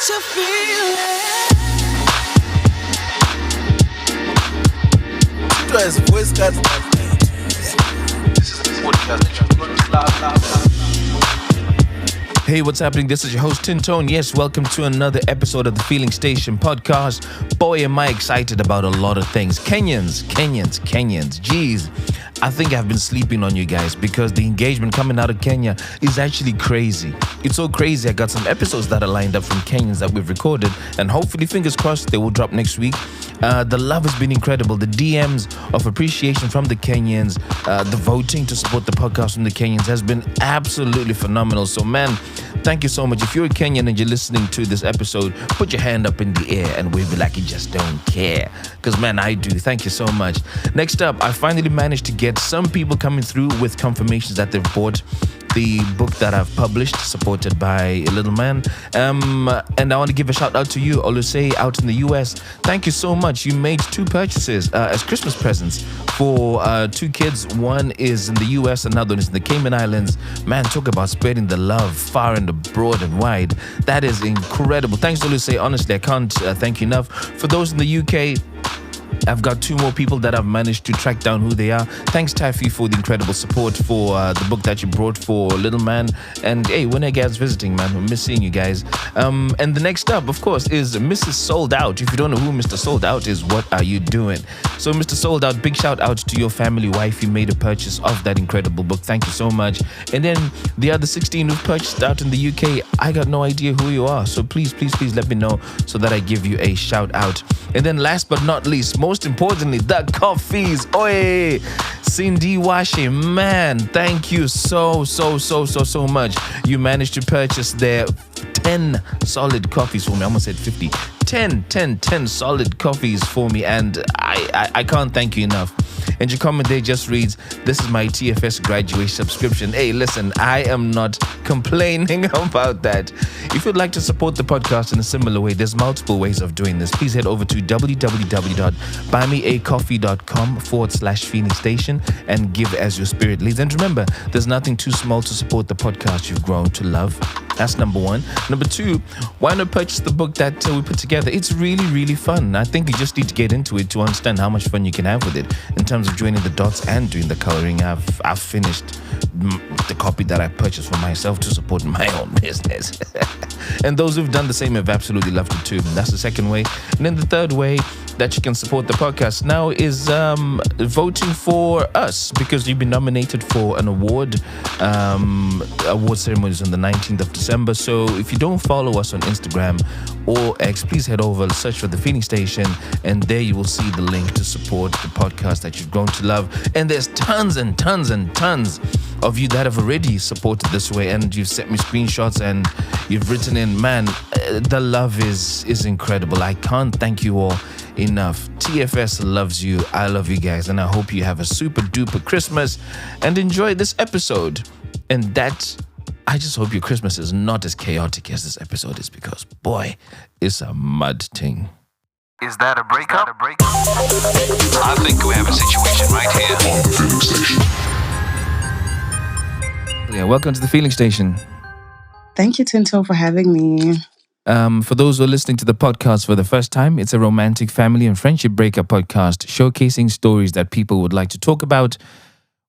you feel it. Tu as voice cut. This is the podcast that you're Hey, what's happening? This is your host, Tintone. Yes, welcome to another episode of the Feeling Station podcast. Boy, am I excited about a lot of things. Kenyans. Jeez, I think I've been sleeping on you guys because the engagement coming out of Kenya is actually crazy. It's so crazy. I got some episodes that are lined up from Kenyans that we've recorded, and hopefully, fingers crossed, they will drop next week. The love has been incredible. The DMs of appreciation from the Kenyans, the voting to support the podcast from the Kenyans has been absolutely phenomenal. So, man, thank you so much. If you're a Kenyan and you're listening to this episode, put your hand up in the air and wave it like you just don't care. Because, man, I do. Thank you so much. Next up, I finally managed to get some people coming through with confirmations that they've bought the book that I've published, supported by Little Man. And I want to give a shout out to you, Olusei, out in the US. Thank you so much. You made two purchases as Christmas presents for two kids. One is in the US, another one is in the Cayman Islands. Man, talk about spreading the love far and broad and wide. That is incredible. Thanks, Olusei. Honestly, I can't thank you enough. For those in the UK, I've got two more people that I've managed to track down who they are. Thanks, Taffy, for the incredible support for the book that you brought for Little Man. And hey, when I guys visiting, man, we miss seeing you guys. And the next up, of course, is Mrs. Sold Out. If you don't know who Mr. Sold Out is, what are you doing? So, Mr. Sold Out, big shout out to your family wife. You made a purchase of that incredible book. Thank you so much. And then the other 16 who purchased out in the UK, I got no idea who you are. So please let me know so that I give you a shout out. And then last but not least, most importantly, the coffees. Oi, Cindy Washi, man, thank you so much. You managed to purchase their 10 solid coffees for me. I almost said 50. 10 solid coffees for me, and I can't thank you enough. And your comment there just reads, this is my TFS graduation subscription. Hey, listen, I am not complaining about that. If you'd like to support the podcast in a similar way, there's multiple ways of doing this. Please head over to www.buymeacoffee.com/Feeling Station and give as your spirit leads. And remember, there's nothing too small to support the podcast you've grown to love. That's number one. Number two, why not purchase the book that we put together? It's really fun. I think you just need to get into it to understand how much fun you can have with it. In terms of joining the dots and doing the coloring, I've finished the copy that I purchased for myself to support my own business. And those who've done the same have absolutely loved it too. And that's the second way. And then the third way that you can support the podcast now is voting for us, because you've been nominated for an award. Award ceremony is on the 19th of December. So if you don't follow us on Instagram or X, please head over, search for The Feeling Station, and there you will see the link to support the podcast that you've grown to love. And there's tons and tons of you that have already supported this way, and you've sent me screenshots and you've written in, man, the love is incredible. I can't thank you all enough. TFS loves you. I love you guys, and I hope you have a super duper Christmas and enjoy this episode. And I just hope your Christmas is not as chaotic as this episode is, because boy, it's a mud thing. Is that a breakup? I think we have a situation right here on the Feeling Station. Yeah, welcome to the Feeling Station. Thank you, Tinto, for having me. For those who are listening to the podcast for the first time, it's a romantic family and friendship breakup podcast showcasing stories that people would like to talk about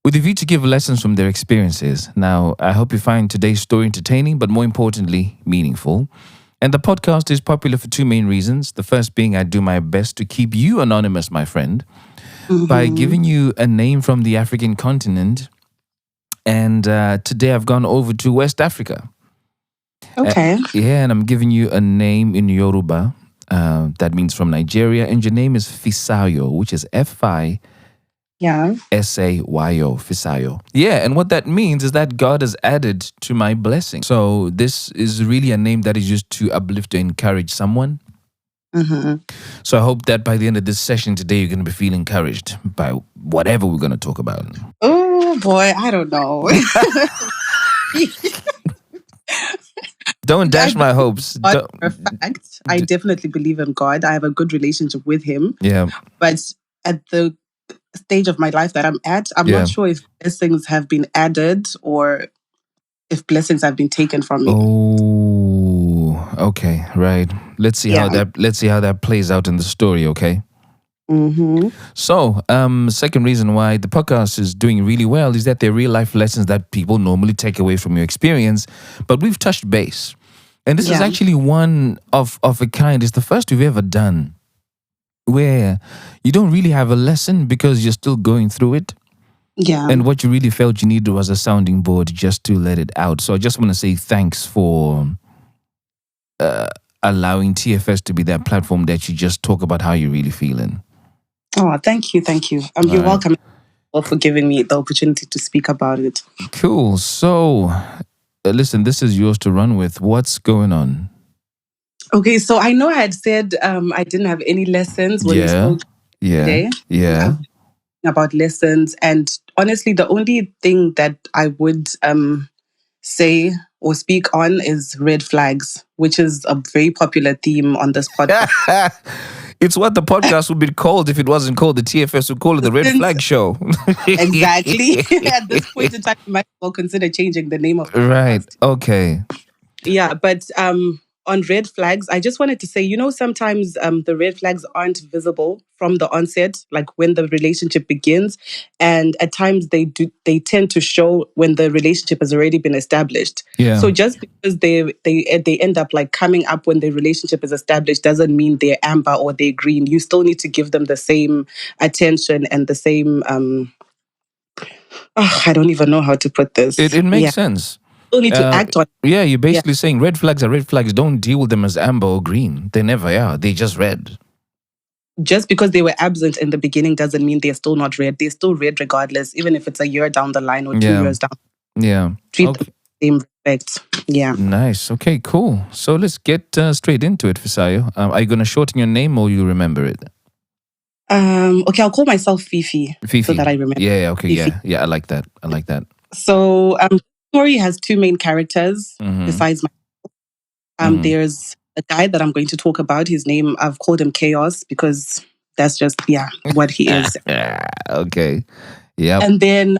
with a view to give lessons from their experiences. Now, I hope you find today's story entertaining, but more importantly, meaningful. And the podcast is popular for two main reasons. The first being I do my best to keep you anonymous, my friend, by giving you a name from the African continent. And today I've gone over to West Africa. Okay. And I'm giving you a name in Yoruba. That means from Nigeria. And your name is Fisayo, which is F-I S-A-Y-O, Fisayo. Yeah, and what that means is that God has added to my blessing. So this is really a name that is used to uplift or encourage someone. So I hope that by the end of this session today, you're going to be feeling encouraged by whatever we're going to talk about. Oh, boy, I don't know. Don't dash my hopes. For a fact, I definitely believe in God. I have a good relationship with Him. Yeah. But at the stage of my life that I'm at, I'm not sure if blessings have been added or if blessings have been taken from me. Oh, Okay, right. Let's see how that plays out in the story, okay? Mm-hmm. So, second reason why the podcast is doing really well is that they're real life lessons that people normally take away from your experience, but we've touched base. And this is Yeah. actually one of a kind. It's the first we've ever done where you don't really have a lesson because you're still going through it. Yeah. And what you really felt you needed was a sounding board just to let it out. So I just want to say thanks for allowing TFS to be that platform that you just talk about how you're really feeling. Oh, thank you. You're right. welcome for giving me the opportunity to speak about it. Cool. So, listen, this is yours to run with. What's going on? Okay, so I know I had said I didn't have any lessons when we spoke today. Yeah. About lessons, and honestly, the only thing that I would say or speak on is red flags, which is a very popular theme on this podcast. It's what the podcast would be called if it wasn't called the TFS. Would call it the Red Flag Show. Exactly. At this point in time, you might well consider changing the name of the Right. podcast. Okay. Yeah, but on red flags, I just wanted to say, sometimes the red flags aren't visible from the onset, like when the relationship begins, and at times they tend to show when the relationship has already been established. Yeah. So just because they end up like coming up when the relationship is established doesn't mean they're amber or they're green. You still need to give them the same attention and the same I don't even know how to put this. It makes sense. Still need to act on. Yeah, you're basically saying red flags are red flags. Don't deal with them as amber or green. They never are. They just red. Just because they were absent in the beginning doesn't mean they're still not red. They're still red regardless, even if it's a year down the line or 2 years down. Yeah. Treat them with the same respect. Yeah. Nice. Okay, cool. So let's get straight into it, Fisayo. Are you going to shorten your name or you remember it? Okay, I'll call myself Fifi. Fifi. So that I remember. Yeah, okay, Fifi. Yeah, I like that. So the story has two main characters besides myself. There's a guy that I'm going to talk about. His name, I've called him Chaos because that's just, what he is. Okay. Yeah. And then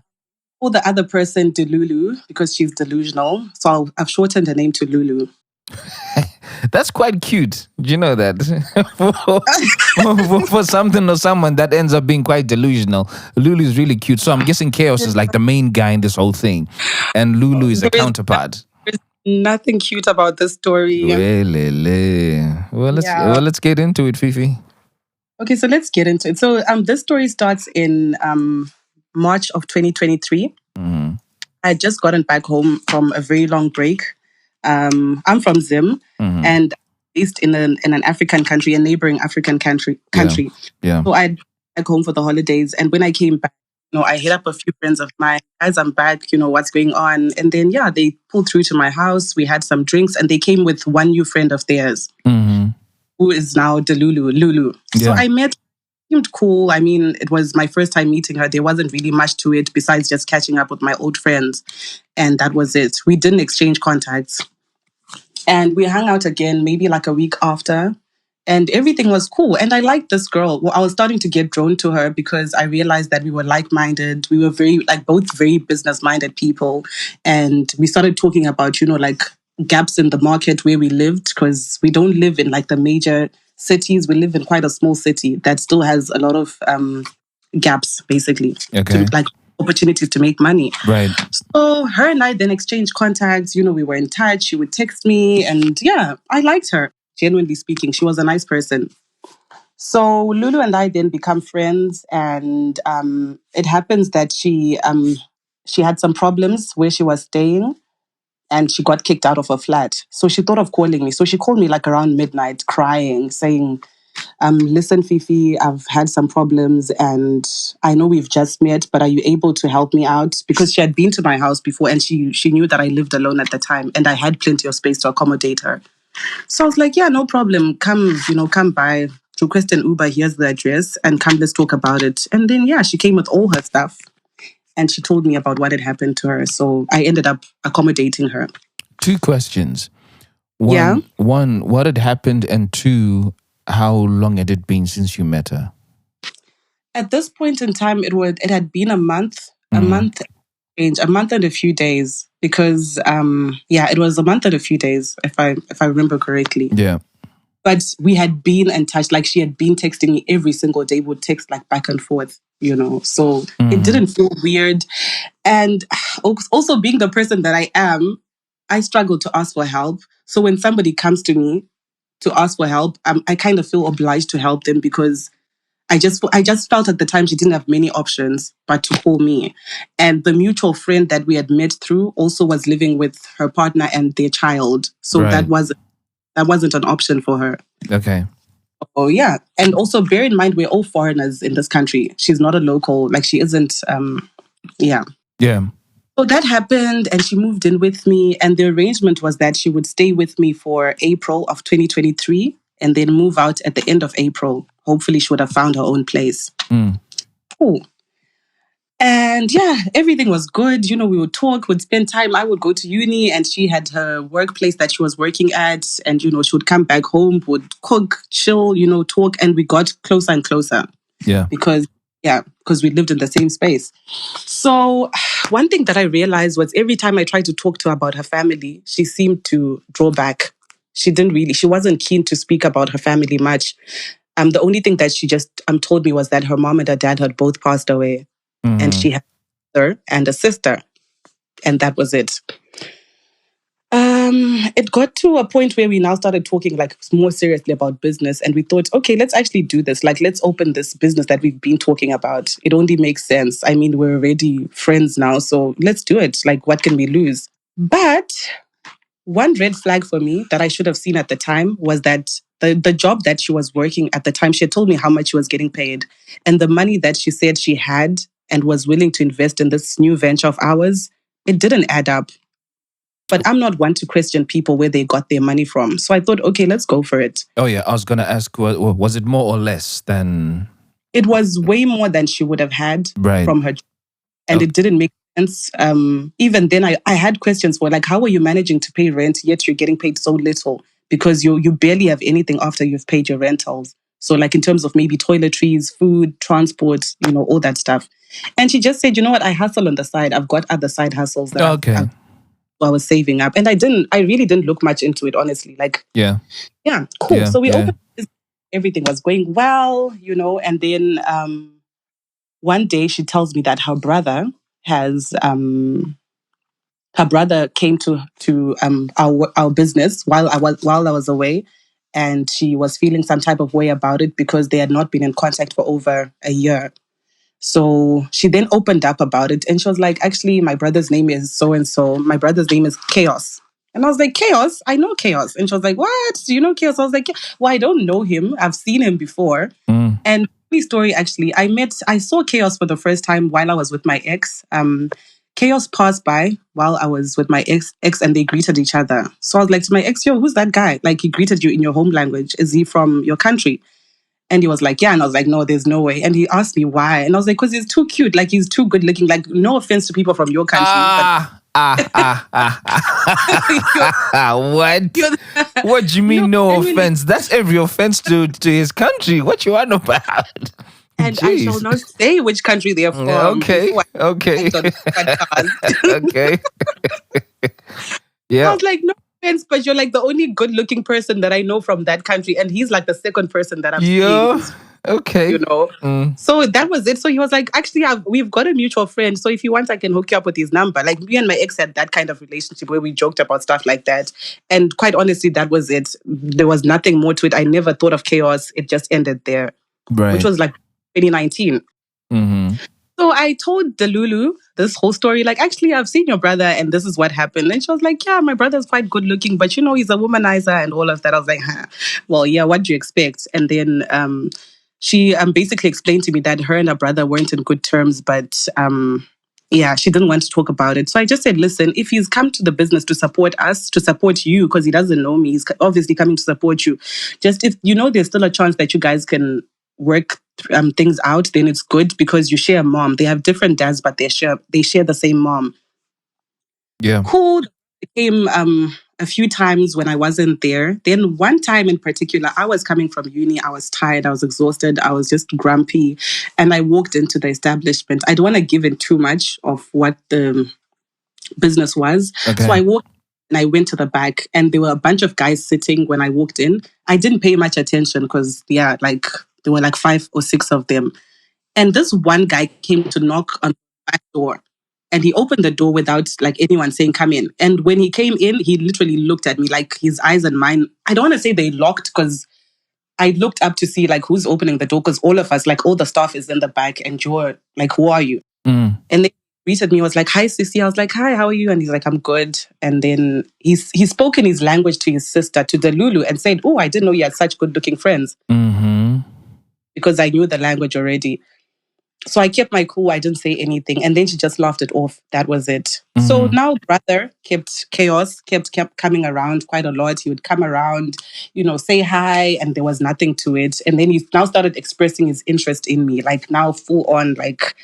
for the other person, Delulu, because she's delusional. So I've shortened her name to Lulu. That's quite cute. Do you know that? for something or someone that ends up being quite delusional. Lulu is really cute. So I'm guessing Chaos is like the main guy in this whole thing. And Lulu is a counterpart. There's nothing cute about this story. Well, let's get into it, Fifi. Okay, so let's get into it. So this story starts in March of 2023. I had just gotten back home from a very long break. I'm from Zim and based in an African country, a neighboring African country. Yeah. So I'd back home for the holidays. And when I came back, I hit up a few friends of mine. Guys, I'm back, what's going on? And then, they pulled through to my house. We had some drinks and they came with one new friend of theirs who is now Delulu, Lulu. Yeah. So I met, seemed cool. I mean, it was my first time meeting her. There wasn't really much to it besides just catching up with my old friends. And that was it. We didn't exchange contacts. And we hung out again, maybe like a week after. And everything was cool. And I liked this girl. Well, I was starting to get drawn to her because I realized that we were like-minded. We were both very business-minded people. And we started talking about, gaps in the market where we lived, because we don't live in like the major cities. We live in quite a small city that still has a lot of gaps, basically. Okay. Opportunities to make money. Right. So her and I then exchanged contacts. We were in touch. She would text me. And I liked her. Genuinely speaking, she was a nice person. So Lulu and I then become friends. And it happens that she had some problems where she was staying. And she got kicked out of her flat. So she thought of calling me. So she called me like around midnight crying, saying, listen, Fifi, I've had some problems and I know we've just met, but are you able to help me out? Because she had been to my house before and she knew that I lived alone at the time and I had plenty of space to accommodate her. So I was like, yeah, no problem. Come by, request an Uber, here's the address and come, let's talk about it. And then, she came with all her stuff and she told me about what had happened to her. So I ended up accommodating her. 2 questions. One, what had happened? And 2, how long had it been since you met her? At this point in time, it had been a month change, a month and a few days, because it was a month and a few days, if I remember correctly. Yeah. But we had been in touch, like she had been texting me every single day, would text like back and forth, So it didn't feel weird. And also being the person that I am, I struggle to ask for help. So when somebody comes to me to ask for help, I kind of feel obliged to help them, because I just felt at the time she didn't have many options but to call me. And the mutual friend that we had met through also was living with her partner and their child. So Right. that wasn't an option for her. Okay. Oh yeah. And also bear in mind, we're all foreigners in this country. She's not a local, like she isn't, yeah. Yeah. So that happened and she moved in with me. And the arrangement was that she would stay with me for April of 2023 and then move out at the end of April. Hopefully she would have found her own place. Cool. And yeah, everything was good. We would talk, would spend time. I would go to uni and she had her workplace that she was working at. And, she would come back home, would cook, chill, talk. And we got closer and closer. Yeah. Because we lived in the same space. So one thing that I realized was every time I tried to talk to her about her family, she seemed to draw back. She wasn't keen to speak about her family much. The only thing that she just told me was that her mom and her dad had both passed away. And she had a brother and a sister. And that was it. It got to a point where we now started talking like more seriously about business. And we thought, okay, let's actually do this. Like, let's open this business that we've been talking about. It only makes sense. I mean, we're already friends now. So let's do it. Like, what can we lose? But one red flag for me that I should have seen at the time was that the job that she was working at the time, she had told me how much she was getting paid. And the money that she said she had and was willing to invest in this new venture of ours, it didn't add up. But I'm not one to question people where they got their money from. So I thought, okay, let's go for it. Oh yeah, I was gonna ask, was it more or less than? It was way more than she would have had Right. from her job. And it didn't make sense. Even then, I had questions for like, how are you managing to pay rent yet you're getting paid so little? Because you barely have anything after you've paid your rentals. So like in terms of maybe toiletries, food, transport, all that stuff. And she just said, you know what, I hustle on the side. I've got other side hustles that Okay. I was saving up. And I really didn't look much into it, honestly. Like, Yeah. yeah, cool. Yeah, So we yeah. opened this, everything was going well, and then one day she tells me that her brother came to our business while I was away, and she was feeling some type of way about it because they had not been in contact for over a year. So she then opened up about it and she was like, actually, my brother's name is so and so. My brother's name is Chaos. And I was like, Chaos? I know Chaos. And she was like, what? Do you know Chaos? I was like, well, I don't know him. I've seen him before. And funny story, actually, I saw Chaos for the first time while I was with my ex. Chaos passed by while I was with my ex and they greeted each other. So I was like to my ex, yo, who's that guy? Like, he greeted you in your home language. Is he from your country? And he was like, yeah. And I was like, no, there's no way. And he asked me why. And I was like, because he's too cute. Like, he's too good looking. Like, no offense to people from your country. What? What do you mean, no offense? That's every offense to his country. What you on about? And I shall not say which country they're from. Okay. Okay. Okay. Yeah. I was like, no offense, but you're like the only good looking person that I know from that country. And he's like the second person that I'm seeing. Okay. So that was it. So he was like, actually, we've got a mutual friend. So if you want, I can hook you up with his number. Like, me and my ex had that kind of relationship where we joked about stuff like that. And quite honestly, that was it. There was nothing more to it. I never thought of Chaos. It just ended there. Right. Which was like 2019. So I told Delulu this whole story, like, actually, I've seen your brother and this is what happened. And she was like, yeah, my brother's quite good looking, but he's a womanizer and all of that. I was like, well, yeah, what do you expect? And then she basically explained to me that her and her brother weren't in good terms, but she didn't want to talk about it. So I just said, listen, if he's come to the business to support us, to support you, because he doesn't know me, he's obviously coming to support you. Just if there's still a chance that you guys can work things out, then it's good because you share a mom. They have different dads, but they share the same mom. Yeah. Cool. Became a few times when I wasn't there. Then one time in particular, I was coming from uni. I was tired. I was exhausted. I was just grumpy. And I walked into the establishment. I don't want to give in too much of what the business was. Okay. So I walked and I went to the back and there were a bunch of guys sitting when I walked in. I didn't pay much attention because, there were like 5 or 6 of them. And this one guy came to knock on the back door. And he opened the door without like anyone saying, come in. And when he came in, he literally looked at me like his eyes and mine. I don't want to say they locked because I looked up to see like who's opening the door because all of us, like all the staff is in the back and you're like, who are you? And then he greeted me, was like, hi, Sissy. I was like, hi, how are you? And he's like, I'm good. And then he spoke in his language to his sister, to the Lulu, and said, oh, I didn't know you had such good looking friends. Because I knew the language already. So I kept my cool. I didn't say anything. And then she just laughed it off. That was it. So now brother kept coming around quite a lot. He would come around, say hi. And there was nothing to it. And then he now started expressing his interest in me. Like now full on, like,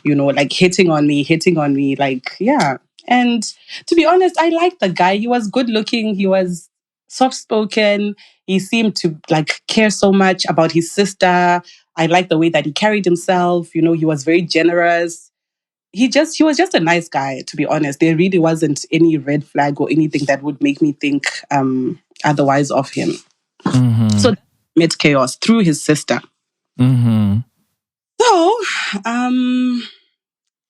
like hitting on me. Like, yeah. And to be honest, I liked the guy. He was good looking. He was soft-spoken. He seemed to like care so much about his sister. I liked the way that he carried himself. He was very generous. He was just a nice guy, to be honest. There really wasn't any red flag or anything that would make me think otherwise of him. So I met Chaos through his sister. So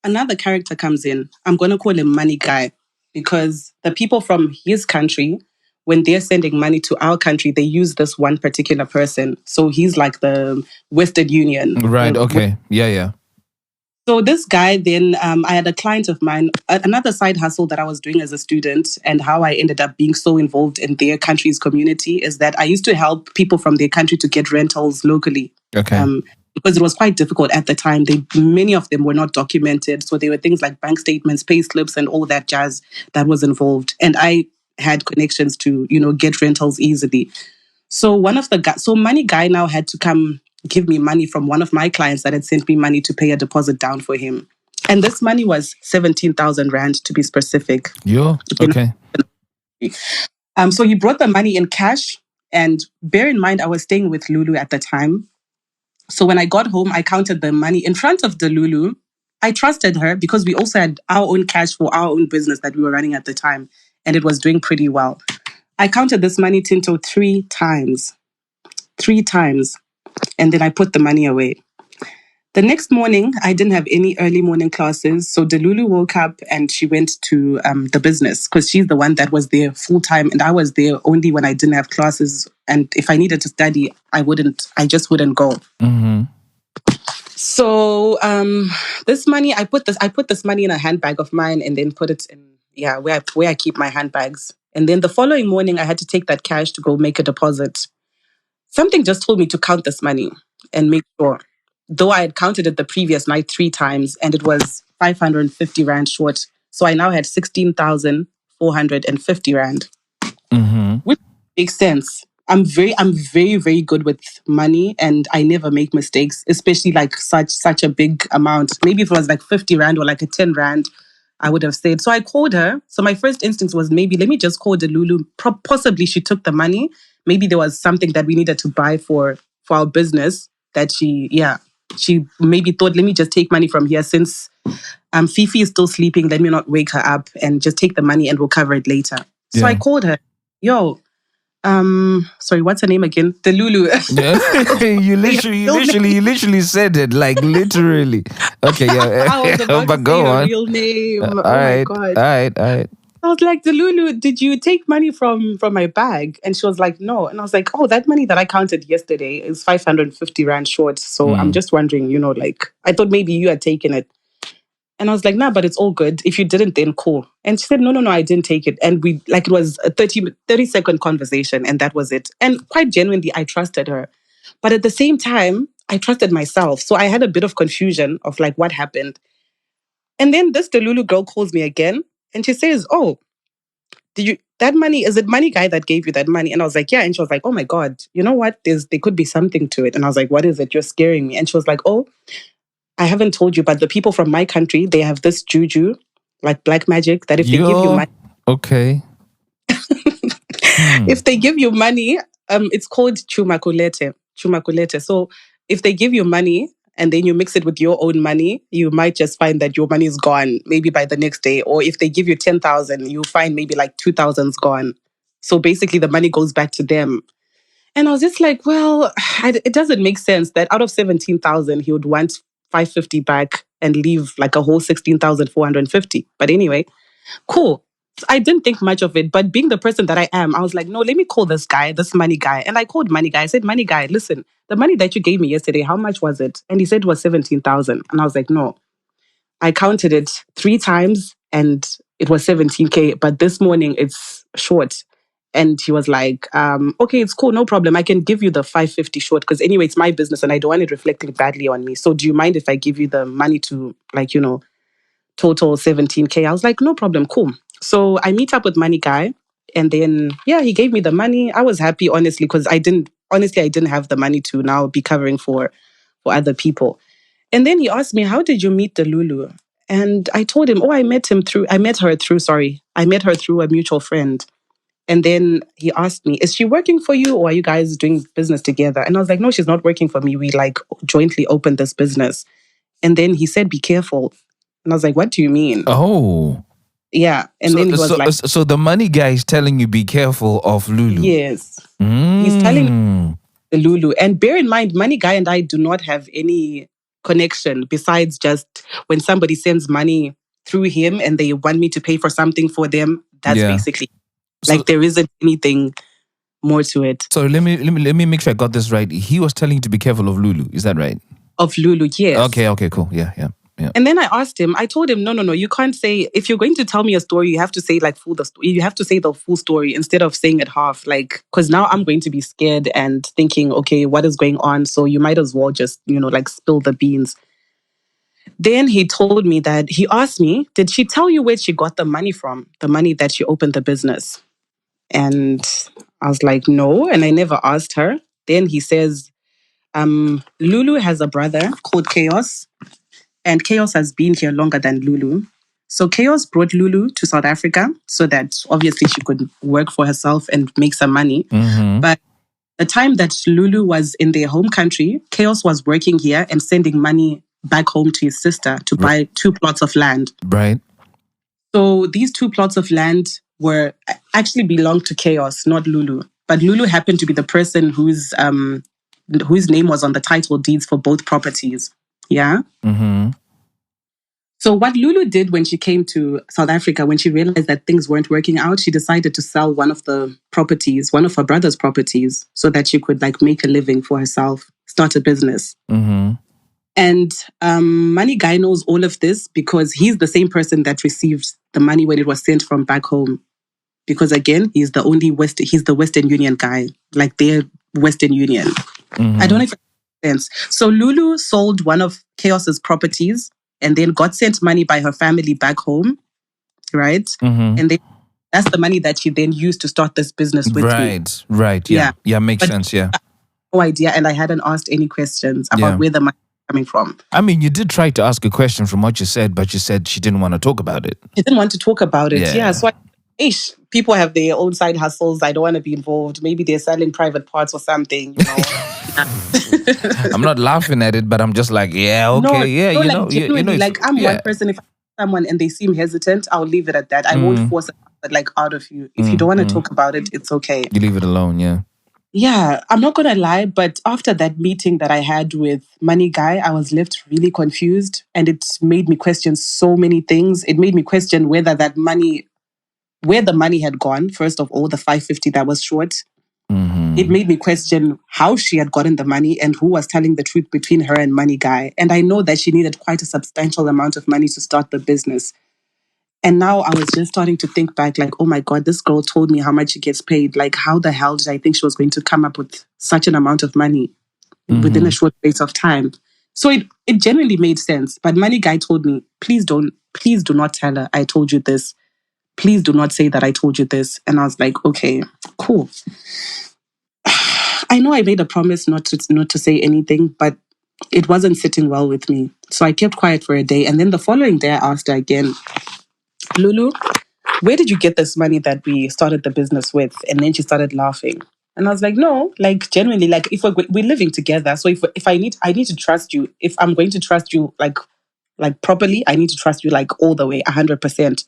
another character comes in. I'm going to call him Money Guy because the people from his country, when they're sending money to our country, they use this one particular person. So he's like the Western Union. Right, okay. Yeah. So this guy then, I had a client of mine, another side hustle that I was doing as a student, and how I ended up being so involved in their country's community is that I used to help people from their country to get rentals locally. Okay. Because it was quite difficult at the time. Many of them were not documented. So there were things like bank statements, pay slips, and all that jazz that was involved. And I had connections to, get rentals easily. So Money Guy now had to come give me money from one of my clients that had sent me money to pay a deposit down for him. And this money was 17,000 Rand to be specific. Okay. So he brought the money in cash. And bear in mind, I was staying with Lulu at the time. So when I got home, I counted the money in front of the Lulu. I trusted her because we also had our own cash for our own business that we were running at the time. And it was doing pretty well. I counted this money, Tinto, 3 times. 3 times. And then I put the money away. The next morning, I didn't have any early morning classes. So Delulu woke up and she went to the business because she's the one that was there full time. And I was there only when I didn't have classes. And if I needed to study, I just wouldn't go. So this money, I put this money in a handbag of mine and then put it in, where I keep my handbags. And then the following morning, I had to take that cash to go make a deposit. Something just told me to count this money and make sure. Though I had counted it the previous night 3 times and it was 550 Rand short. So I now had 16,450 Rand. Which makes sense. I'm very, very good with money and I never make mistakes, especially like such a big amount. Maybe if it was like 50 Rand or like a 10 Rand, I would have said. So I called her. So my first instinct was maybe let me just call Delulu. Possibly she took the money. Maybe there was something that we needed to buy for our business that she maybe thought, let me just take money from here since Fifi is still sleeping. Let me not wake her up and just take the money and we'll cover it later. So I called her. Sorry, what's her name again? Delulu. you literally said it, like literally. Okay, yeah. I was about to say her real name. All right. My God. All right. I was like, Delulu, did you take money from my bag? And she was like, no. And I was like, oh, that money that I counted yesterday is 550 Rand short. So I'm just wondering, like, I thought maybe you had taken it. And I was like, nah, but it's all good. If you didn't, then cool. And she said, no, I didn't take it. And it was a 30-second conversation and that was it. And quite genuinely, I trusted her. But at the same time, I trusted myself. So I had a bit of confusion of like what happened. And then this Delulu girl calls me again and she says, oh, that money, is it Money Guy that gave you that money? And I was like, yeah. And she was like, oh my God, you know what? There could be something to it. And I was like, what is it? You're scaring me. And she was like, oh, I haven't told you, but the people from my country, they have this juju, like black magic, that if they give you money... Okay. If they give you money, it's called chumakulete. Chumakulete. So if they give you money and then you mix it with your own money, you might just find that your money is gone maybe by the next day. Or if they give you 10,000, you find maybe like 2,000's gone. So basically the money goes back to them. And I was just like, well, it doesn't make sense that out of 17,000, he would want 550 back and leave like a whole 16,450. But anyway, cool. I didn't think much of it, but being the person that I am, I was like, no, let me call this guy, this money guy. And I called money guy. I said, money guy, listen, the money that you gave me yesterday, how much was it? And he said it was 17,000. And I was like, no. I counted it 3 times and it was 17K, but this morning it's short. And he was like, okay, it's cool, no problem. I can give you the 550 short because anyway, it's my business and I don't want it reflecting badly on me. So do you mind if I give you the money to like, total 17K? I was like, no problem, cool. So I meet up with money guy and then, yeah, he gave me the money. I was happy, honestly, because I didn't have the money to now be covering for other people. And then he asked me, how did you meet the Lulu? And I told him, I met her through a mutual friend. And then he asked me, is she working for you or are you guys doing business together? And I was like, no, she's not working for me. We like jointly opened this business. And then he said, be careful. And I was like, what do you mean? Oh. Yeah. And then he was like... So the money guy is telling you be careful of Lulu. Yes. He's telling the Lulu. And bear in mind, money guy and I do not have any connection besides just when somebody sends money through him and they want me to pay for something for them. That's basically... Like there isn't anything more to it. So let me make sure I got this right. He was telling you to be careful of Lulu. Is that right? Of Lulu, yes. Okay, cool. Yeah. And then I told him, no, you can't say, if you're going to tell me a story, you have to say like the story. You have to say the full story instead of saying it half. Like, because now I'm going to be scared and thinking, okay, what is going on? So you might as well just, like spill the beans. Then he told me that he asked me, did she tell you where she got the money from? The money that she opened the business? And I was like, no. And I never asked her. Then he says, Lulu has a brother called Chaos. And Chaos has been here longer than Lulu. So Chaos brought Lulu to South Africa so that obviously she could work for herself and make some money. Mm-hmm. But the time that Lulu was in their home country, Chaos was working here and sending money back home to his sister to buy 2 plots of land. Right. So these 2 plots of land actually belonged to Chaos, not Lulu. But Lulu happened to be the person whose name was on the title deeds for both properties. Yeah? Mm-hmm. So what Lulu did when she came to South Africa, when she realized that things weren't working out, she decided to sell one of her brother's properties, so that she could like make a living for herself, start a business. Mm-hmm. And Money Guy knows all of this because he's the same person that received the money when it was sent from back home. Because again, he's the Western Union guy, like their Western Union. Mm-hmm. I don't know if it makes sense. So Lulu sold one of Chaos's properties and then got sent money by her family back home, right? Mm-hmm. And that's the money that she then used to start this business with me. Right. Yeah, makes sense, yeah. No idea, and I hadn't asked any questions about where the money was coming from. I mean, you did try to ask a question from what you said, but you said she didn't want to talk about it. She didn't want to talk about it, yeah. So people have their own side hustles. I don't want to be involved. Maybe they're selling private parts or something, I'm not laughing at it, but I'm just like, I'm one person. If I someone and they seem hesitant, I'll leave it at that. I won't force it out of you. If you don't want to talk about it, it's okay. You leave it alone, yeah. Yeah, I'm not gonna lie, but after that meeting that I had with Money Guy, I was left really confused, and it made me question so many things. It made me question where the money had gone. First of all, the 550 that was short. Mm-hmm. It made me question how she had gotten the money and who was telling the truth between her and Money Guy. And I know that she needed quite a substantial amount of money to start the business. And now I was just starting to think back, like, oh my God, this girl told me how much she gets paid. Like, how the hell did I think she was going to come up with such an amount of money within a short space of time? So it genuinely made sense. But Money Guy told me, please do not tell her I told you this. Please do not say that I told you this. And I was like, okay, cool. I know I made a promise not to say anything, but it wasn't sitting well with me. So I kept quiet for a day. And then the following day, I asked her again, Lulu, where did you get this money that we started the business with? And then she started laughing. And I was like, no, like genuinely, like if we're living together, so if I need to trust you. If I'm going to trust you like properly, I need to trust you like all the way, 100%.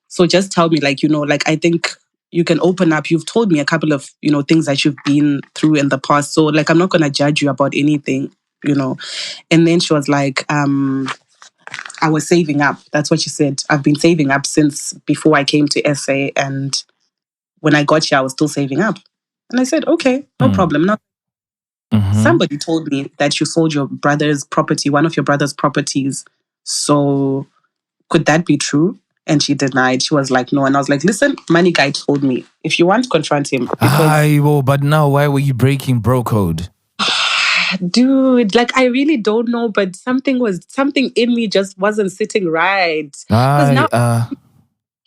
So just tell me, like, like I think you can open up. You've told me a couple of, things that you've been through in the past. So like I'm not gonna judge you about anything, And then she was like, I was saving up. That's what she said. I've been saving up since before I came to SA, and when I got here, I was still saving up. And I said, okay, no problem. Now, somebody told me that you sold your brother's property, one of your brother's properties. So could that be true? And she denied. She was like, no. And I was like, listen, money guy told me, if you want to confront him, because but now why were you breaking bro code? dude, like I really don't know, but something in me just wasn't sitting right. Because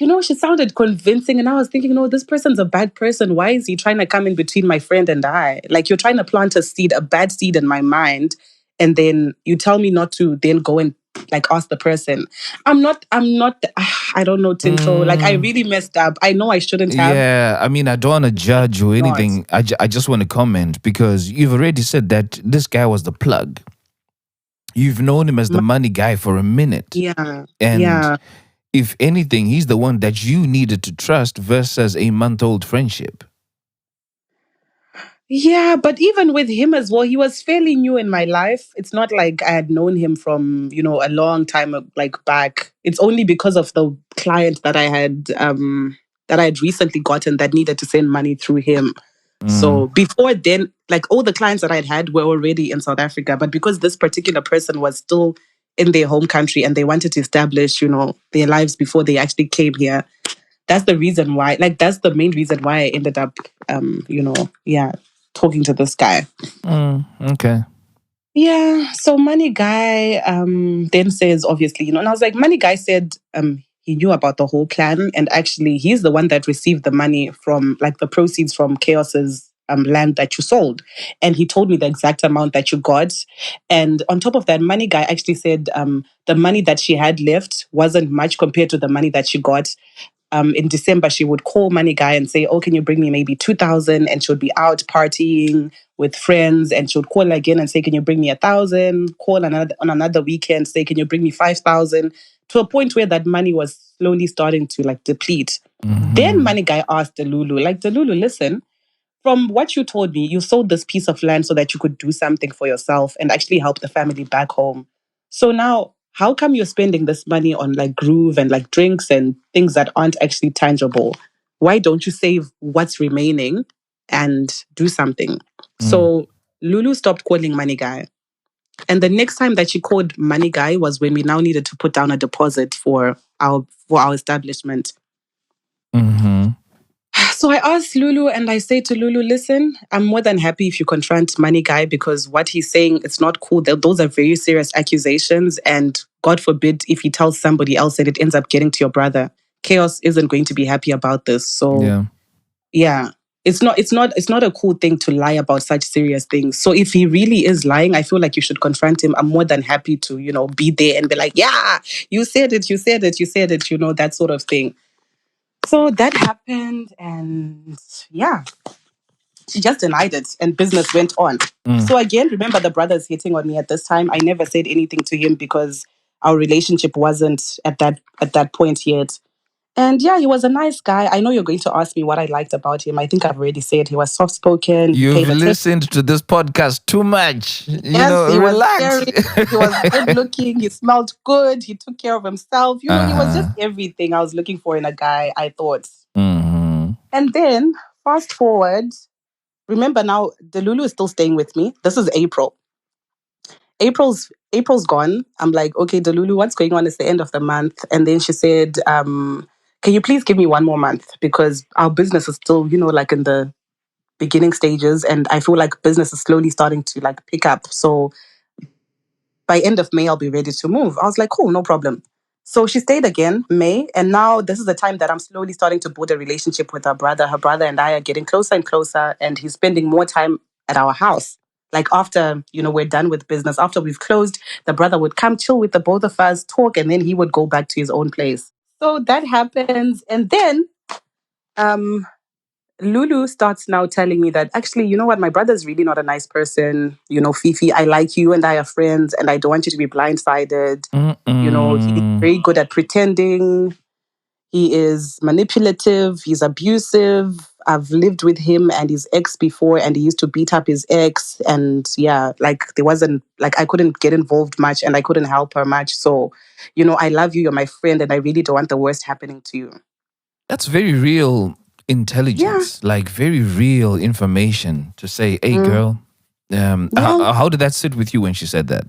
now, she sounded convincing, and I was thinking, no, this person's a bad person. Why is he trying to come in between my friend and I? Like you're trying to plant a bad seed in my mind, and then you tell me not to then go and like ask the person. I'm not, I don't know, Tinto. Like I really messed up. I know I shouldn't have. Yeah, I mean, I don't want to judge or anything. I just want to comment because you've already said that this guy was the plug. You've known him as the money guy for a minute. Yeah. And if anything, he's the one that you needed to trust versus a month-old friendship. Yeah, but even with him as well, he was fairly new in my life. It's not like I had known him from, a long time like back. It's only because of the client that I had recently gotten that needed to send money through him. So before then, like all the clients that I'd had were already in South Africa, but because this particular person was still in their home country and they wanted to establish, their lives before they actually came here. That's the reason why, like, that's the main reason why I ended up, talking to this guy. Okay. Yeah. So Money Guy then says, obviously, and I was like, Money Guy said he knew about the whole plan. And actually, he's the one that received the money from, like, the proceeds from Chaos's land that you sold. And he told me the exact amount that you got. And on top of that, Money Guy actually said the money that she had left wasn't much compared to the money that she got. In December, she would call Money Guy and say, oh, can you bring me maybe 2,000? And she would be out partying with friends. And she would call again and say, can you bring me 1,000? Call on another weekend, say, can you bring me 5,000? To a point where that money was slowly starting to like deplete. Then Money Guy asked Delulu, like, Delulu, listen, from what you told me, you sold this piece of land so that you could do something for yourself and actually help the family back home. So now, how come you're spending this money on like groove and like drinks and things that aren't actually tangible? Why don't you save what's remaining and do something? So Lulu stopped calling Money Guy. And the next time that she called Money Guy was when we now needed to put down a deposit for our establishment. So I asked Lulu and I say to Lulu, listen, I'm more than happy if you confront Money Guy because what he's saying, it's not cool. Those are very serious accusations. And God forbid if he tells somebody else and it ends up getting to your brother. Chaos isn't going to be happy about this. So yeah. It's not a cool thing to lie about such serious things. So if he really is lying, I feel like you should confront him. I'm more than happy to, be there and be like, yeah, you said it, that sort of thing. So that happened and yeah, she just denied it and business went on. So again, remember the brothers hitting on me at this time. I never said anything to him because our relationship wasn't at that point yet. And yeah, he was a nice guy. I know you're going to ask me what I liked about him. I think I've already said he was soft-spoken. You've listened to this podcast too much. He relax. He was good-looking. He smelled good. He took care of himself. He was just everything I was looking for in a guy, I thought. And then, fast forward, remember now, Delulu is still staying with me. This is April. April's gone. I'm like, okay, Delulu, what's going on? It's the end of the month. And then she said, can you please give me one more month? Because our business is still, like in the beginning stages. And I feel like business is slowly starting to like pick up. So by end of May, I'll be ready to move. I was like, cool, no problem. So she stayed again, May. And now this is the time that I'm slowly starting to build a relationship with her brother. Her brother and I are getting closer and closer. And he's spending more time at our house. Like after, we're done with business, after we've closed, the brother would come chill with the both of us, talk, and then he would go back to his own place. So that happens. And then um, Lulu starts now telling me that actually, you know what, my brother's really not a nice person. You know, Fifi, I like you and I are friends and I don't want you to be blindsided. You know, he's Mm-mm. very good at pretending. He is manipulative. He's abusive. I've lived with him and his ex before, and he used to beat up his ex. And yeah, like there wasn't, like I couldn't get involved much and I couldn't help her much. So, you know, I love you. You're my friend, and I really don't want the worst happening to you. That's very real Yeah. intelligence, like very real information to say, hey, Mm. girl, Well, how did that sit with you when she said that?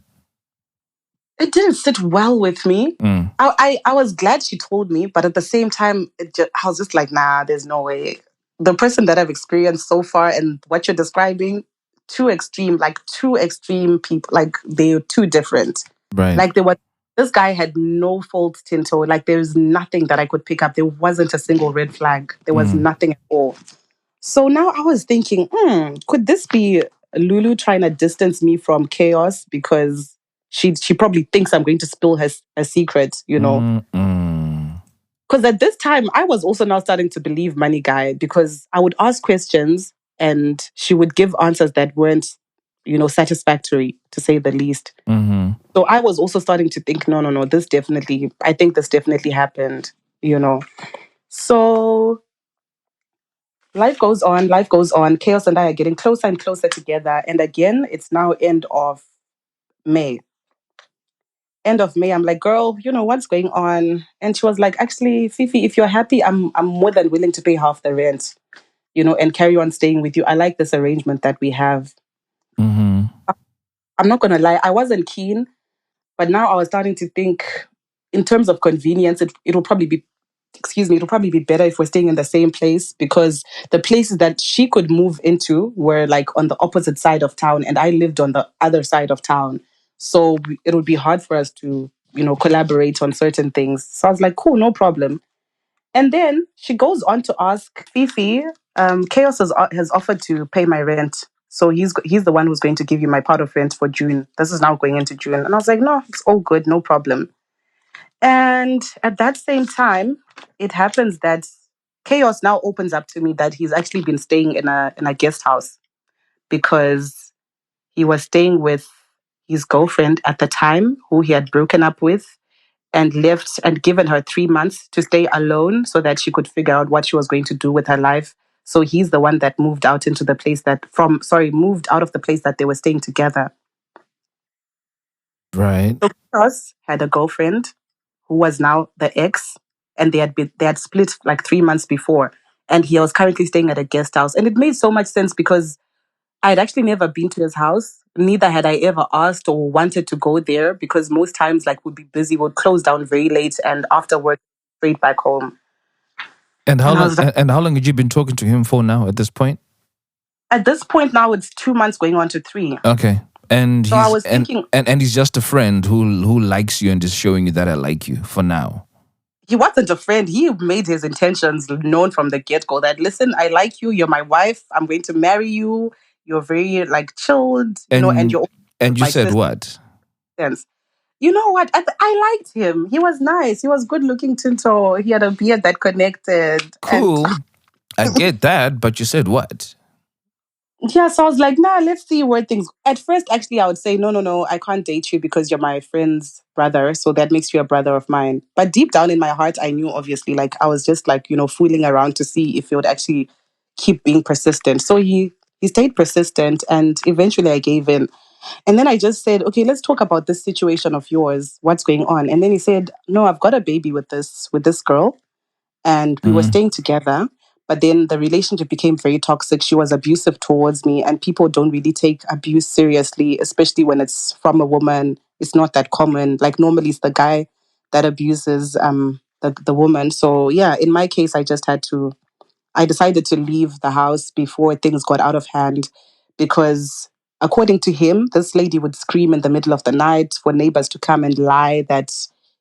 it didn't sit well with me. Mm, I was glad she told me, but at the same time, I was just like, nah, there's no way. The person that I've experienced so far and what you're describing, too extreme people. Like they're too different. right. Like they were. This guy had no fault, Tinto. Like there's nothing that I could pick up. There wasn't a single red flag. There was Mm, nothing at all. So now I was thinking, could this be Lulu trying to distance me from chaos because she probably thinks I'm going to spill her secret, you know? mm. Because at this time, I was also now starting to believe Money Guy because I would ask questions and she would give answers that weren't, you know, satisfactory to say the least. Mm-hmm. So I was also starting to think, no, I think this definitely happened, you know? So life goes on. Chaos and I are getting closer and closer together. And again, it's now May. End of May, I'm like, girl, you know what's going on? And she was like, actually, Fifi, if you're happy, I'm more than willing to pay half the rent, you know, and carry on staying with you. I like this arrangement that we have. Mm-hmm. I'm not gonna lie, I wasn't keen, but now I was starting to think in terms of convenience, it'll probably be it'll probably be better if we're staying in the same place because the places that she could move into were like on the opposite side of town and I lived on the other side of town. So it would be hard for us to, you know, collaborate on certain things. So I was like, cool, no problem. And then she goes on to ask Fifi, Chaos has offered to pay my rent. So he's the one who's going to give you my part of rent for June. This is now going into June. And I was like, no, it's all good, no problem. And at that same time, it happens that Chaos now opens up to me that he's actually been staying in a guest house because he was staying with his girlfriend at the time, who he had broken up with, and left and given her 3 months to stay alone so that she could figure out what she was going to do with her life. So he's the one that moved out into the place moved out of the place that they were staying together. Right. So Chaos had a girlfriend who was now the ex, and they had split like 3 months before, and he was currently staying at a guest house, and it made so much sense because I had actually never been to his house. Neither had I ever asked or wanted to go there because most times, like, we'd be busy, we'd close down very late, and after work, straight back home. And how And I long? was like, And how long had you been talking to him for now? At this point? at this point now, it's 2 months going on to 3. Okay. And So I he's was thinking, and he's just a friend who likes you and is showing you that I like you for now. he wasn't a friend. He made his intentions known from the get go that, listen, I like you. You're my wife. I'm going to marry you. You're very, like, chilled, you know, and And you're and you my said sister. what? Sense. You know what? I liked him. He was nice. He was good looking, Tinto. He had a beard that connected. And Cool. I get that, but you said what? yeah, so I was like, nah, let's see where things. At first, actually, I would say, no, I can't date you because you're my friend's brother. So that makes you a brother of mine. But deep down in my heart, I knew, obviously, like, I was just like, you know, fooling around to see if he would actually keep being persistent. So he stayed persistent, and eventually I gave in. And then I just said, okay, let's talk about this situation of yours. What's going on? And then he said, no, I've got a baby with this girl, and we were Mm. staying together. But then the relationship became very toxic. She was abusive towards me, and people don't really take abuse seriously, especially when it's from a woman. It's not that common. Like normally, it's the guy that abuses the woman. So yeah, in my case, I decided to leave the house before things got out of hand because, according to him, this lady would scream in the middle of the night for neighbors to come and lie that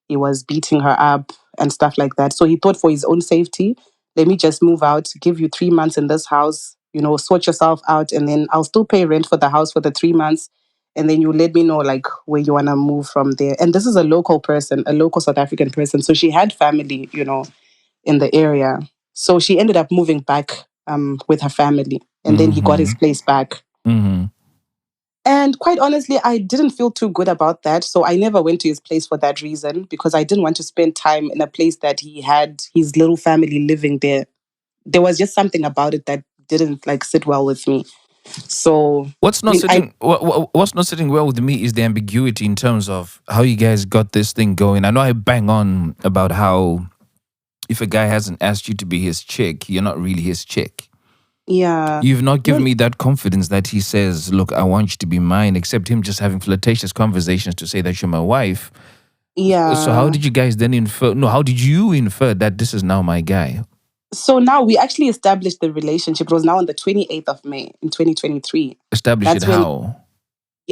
he was beating her up and stuff like that. So he thought, for his own safety, let me just move out, give you 3 months in this house, you know, sort yourself out, and then I'll still pay rent for the house for the 3 months. and then you let me know like where you want to move from there. And this is a local person, a local South African person. So she had family, in the area. So she ended up moving back with her family. And then he got his place back. Mm-hmm. And quite honestly, I didn't feel too good about that. So I never went to his place for that reason, because I didn't want to spend time in a place that he had his little family living there. There was just something about it that didn't like sit well with me. So What's not what's not sitting well with me is the ambiguity in terms of how you guys got this thing going. I know I bang on about how if a guy hasn't asked you to be his chick, you're not really his chick. yeah. You've not given No, me that confidence that he says, look, I want you to be mine, except him just having flirtatious conversations to say that you're my wife. So how yeah. did you guys then how did you infer that this is now my guy? So now we actually established the relationship. It was now on the 28th of May in 2023. Establish it That's when, how?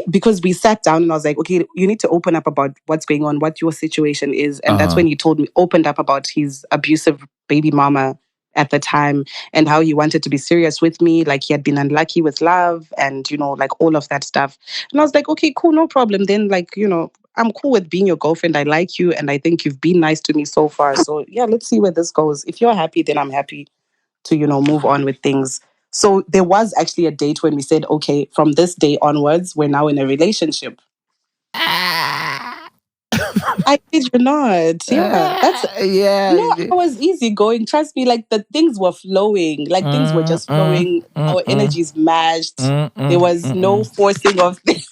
because we sat down and I was like, okay, you need to open up about what's going on, what your situation is. And that's Uh-huh. when he opened up about his abusive baby mama at the time, and how he wanted to be serious with me. Like he had been unlucky with love and, like all of that stuff. And I was like, okay, cool, no problem. Then, like, I'm cool with being your girlfriend. I like you. And I think you've been nice to me so far. So yeah, let's see where this goes. If you're happy, then I'm happy to, move on with things. So there was actually a date when we said, okay, from this day onwards, we're now in a relationship. I kid you not. Yeah. Yeah. No, I was easy going. Trust me, like the things were flowing. Like things were just flowing. Our energies matched. There was no forcing of things.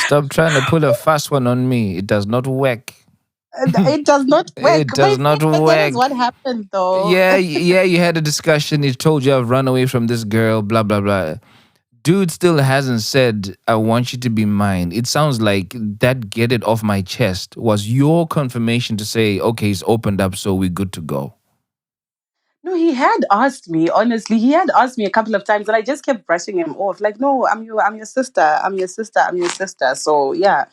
Stop trying to pull a fast one on me. It does not work. It does not work. It does not But that is work. what happened though. Yeah, you had a discussion. He told you I've run away from this girl, blah, blah, blah. Dude still hasn't said, I want you to be mine. It sounds like that get it off my chest was your confirmation to say, okay, he's opened up, so we're good to go. No, he had asked me, honestly. He had asked me a couple of times and I just kept brushing him off. Like, no, I'm your sister. I'm your sister. I'm your sister. So yeah.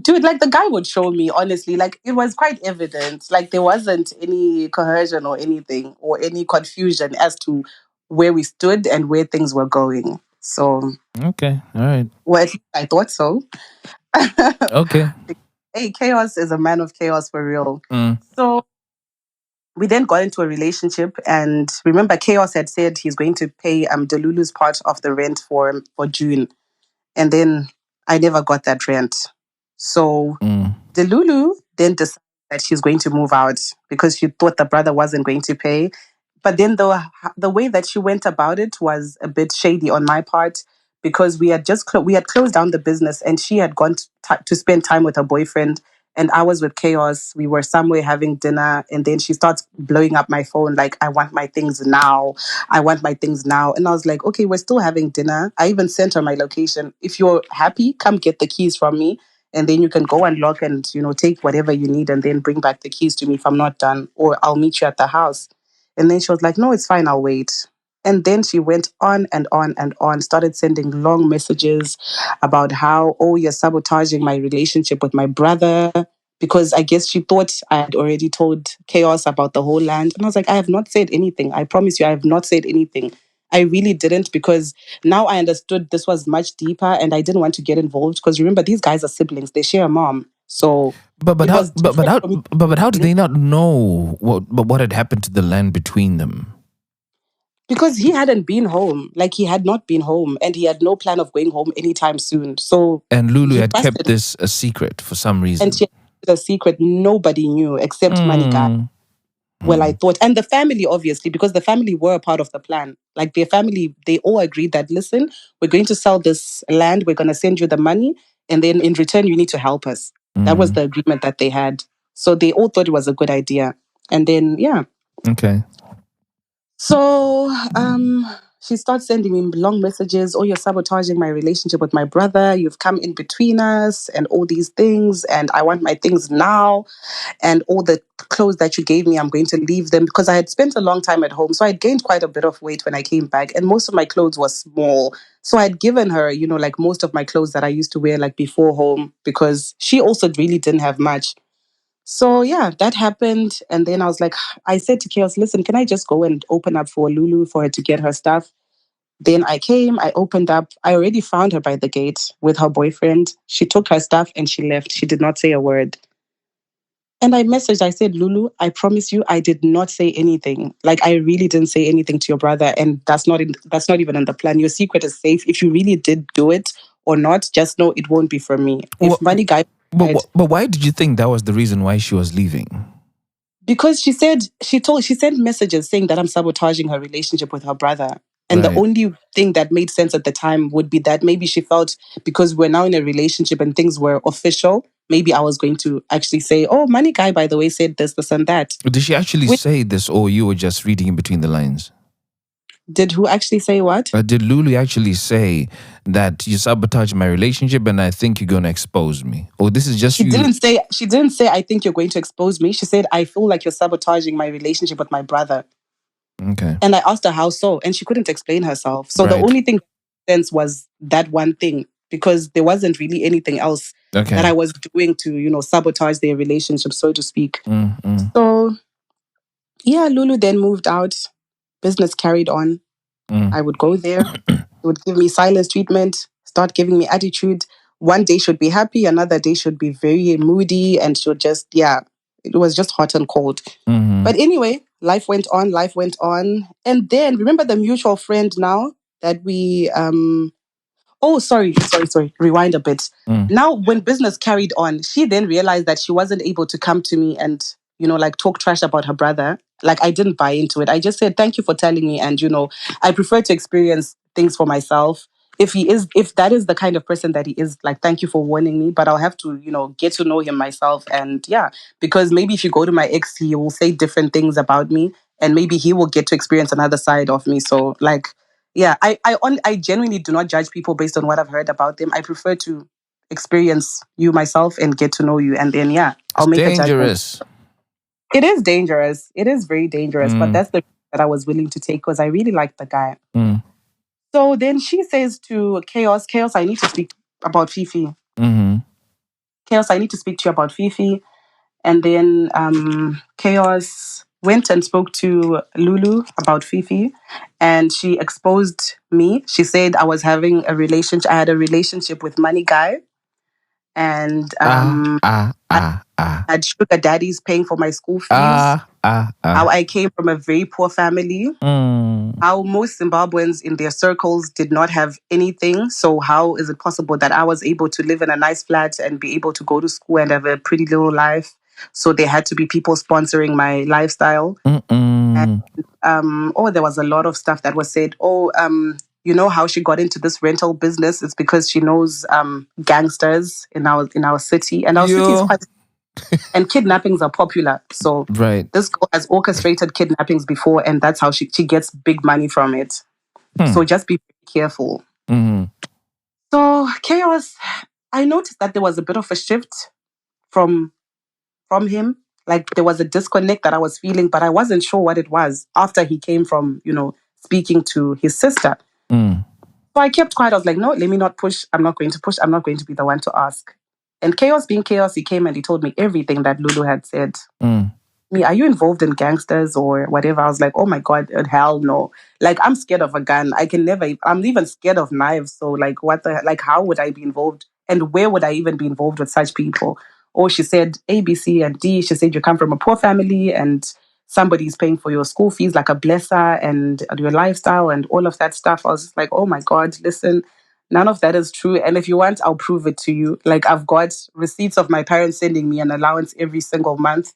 Dude, like the guy would show me, honestly. Like it was quite evident. Like there wasn't any coercion or anything or any confusion as to where we stood and where things were going. So Okay, all right. well, at least I thought so. Okay. Hey, Chaos is a man of chaos for real. Mm, So we then got into a relationship, and remember, Chaos had said he's going to pay Delulu's part of the rent for June, and then I never got that rent. So mm. Delulu then decided that she's going to move out because she thought the brother wasn't going to pay. But then the way that she went about it was a bit shady on my part, because we had just we had closed down the business and she had gone to spend time with her boyfriend, and I was with Chaos. We were somewhere having dinner, and then she starts blowing up my phone like, I want my things now. I want my things now. And I was like, okay, we're still having dinner. I even sent her my location. If you're happy, come get the keys from me, and then you can go and lock and take whatever you need and then bring back the keys to me if I'm not done, or I'll meet you at the house. And then she was like, no, it's fine, I'll wait. And then she went on and on and on, started sending long messages about how, oh, you're sabotaging my relationship with my brother. Because I guess she thought I had already told Chaos about the whole land. And I was like, I have not said anything. I promise you, I have not said anything. I really didn't, because now I understood this was much deeper and I didn't want to get involved. Because remember, these guys are siblings, they share a mom. So But it how was different for me. but how did they not know what had happened to the land between them? Because he hadn't been home. Like he had not been home and he had no plan of going home anytime soon. So And Lulu he had kept trusted, this a secret for some and reason. she had a secret nobody knew except Money Guy. Mm, Well, I thought, and the family, obviously, because the family were a part of the plan. Like their family, they all agreed that, listen, we're going to sell this land, we're going to send you the money, and then in return, you need to help us. That was mm. the agreement that they had. So they all thought it was a good idea. And then, yeah. Okay. So she starts sending me long messages. Oh, you're sabotaging my relationship with my brother. You've come in between us and all these things. And I want my things now. And all the clothes that you gave me, I'm going to leave them, because I had spent a long time at home. So I had gained quite a bit of weight when I came back. And most of my clothes were small. So I'd given her, like most of my clothes that I used to wear like before home, because she also really didn't have much. So yeah, that happened. And then I was like, I said to Chaos, listen, can I just go and open up for Lulu for her to get her stuff? Then I came, I opened up. I already found her by the gate with her boyfriend. She took her stuff and she left. She did not say a word. And I messaged, I said, Lulu, I promise you, I did not say anything. Like I really didn't say anything to your brother. And that's not even in the plan. Your secret is safe. If you really did do it or not, just know it won't be from me. If What, money guy but why did you think that was the reason why she was leaving? because she sent messages saying that I'm sabotaging her relationship with her brother. And the Right. only thing that made sense at the time would be that maybe she felt because we're now in a relationship and things were official, maybe I was going to actually say, oh, money guy, by the way, said this, and that. Did she actually Which, say this, or you were just reading in between the lines? did who actually say what? Did Lulu actually say that you sabotaged my relationship and I think you're going to expose me? Or this is just She you? didn't say, I think you're going to expose me. She said, I feel like you're sabotaging my relationship with my brother. Okay. And I asked her how so, and she couldn't explain herself. So the Right. only thing that made sense was that one thing, because there wasn't really anything else Okay. that I was doing to, sabotage their relationship, so to speak. Mm. So yeah, Lulu then moved out. Business carried on. Mm. I would go there. They would give me silence treatment, start giving me attitude. One day should be happy, another day should be very moody, and she'll just, it was just hot and cold. Mhm. But anyway, life went on, life went on. And then remember the mutual friend now that we oh sorry. Rewind a bit. Mm. Now when business carried on, she then realized that she wasn't able to come to me and, like talk trash about her brother. Like I didn't buy into it. I just said, thank you for telling me. And I prefer to experience things for myself. If that is the kind of person that he is, like, thank you for warning me, but I'll have to, get to know him myself. And yeah, because maybe if you go to my ex, he will say different things about me, and maybe he will get to experience another side of me. So, like, yeah, I genuinely do not judge people based on what I've heard about them. I prefer to experience you myself and get to know you, and then yeah, I'll It's make a judgment. dangerous. It is dangerous. It is very dangerous, but Mm. that's the risk that I was willing to take because I really like the guy. Mm. So then she says to Chaos, I need to speak about Fifi. Mm-hmm. Chaos, I need to speak to you about Fifi. And then Chaos went and spoke to Lulu about Fifi, and she exposed me. She said I was having a relationship. I had a relationship with Money Guy, and I had sugar daddies paying for my school fees. How I came from a very poor family. How most Zimbabweans in their circles did not have anything. So how is it possible that I was able to live in a nice flat and be able to go to school and have a pretty little life? So there had to be people sponsoring my lifestyle. And, there was a lot of stuff that was said. You know how she got into this rental business? It's because she knows gangsters in our city, and our city is quite. And kidnappings are popular. So Right. this girl has orchestrated kidnappings before, and that's how she gets big money from it. So just be careful. Mm-hmm. So Chaos, I noticed that there was a bit of a shift from him. Like there was a disconnect that I was feeling, but I wasn't sure what it was after he came from, speaking to his sister. Mm. So I kept quiet. I was like, no, let me not push. I'm not going to push. I'm not going to be the one to ask. And Chaos being Chaos, he came and he told me everything that Lulu had said. Me, are you involved in gangsters or whatever? I was like, oh my God, hell no. Like, I'm scared of a gun. I'm even scared of knives. So, like, how would I be involved? And where would I even be involved with such people? Or she said A, B, C, and D. She said you come from a poor family and somebody's paying for your school fees, like a blesser and your lifestyle and all of that stuff. I was just like, oh my God, listen, none of that is true. And if you want, I'll prove it to you. Like, I've got receipts of my parents sending me an allowance every single month.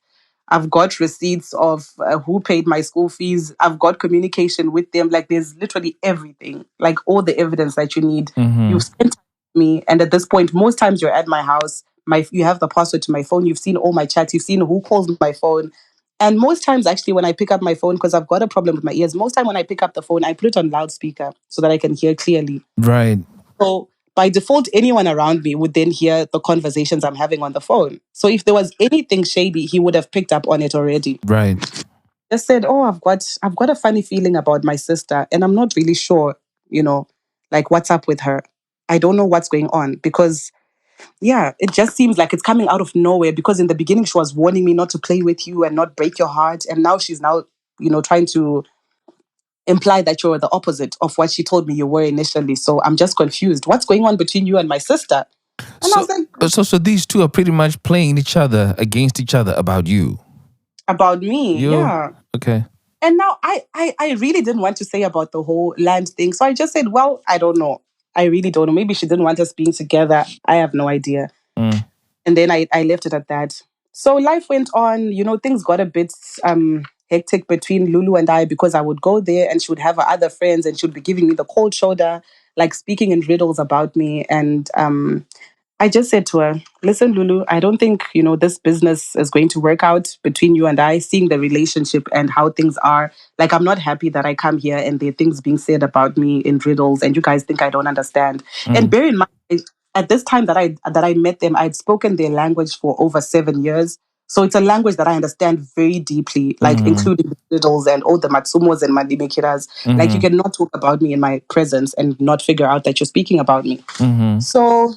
I've got receipts of who paid my school fees. I've got communication with them. Like, there's literally everything, like all the evidence that you need. Mm-hmm. You've spent time with me. And at this point, most times you're at my house. You have the password to my phone. You've seen all my chats. You've seen who calls my phone. And most times, actually, when I pick up my phone, because I've got a problem with my ears, most time when I pick up the phone, I put it on loudspeaker so that I can hear clearly. Right. So by default, anyone around me would then hear the conversations I'm having on the phone. So if there was anything shady, he would have picked up on it already. Right. Just said, "Oh, I've got a funny feeling about my sister, and I'm not really sure, like what's up with her. I don't know what's going on because." Yeah, it just seems like it's coming out of nowhere because in the beginning she was warning me not to play with you and not break your heart. And now she's trying to imply that you're the opposite of what she told me you were initially. So I'm just confused. What's going on between you and my sister? And I So, was like, so these two are pretty much playing each other against each other about you. about me, You yeah. okay? And now I really didn't want to say about the whole land thing. So I just said, well, I don't know. I really don't know. Maybe she didn't want us being together. I have no idea. Mm. And then I left it at that. So life went on. Things got a bit hectic between Lulu and I because I would go there and she would have her other friends and she would be giving me the cold shoulder, like speaking in riddles about me. And I just said to her, listen, Lulu, I don't think, this business is going to work out between you and I, seeing the relationship and how things are. Like, I'm not happy that I come here and there are things being said about me in riddles and you guys think I don't understand. And bear in mind, at this time that I met them, I'd spoken their language for over 7 years. So it's a language that I understand very deeply, like including the riddles and all the matsumos and madimekiras. Like, you cannot talk about me in my presence and not figure out that you're speaking about me. So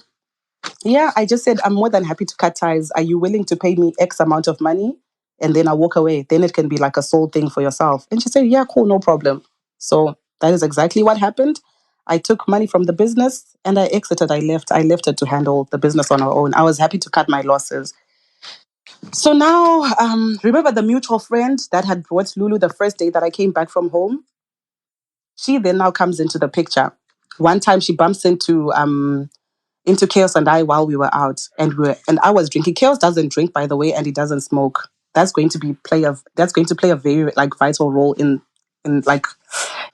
yeah, I just said, I'm more than happy to cut ties. Are you willing to pay me X amount of money? And then I walk away. Then it can be like a soul thing for yourself. And she said, yeah, cool, no problem. So that is exactly what happened. I took money from the business and I exited. I left. I left her to handle the business on her own. I was happy to cut my losses. So now, remember the mutual friend that had brought Lulu the first day that I came back from home? She then now comes into the picture. One time she bumps into Chaos and I while we were out, and I was drinking. Chaos doesn't drink, by the way, and he doesn't smoke. That's going to play a very like vital role in like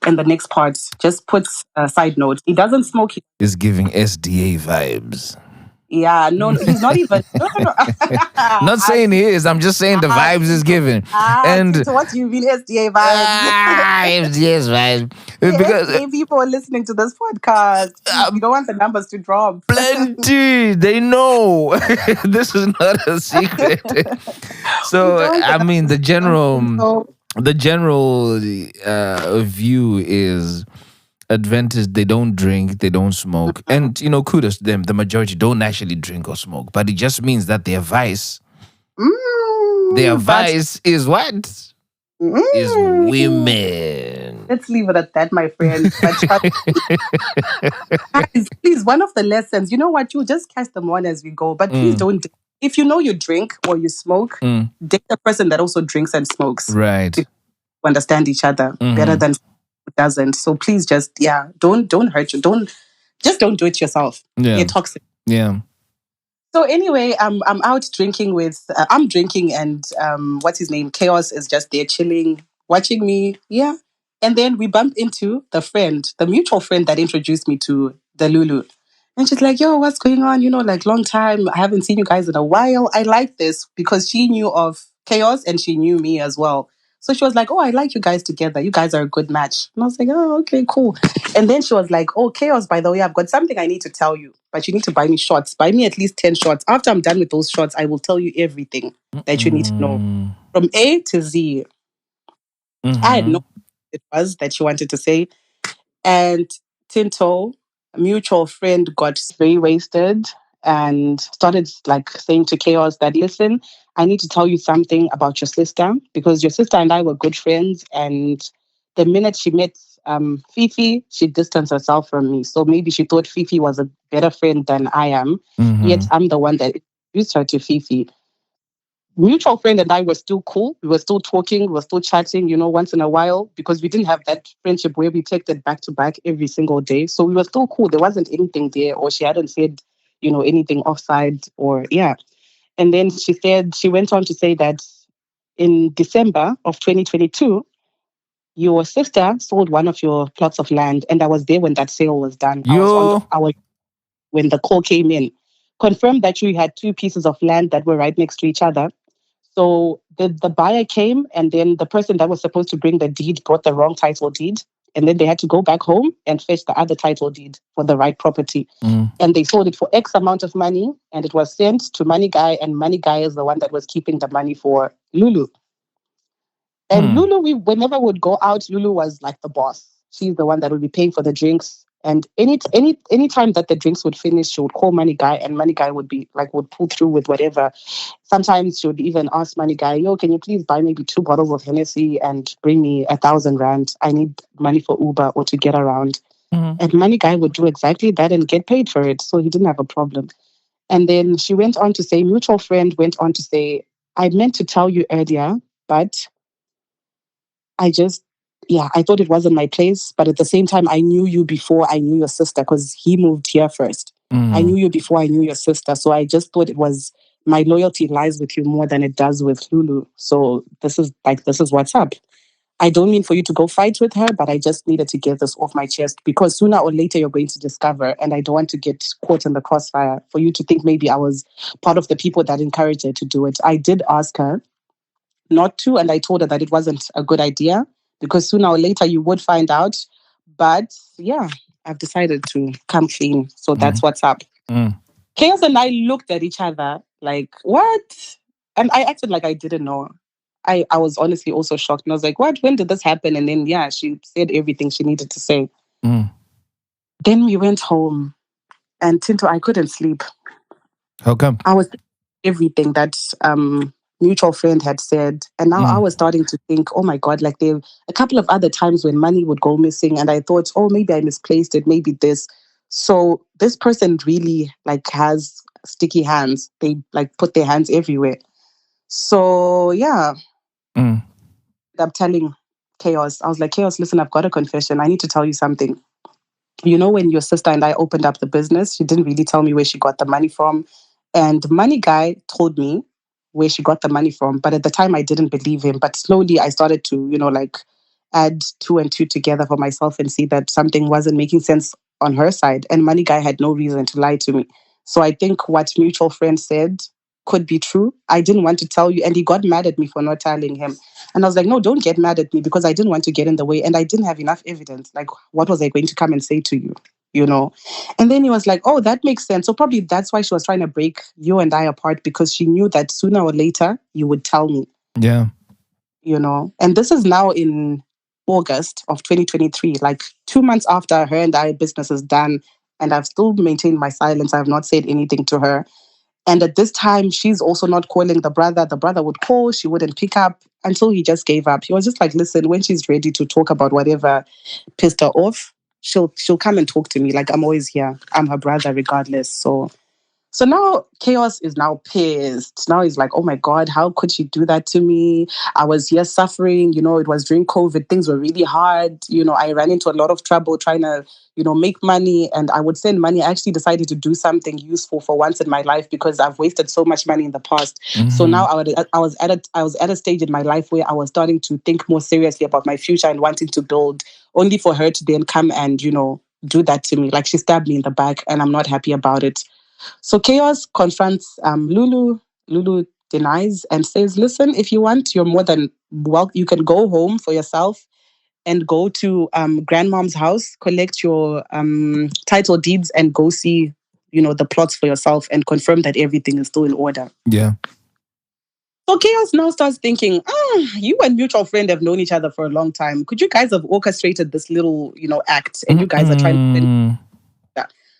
in the next part. Just put a side note. He doesn't smoke. Is giving SDA vibes. Yeah, no, he's not even. No, no, no. Not saying he is. I'm just saying the vibes is given. And So what do you mean SDA vibes? SDA vibes. Hey, Because SDA people are listening to this podcast. You don't want the numbers to drop. plenty, they know. This is not a secret. So I mean, the general view is Adventists, they don't drink, they don't smoke. And, kudos to them. The majority don't actually drink or smoke. But it just means that their vice, is what? Is women. Let's leave it at that, my friend. Guys, please, one of the lessons, you know what? You just catch them on as we go. But please don't. If you know you drink or you smoke, date a person that also drinks and smokes. Right. To understand each other better than who doesn't. So please don't hurt you. Don't do it yourself. Yeah. You're toxic. Yeah. So anyway, I'm out drinking I'm drinking and what's his name? Chaos is just there chilling, watching me. Yeah. And then we bump into the mutual friend that introduced me to the Lulu. And she's like, yo, what's going on? Like long time. I haven't seen you guys in a while. I like this because she knew of Chaos and she knew me as well. So she was like, oh, I like you guys together. You guys are a good match. And I was like, oh, okay, cool. And then she was like, oh, Chaos, by the way, I've got something I need to tell you, but you need to buy me shots. Buy me at least 10 shots. After I'm done with those shots, I will tell you everything that you need to know from A to Z. I had no idea what it was that she wanted to say. And Tinto, a mutual friend, got very wasted and started like saying to Chaos that, listen, I need to tell you something about your sister because your sister and I were good friends. And the minute she met Fifi, she distanced herself from me. So maybe she thought Fifi was a better friend than I am. Yet I'm the one that introduced her to Fifi. Mutual friend and I were still cool. We were still talking. We were still chatting, once in a while because we didn't have that friendship where we texted back to back every single day. So we were still cool. There wasn't anything there or she hadn't said, anything offside or, yeah. And then she went on to say that in December of 2022, your sister sold one of your plots of land and I was there when that sale was done. When the call came in. Confirmed that you had 2 pieces of land that were right next to each other. So the buyer came and then the person that was supposed to bring the deed brought the wrong title deed. And then they had to go back home and fetch the other title deed for the right property. And they sold it for X amount of money and it was sent to Money Guy and Money Guy is the one that was keeping the money for Lulu. And Lulu, whenever we would go out, Lulu was like the boss. She's the one that would be paying for the drinks And any time that the drinks would finish, she would call Money Guy, and Money Guy would be like would pull through with whatever. Sometimes she would even ask Money Guy, "Yo, can you please buy maybe 2 bottles of Hennessy and bring me 1,000 rand? I need money for Uber or to get around." And Money Guy would do exactly that and get paid for it, so he didn't have a problem. And then she went on to say, mutual friend went on to say, "I meant to tell you earlier, but I just, yeah, I thought it wasn't my place. But at the same time, I knew you before I knew your sister because he moved here first. I knew you before I knew your sister. So I just thought it was my loyalty lies with you more than it does with Lulu. So this is what's up. I don't mean for you to go fight with her, but I just needed to get this off my chest because sooner or later you're going to discover, and I don't want to get caught in the crossfire for you to think maybe I was part of the people that encouraged her to do it." I did ask her not to, and I told her that it wasn't a good idea because sooner or later you would find out. But yeah, I've decided to come clean. So that's what's up. Chaos and I looked at each other like, what? And I acted like I didn't know. I was honestly also shocked. And I was like, what? When did this happen? And then, yeah, she said everything she needed to say. Then we went home. And Tinto, I couldn't sleep. How come? I was everything that mutual friend had said. And now I was starting to think, oh my God, like there a couple of other times when money would go missing. And I thought, oh, maybe I misplaced it. Maybe this. So this person really like has sticky hands. They like put their hands everywhere. So yeah. I'm telling Chaos. I was like, Chaos, listen, I've got a confession. I need to tell you something. You know, when your sister and I opened up the business, she didn't really tell me where she got the money from. And Money Guy told me where she got the money from. But at the time, I didn't believe him. But slowly, I started to, you know, like add 2 and 2 together for myself and see that something wasn't making sense on her side. And Money Guy had no reason to lie to me. So I think what mutual friend said could be true. I didn't want to tell you. And he got mad at me for not telling him. And I was like, no, don't get mad at me because I didn't want to get in the way. And I didn't have enough evidence. Like, what was I going to come and say to you? You know? And then he was like, oh, that makes sense. So probably that's why she was trying to break you and I apart because she knew that sooner or later you would tell me. Yeah. You know? And this is now in August of 2023, like 2 months after her and I business is done. And I've still maintained my silence. I have not said anything to her. And at this time, she's also not calling the brother. The brother would call, she wouldn't pick up until he just gave up. He was just like, listen, when she's ready to talk about whatever pissed her off, she'll come and talk to me. Like, I'm always here. I'm her brother regardless. So now Chaos is now pissed. Now he's like, oh my God, how could she do that to me? I was here suffering. You know, it was during COVID. Things were really hard. You know, I ran into a lot of trouble trying to, you know, make money and I would send money. I actually decided to do something useful for once in my life because I've wasted so much money in the past. So now I was at a stage in my life where I was starting to think more seriously about my future and wanting to build, only for her to then come and, you know, do that to me. Like she stabbed me in the back and I'm not happy about it. So Chaos confronts Lulu. Lulu denies and says, listen, if you want, you're more than well, you can go home for yourself and go to grandmom's house, collect your title deeds and go see, you know, the plots for yourself and confirm that everything is still in order. Yeah. So Chaos now starts thinking, you and mutual friend have known each other for a long time. Could you guys have orchestrated this little, you know, act and you guys are trying to...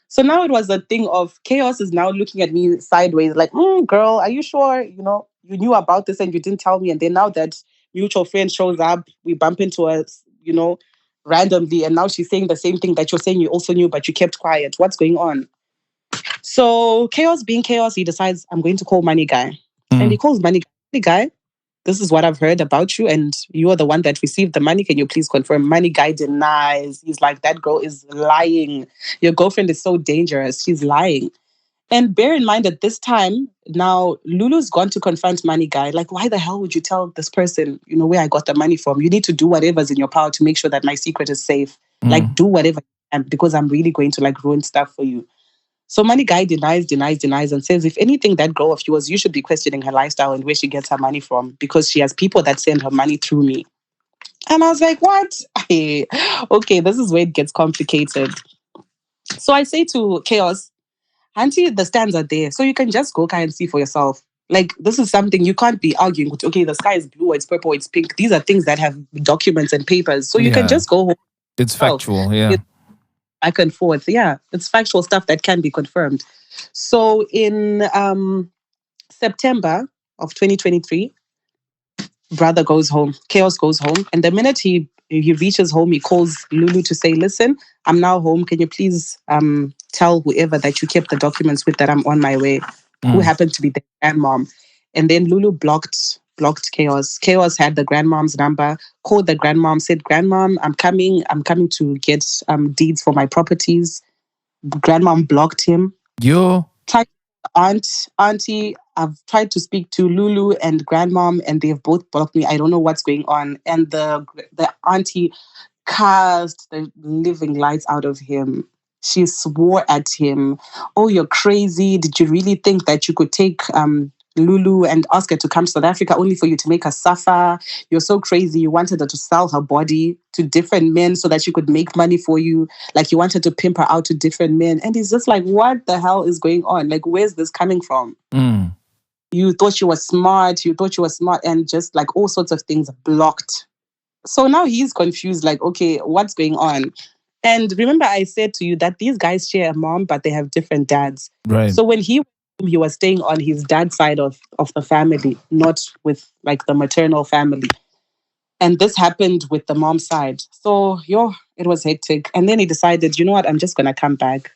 So now it was a thing of Chaos is now looking at me sideways like, girl, are you sure? You know, you knew about this and you didn't tell me. And then now that mutual friend shows up, we bump into her, you know, randomly. And now she's saying the same thing that you're saying you also knew, but you kept quiet. What's going on? So Chaos being Chaos, he decides, I'm going to call Money Guy. And he calls Money Guy. This is what I've heard about you. And you are the one that received the money. Can you please confirm? Money Guy denies. He's like, that girl is lying. Your girlfriend is so dangerous. She's lying. And bear in mind at this time, now Lulu's gone to confront Money Guy. Like, why the hell would you tell this person, you know, where I got the money from? You need to do whatever's in your power to make sure that my secret is safe. Like, do whatever you can because I'm really going to like ruin stuff for you. So Money Guy denies and says, if anything, that girl of yours, you should be questioning her lifestyle and where she gets her money from because she has people that send her money through me. And I was like, what? Okay, this is where it gets complicated. So I say to Chaos, Auntie, the stands are there. So you can just go and see for yourself. Like, this is something you can't be arguing with. Okay, the sky is blue, it's purple, it's pink. These are things that have documents and papers. So you can just go home. It's factual, yeah. back and forth. Yeah, it's factual stuff that can be confirmed. So in September of 2023, brother goes home, Chaos goes home, and the minute he reaches home, he calls Lulu to say, "Listen, I'm now home. Can you please tell whoever that you kept the documents with that I'm on my way?" Who happened to be the grandmom. And then Lulu blocked Chaos. Chaos had the grandmom's number, called the grandmom, said, "Grandmom, I'm coming to get deeds for my properties." Grandmom blocked him. Yo. Tried auntie, I've tried to speak to Lulu and grandmom, and they've both blocked me. I don't know what's going on. And the auntie cast the living lights out of him. She swore at him. "Oh, you're crazy. Did you really think that you could take Lulu and ask her to come to South Africa only for you to make her suffer? You're so crazy. You wanted her to sell her body to different men so that she could make money for you. Like you wanted to pimp her out to different men." And he's just like, what the hell is going on? Like, where's this coming from? You thought you were smart. And just like all sorts of things blocked. So now he's confused, like, okay, what's going on? And remember, I said to you that these guys share a mom, but they have different dads. Right. So when he was staying on his dad's side of the family, not with like the maternal family. And this happened with the mom's side. So, it was hectic. And then he decided, you know what, I'm just going to come back.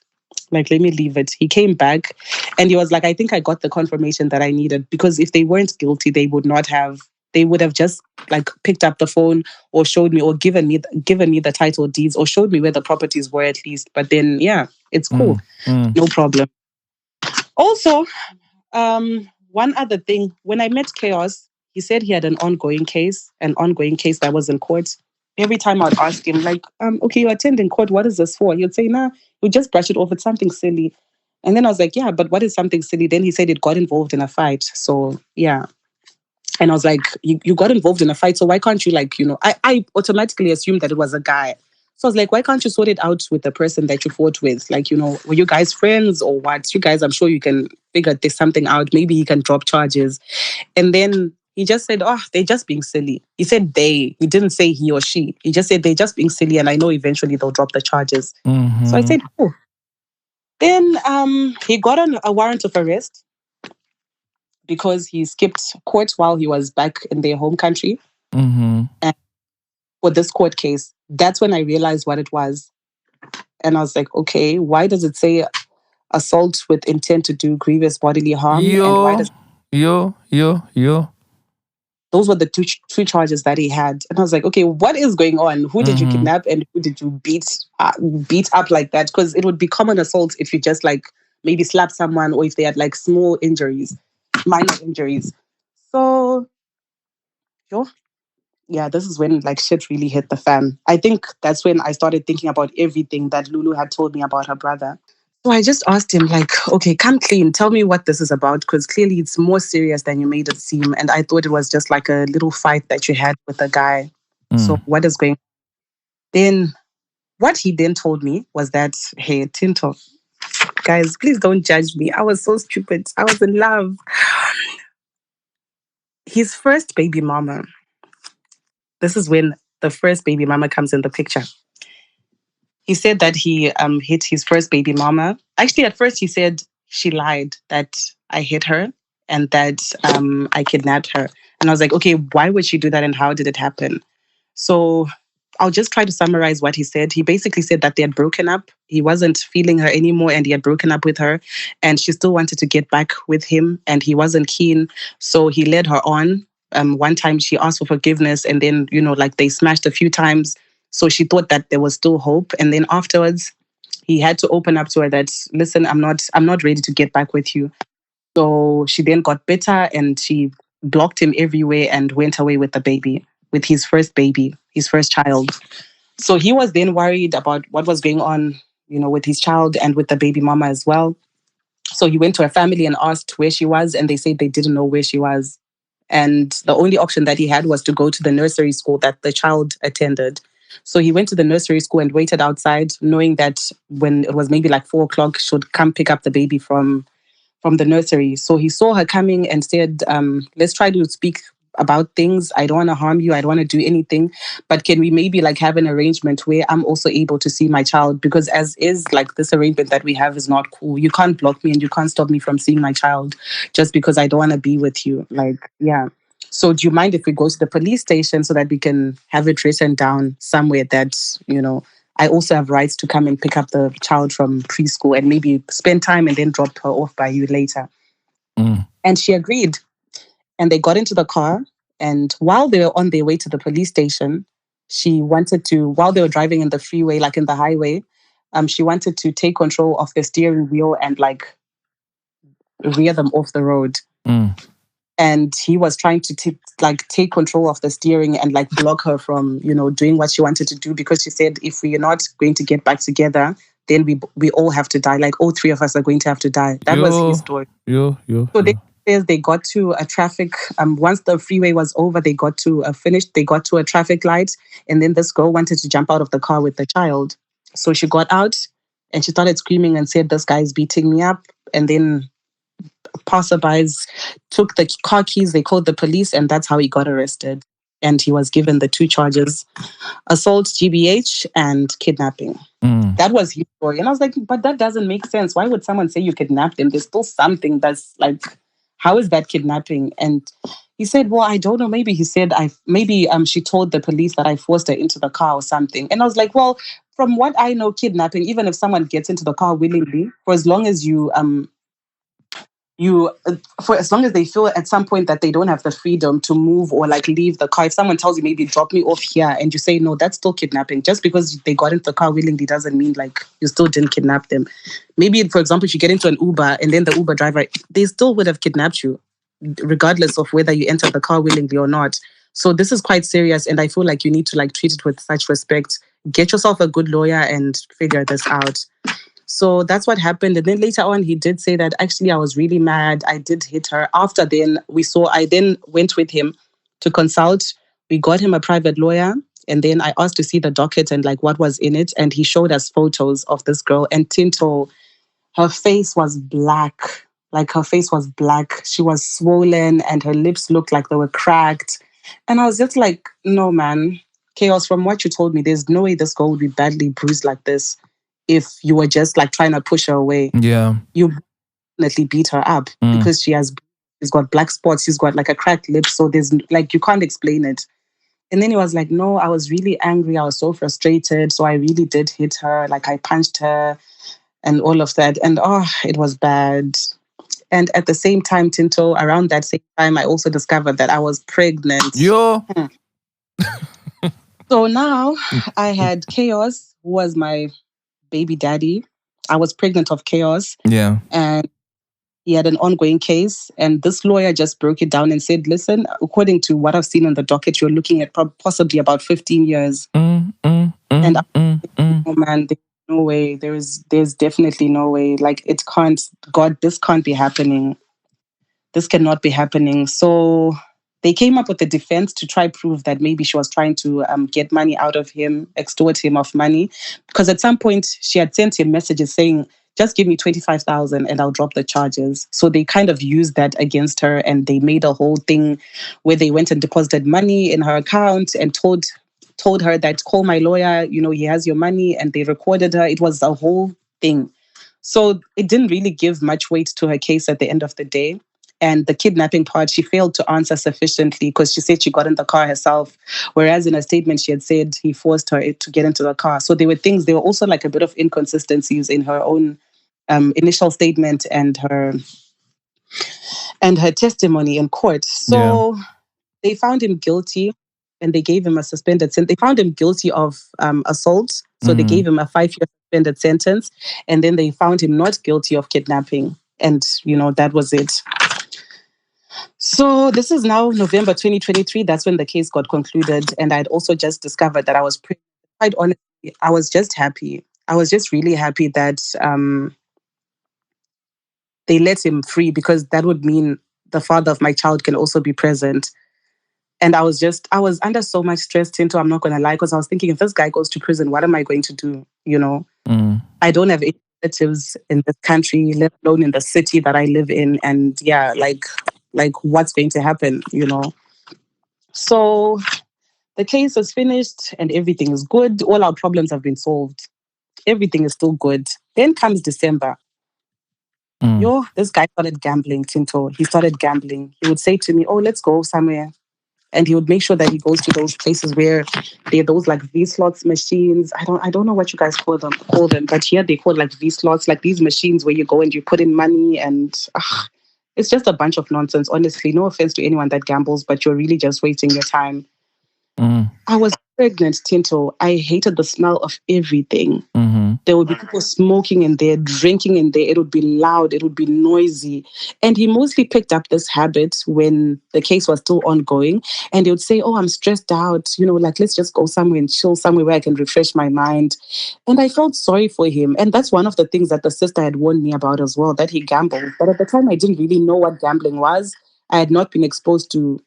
Like, let me leave it. He came back and he was like, I think I got the confirmation that I needed, because if they weren't guilty, they would have just like picked up the phone or showed me or given me the title deeds or showed me where the properties were at least. But then, yeah, it's cool. No problem. Also, one other thing, when I met Chaos, he said he had an ongoing case that was in court. Every time I'd ask him, like, okay, you're attending court, what is this for? He'd say, nah, we just brush it off. It's something silly. And then I was like, yeah, but what is something silly? Then he said it got involved in a fight. So, yeah. And I was like, you got involved in a fight, so why can't you, like, I automatically assumed that it was a guy. So I was like, why can't you sort it out with the person that you fought with? Like, were you guys friends or what? You guys, I'm sure you can figure this something out. Maybe he can drop charges. And then he just said, oh, they're just being silly. He said they. He didn't say he or she. He just said they're just being silly, and I know eventually they'll drop the charges. So I said, oh. Then he got on a warrant of arrest because he skipped court while he was back in their home country. And for this court case, that's when I realized what it was. And I was like, okay, why does it say assault with intent to do grievous bodily harm? Those were the two charges that he had. And I was like, okay, what is going on? Who did you kidnap and who did you beat up like that? Because it would be common assault if you just like maybe slap someone or if they had like small injuries, minor injuries. So, yeah, this is when like shit really hit the fan. I think that's when I started thinking about everything that Lulu had told me about her brother. So I just asked him, like, okay, come clean. Tell me what this is about, because clearly it's more serious than you made it seem. And I thought it was just like a little fight that you had with a guy. So what is going on? Then what he then told me was that, hey, Tinto, guys, please don't judge me. I was so stupid. I was in love. His first baby mama. This is when the first baby mama comes in the picture. He said that he hit his first baby mama. Actually, at first he said she lied, that I hit her and that I kidnapped her. And I was like, okay, why would she do that and how did it happen? So I'll just try to summarize what he said. He basically said that they had broken up. He wasn't feeling her anymore and he had broken up with her. And she still wanted to get back with him and he wasn't keen. So he led her on. One time she asked for forgiveness and then, like they smashed a few times. So she thought that there was still hope. And then afterwards, he had to open up to her that, listen, I'm not ready to get back with you. So she then got bitter and she blocked him everywhere and went away with the baby, with his first baby, his first child. So he was then worried about what was going on, with his child and with the baby mama as well. So he went to her family and asked where she was, and they said they didn't know where she was. And the only option that he had was to go to the nursery school that the child attended. So he went to the nursery school and waited outside, knowing that when it was maybe like 4:00, she would come pick up the baby from the nursery. So he saw her coming and said, let's try to speak about things. I don't want to harm you. I don't want to do anything. But can we maybe like have an arrangement where I'm also able to see my child? Because as is, like, this arrangement that we have is not cool. You can't block me and you can't stop me from seeing my child just because I don't want to be with you. Like, yeah. So do you mind if we go to the police station so that we can have it written down somewhere that, I also have rights to come and pick up the child from preschool and maybe spend time and then drop her off by you later. And she agreed. And they got into the car. And while they were on their way to the police station, while they were driving in the freeway, like in the highway, she wanted to take control of the steering wheel and like rear them off the road. And he was trying to take control of the steering and like block her from, doing what she wanted to do, because she said, if we are not going to get back together, then we all have to die. Like all three of us are going to have to die. That was his story. So they got to a traffic. Once the freeway was over, they got to a traffic light, and then this girl wanted to jump out of the car with the child. So she got out and she started screaming and said, "This guy is beating me up." And then passerbys took the car keys. They called the police, and that's how he got arrested. And he was given the 2 charges: assault, GBH, and kidnapping. That was his story. And I was like, but that doesn't make sense. Why would someone say you kidnapped them? There's still something that's like, how is that kidnapping? And he said, well, I don't know. Maybe he said, she told the police that I forced her into the car or something. And I was like, well, from what I know, kidnapping, even if someone gets into the car willingly, for as long as for as long as they feel at some point that they don't have the freedom to move or like leave the car. If someone tells you maybe drop me off here and you say no, that's still kidnapping. Just because they got into the car willingly doesn't mean like you still didn't kidnap them. Maybe, for example, if you get into an Uber and then the Uber driver, they still would have kidnapped you regardless of whether you entered the car willingly or not. So this is quite serious, and I feel like you need to like treat it with such respect. Get yourself a good lawyer and figure this out. So that's what happened. And then later on, he did say that actually I was really mad. I did hit her. After then, I then went with him to consult. We got him a private lawyer. And then I asked to see the docket and like what was in it. And he showed us photos of this girl. And Tinto, her face was black. Like her face was black. She was swollen and her lips looked like they were cracked. And I was just like, no, man. Chaos, from what you told me, there's no way this girl would be badly bruised like this. If you were just like trying to push her away, you definitely beat her up because she's got black spots, she's got like a cracked lip, so there's like you can't explain it. And then he was like, no, I was really angry, I was so frustrated, so I really did hit her, like I punched her and all of that, and it was bad. And at the same time, Tinto, around that same time, I also discovered that I was pregnant. So now I had Chaos, who was my baby daddy. I was pregnant of Chaos. And he had an ongoing case. And this lawyer just broke it down and said, listen, according to what I've seen on the docket, you're looking at possibly about 15 years. And oh man, there's no way. There's definitely no way. Like this can't be happening. This cannot be happening. So they came up with a defense to try prove that maybe she was trying to get money out of him, extort him of money. Because at some point she had sent him messages saying, just give me 25,000 and I'll drop the charges. So they kind of used that against her, and they made a whole thing where they went and deposited money in her account and told her that, call my lawyer, he has your money, and they recorded her. It was a whole thing. So it didn't really give much weight to her case at the end of the day. And the kidnapping part, she failed to answer sufficiently because she said she got in the car herself, whereas in a statement she had said he forced her to get into the car. So there were also like a bit of inconsistencies in her own initial statement and her testimony in court. So they found him guilty, and they gave him a suspended sentence. They found him guilty of assault, so they gave him a 5-year suspended sentence, and then they found him not guilty of kidnapping, and that was it. So this is now November 2023. That's when the case got concluded. And I'd also just discovered that I was quite honestly, I was just happy. I was just really happy that they let him free, because that would mean the father of my child can also be present. And I was under so much stress, Tinto, I'm not going to lie, because I was thinking, if this guy goes to prison, what am I going to do? I don't have any relatives in this country, let alone in the city that I live in. And like what's going to happen, So the case is finished and everything is good. All our problems have been solved. Everything is still good. Then comes December. Yo, this guy started gambling, Tinto. He started gambling. He would say to me, "Oh, let's go somewhere." And he would make sure that he goes to those places where there are those like V slots machines. I don't know what you guys call them, but here they call like V slots, like these machines where you go and you put in money and it's just a bunch of nonsense. Honestly, no offense to anyone that gambles, but you're really just wasting your time. I was pregnant, Tinto. I hated the smell of everything. There would be people smoking in there, drinking in there. It would be loud. It would be noisy. And he mostly picked up this habit when the case was still ongoing. And he would say, "Oh, I'm stressed out. Like, let's just go somewhere and chill somewhere where I can refresh my mind." And I felt sorry for him. And that's one of the things that the sister had warned me about as well, that he gambled. But at the time, I didn't really know what gambling was. I had not been exposed to,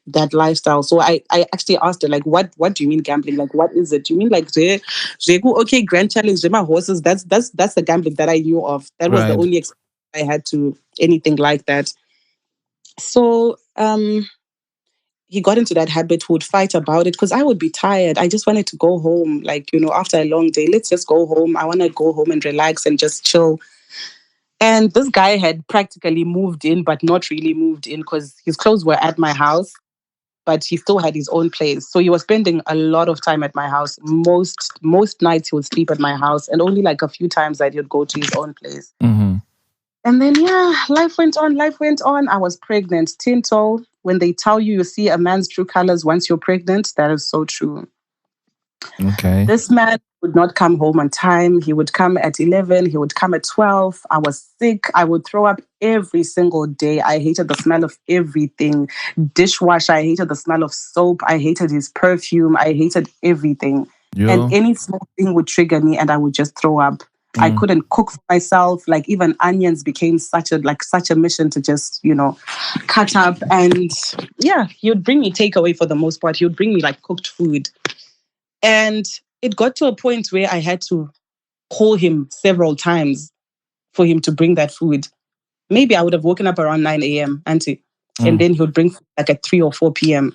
that lifestyle. So I actually asked her, like, what do you mean gambling? Like, what is it? You mean like okay, Grand Challenge, my horses? That's the gambling that I knew of. That was the Right. only experience I had to anything like that. So he got into that habit, would fight about it because I would be tired. I just wanted to go home, like, after a long day, let's just go home. I want to go home and relax and just chill. And this guy had practically moved in, but not really moved in because his clothes were at my house, but he still had his own place. So he was spending a lot of time at my house. Most nights he would sleep at my house, and only like a few times that he'd go to his own place. And then, life went on. I was pregnant. Tinto, when they tell you see a man's true colors once you're pregnant, that is so true. Okay. This man would not come home on time. He would come at 11. He would come at 12. I was sick. I would throw up every single day. I hated the smell of everything. Dishwasher. I hated the smell of soap. I hated his perfume. I hated everything. Yo. And any small thing would trigger me and I would just throw up. I couldn't cook for myself. Like even onions became such a mission to just, cut up. And he would bring me takeaway for the most part. He would bring me like cooked food. And it got to a point where I had to call him several times for him to bring that food. Maybe I would have woken up around 9 a.m., auntie. And then he would bring food like at 3 or 4 p.m.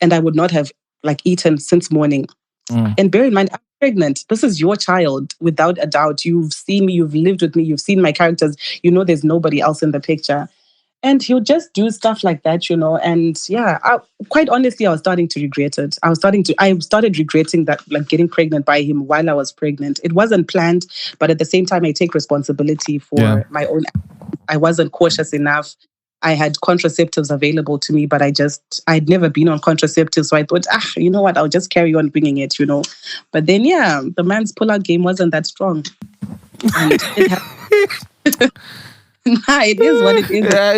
And I would not have like eaten since morning. And bear in mind, I'm pregnant. This is your child, without a doubt. You've seen me, you've lived with me, you've seen my characters. There's nobody else in the picture. And he'll just do stuff like that, And quite honestly, I was starting to regret it. I started regretting that, like getting pregnant by him while I was pregnant. It wasn't planned, but at the same time, I take responsibility for my own. I wasn't cautious enough. I had contraceptives available to me, but I'd never been on contraceptives. So I thought, you know what, I'll just carry on bringing it, But then, the man's pull-out game wasn't that strong. And it is what it is. Yeah,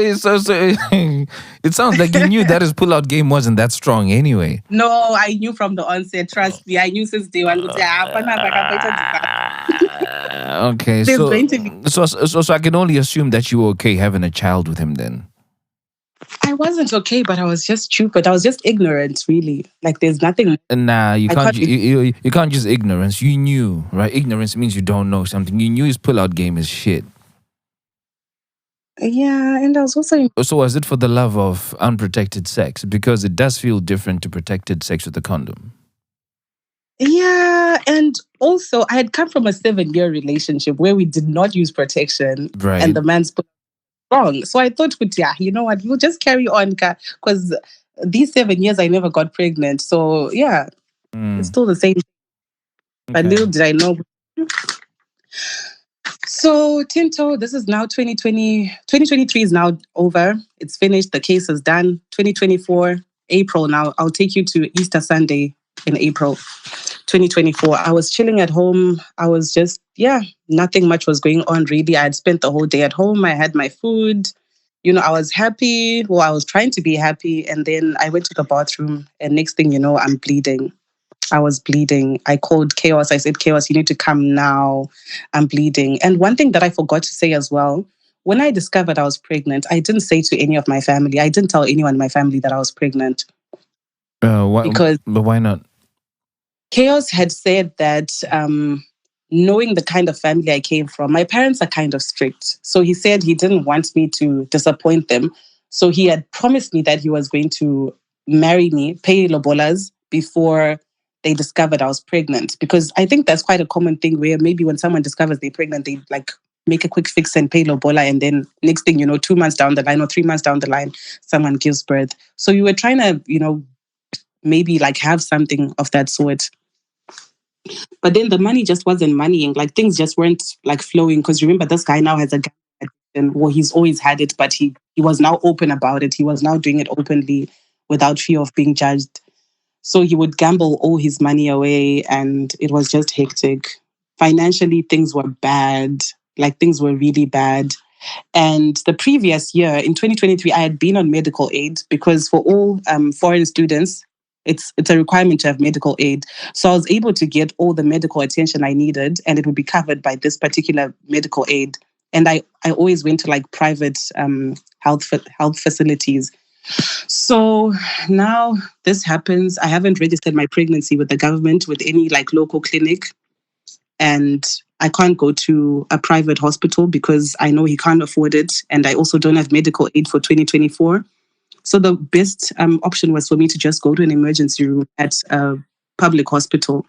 it sounds like you knew that his pull-out game wasn't that strong anyway. No, I knew from the onset. Trust me, I knew since day one. Okay, There's going to be- so I can only assume that you were okay having a child with him then. I wasn't okay, but I was just stupid. I was just ignorant, really. Like there's nothing. Nah, you I can't. can't You can't use ignorance. You knew, right? Ignorance means you don't know something. You knew his pull-out game is shit. Yeah, and I was also. So was it for the love of unprotected sex? Because it does feel different to protected sex with a condom. Yeah, and also I had come from a 7-year relationship where we did not use protection, Right. and the man's put wrong. So I thought, you know what, we'll just carry on, because these 7 years I never got pregnant. So it's still the same. But Okay. little did I know. So Tinto, this is now 2020. 2023 is now over. It's finished. The case is done. 2024, April now. I'll take you to Easter Sunday in April 2024. I was chilling at home. I was just, nothing much was going on really. I had spent the whole day at home. I had my food. I was happy. Well, I was trying to be happy. And then I went to the bathroom. And next thing you know, I'm bleeding. I was bleeding. I called Chaos. I said, Chaos, you need to come now. I'm bleeding. And one thing that I forgot to say as well, when I discovered I was pregnant, I didn't say to any of my family. I didn't tell anyone in my family that I was pregnant. Because but why not? Chaos had said that knowing the kind of family I came from, my parents are kind of strict. So he said he didn't want me to disappoint them. So he had promised me that he was going to marry me, pay lobolas, before they discovered I was pregnant. Because I think that's quite a common thing where maybe when someone discovers they're pregnant, they like make a quick fix and pay lobola. And then next thing you know, 2 months down the line or 3 months down the line, someone gives birth. So you were trying to, maybe like have something of that sort. But then the money just wasn't moneying. Like things just weren't like flowing. Because remember, this guy now has a gambling addiction. Well, he's always had it, but he was now open about it. He was now doing it openly without fear of being judged. So he would gamble all his money away, and it was just hectic. Financially, things were bad. Like things were really bad. And the previous year, in 2023, I had been on medical aid because for all foreign students, it's a requirement to have medical aid. So I was able to get all the medical attention I needed, and it would be covered by this particular medical aid. And I always went to like private health facilities. So now this happens. I haven't registered my pregnancy with the government, with any like local clinic. And I can't go to a private hospital because I know he can't afford it. And I also don't have medical aid for 2024. So the best option was for me to just go to an emergency room at a public hospital.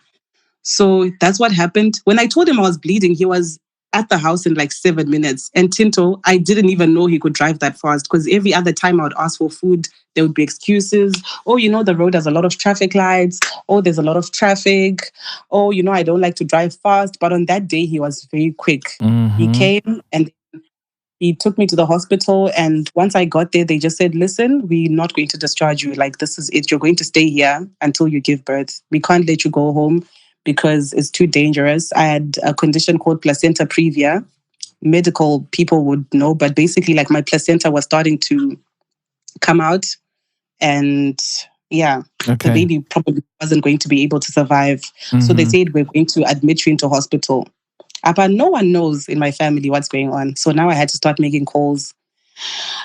So that's what happened. When I told him I was bleeding, he was at the house in like 7 minutes. And Tinto, I didn't even know he could drive that fast because every other time I would ask for food, there would be excuses. Oh, the road has a lot of traffic lights. Oh, there's a lot of traffic. Oh, I don't like to drive fast. But on that day, he was very quick. Mm-hmm. He came and he took me to the hospital. And once I got there, they just said, listen, we're not going to discharge you. Like, this is it. You're going to stay here until you give birth. We can't let you go home because it's too dangerous. I had a condition called placenta previa. Medical people would know, but basically like my placenta was starting to come out and the baby probably wasn't going to be able to survive. Mm-hmm. So they said, we're going to admit you into hospital. But no one knows in my family what's going on. So now I had to start making calls.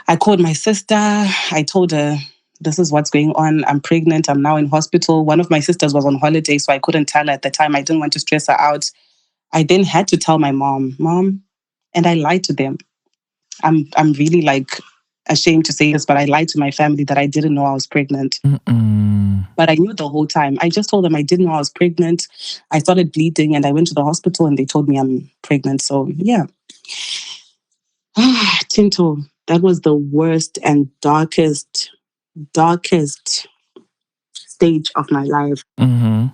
I called my sister. I told her, this is what's going on. I'm pregnant. I'm now in hospital. One of my sisters was on holiday, so I couldn't tell her at the time. I didn't want to stress her out. I then had to tell my mom, and I lied to them. I'm really like ashamed to say this, but I lied to my family that I didn't know I was pregnant. Mm-mm. But I knew the whole time. I just told them I didn't know I was pregnant. I started bleeding and I went to the hospital and they told me I'm pregnant. So yeah. Tinto, that was the worst and darkest stage of my life. Mm-hmm.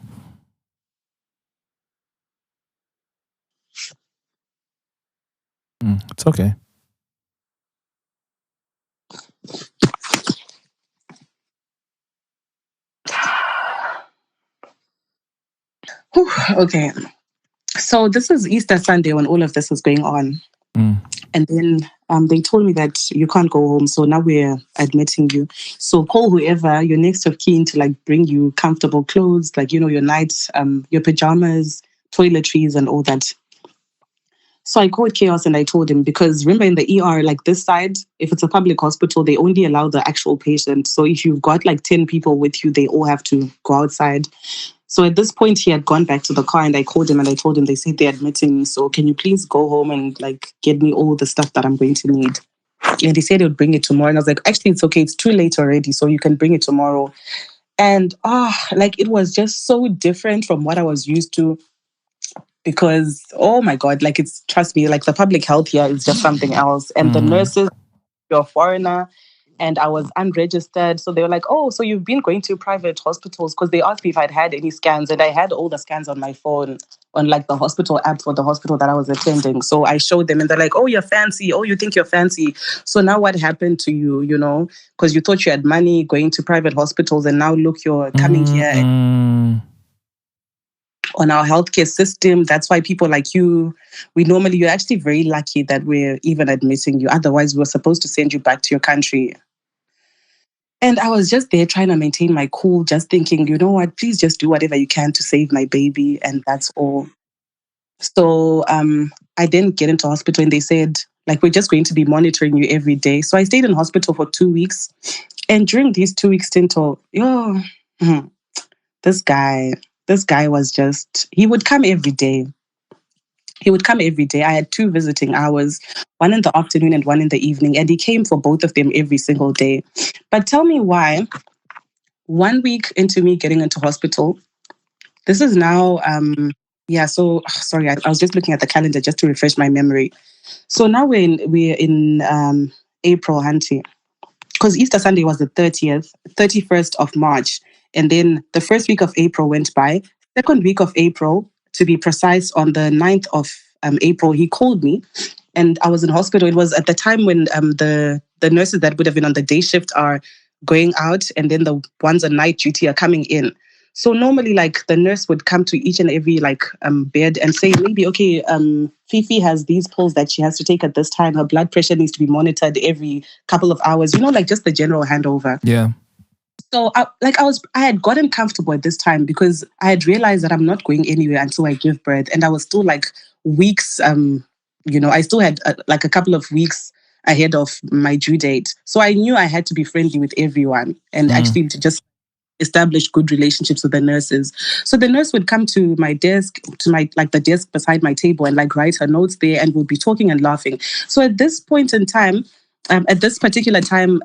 It's okay. Okay. So this is Easter Sunday when all of this was going on. And then they told me that you can't go home. So now we're admitting you. So call whoever, your next of kin, to like bring you comfortable clothes, like, your nights, your pajamas, toiletries and all that. So I called Chaos and I told him, because remember in the ER, like this side, if it's a public hospital, they only allow the actual patient. So if you've got like 10 people with you, they all have to go outside. So at this point, he had gone back to the car and I called him and I told him, they said they're admitting me. So can you please go home and like get me all the stuff that I'm going to need? And he said he would bring it tomorrow. And I was like, actually, it's okay. It's too late already. So you can bring it tomorrow. And like it was just so different from what I was used to. Because, oh my God, like trust me, like the public health here is just something else. And the nurses, you're a foreigner. And I was unregistered. So they were like, oh, so you've been going to private hospitals? Because they asked me if I'd had any scans. And I had all the scans on my phone on like the hospital app for the hospital that I was attending. So I showed them and they're like, oh, you're fancy. Oh, you think you're fancy. So now what happened to you, Because you thought you had money going to private hospitals. And now look, you're coming here on our healthcare system. That's why people like you, you're actually very lucky that we're even admitting you. Otherwise, we were supposed to send you back to your country. And I was just there trying to maintain my cool, just thinking, you know what, please just do whatever you can to save my baby. And that's all. So I didn't get into hospital and they said, like, we're just going to be monitoring you every day. So I stayed in hospital for 2 weeks. And during these 2 weeks, Tinto, this guy was just, he would come every day. He would come every day. I had 2 visiting hours, one in the afternoon and one in the evening, and he came for both of them every single day. But tell me why, 1 week into me getting into hospital, this is now, sorry, I was just looking at the calendar just to refresh my memory. So now we're in April, Hanti, because Easter Sunday was the 31st of March. And then the first week of April went by. Second week of April, to be precise, on the 9th of April, he called me and I was in hospital. It was at the time when the nurses that would have been on the day shift are going out and then the ones on night duty are coming in. So normally, like, the nurse would come to each and every bed and say, maybe, okay, Fifi has these pills that she has to take at this time. Her blood pressure needs to be monitored every couple of hours. Like just the general handover. Yeah. So I had gotten comfortable at this time because I had realized that I'm not going anywhere until I give birth, and I was still like weeks. I still had like a couple of weeks ahead of my due date, so I knew I had to be friendly with everyone and actually to just establish good relationships with the nurses. So the nurse would come to my desk, to my the desk beside my table, and write her notes there, and we'll be talking and laughing. So at this point in time, at this particular time,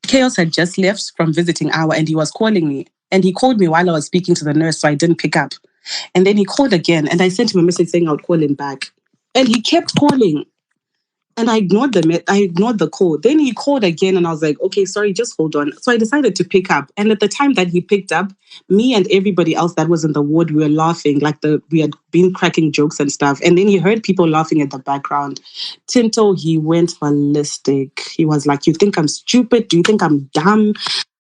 Chaos had just left from visiting hour and he was calling me. And he called me while I was speaking to the nurse, so I didn't pick up. And then he called again, and I sent him a message saying I would call him back. And he kept calling. And I ignored the call. Then he called again and I was like, okay, sorry, just hold on. So I decided to pick up. And at the time that he picked up, me and everybody else that was in the ward, we were laughing, we had been cracking jokes and stuff. And then he heard people laughing in the background. Tinto, he went ballistic. He was like, you think I'm stupid? Do you think I'm dumb?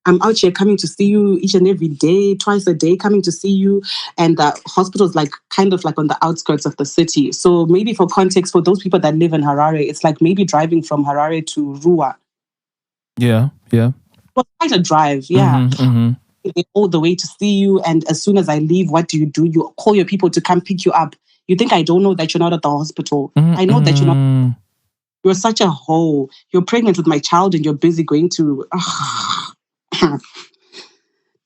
I'm out here coming to see you each and every day, twice a day, coming to see you. And the hospital's kind of on the outskirts of the city. So maybe for context, for those people that live in Harare, it's like maybe driving from Harare to Rua. Yeah. Well, quite a drive, yeah. All the way to see you. And as soon as I leave, what do? You call your people to come pick you up. You think I don't know that you're not at the hospital? I know that you're not. You're such a hoe. You're pregnant with my child and you're busy going to...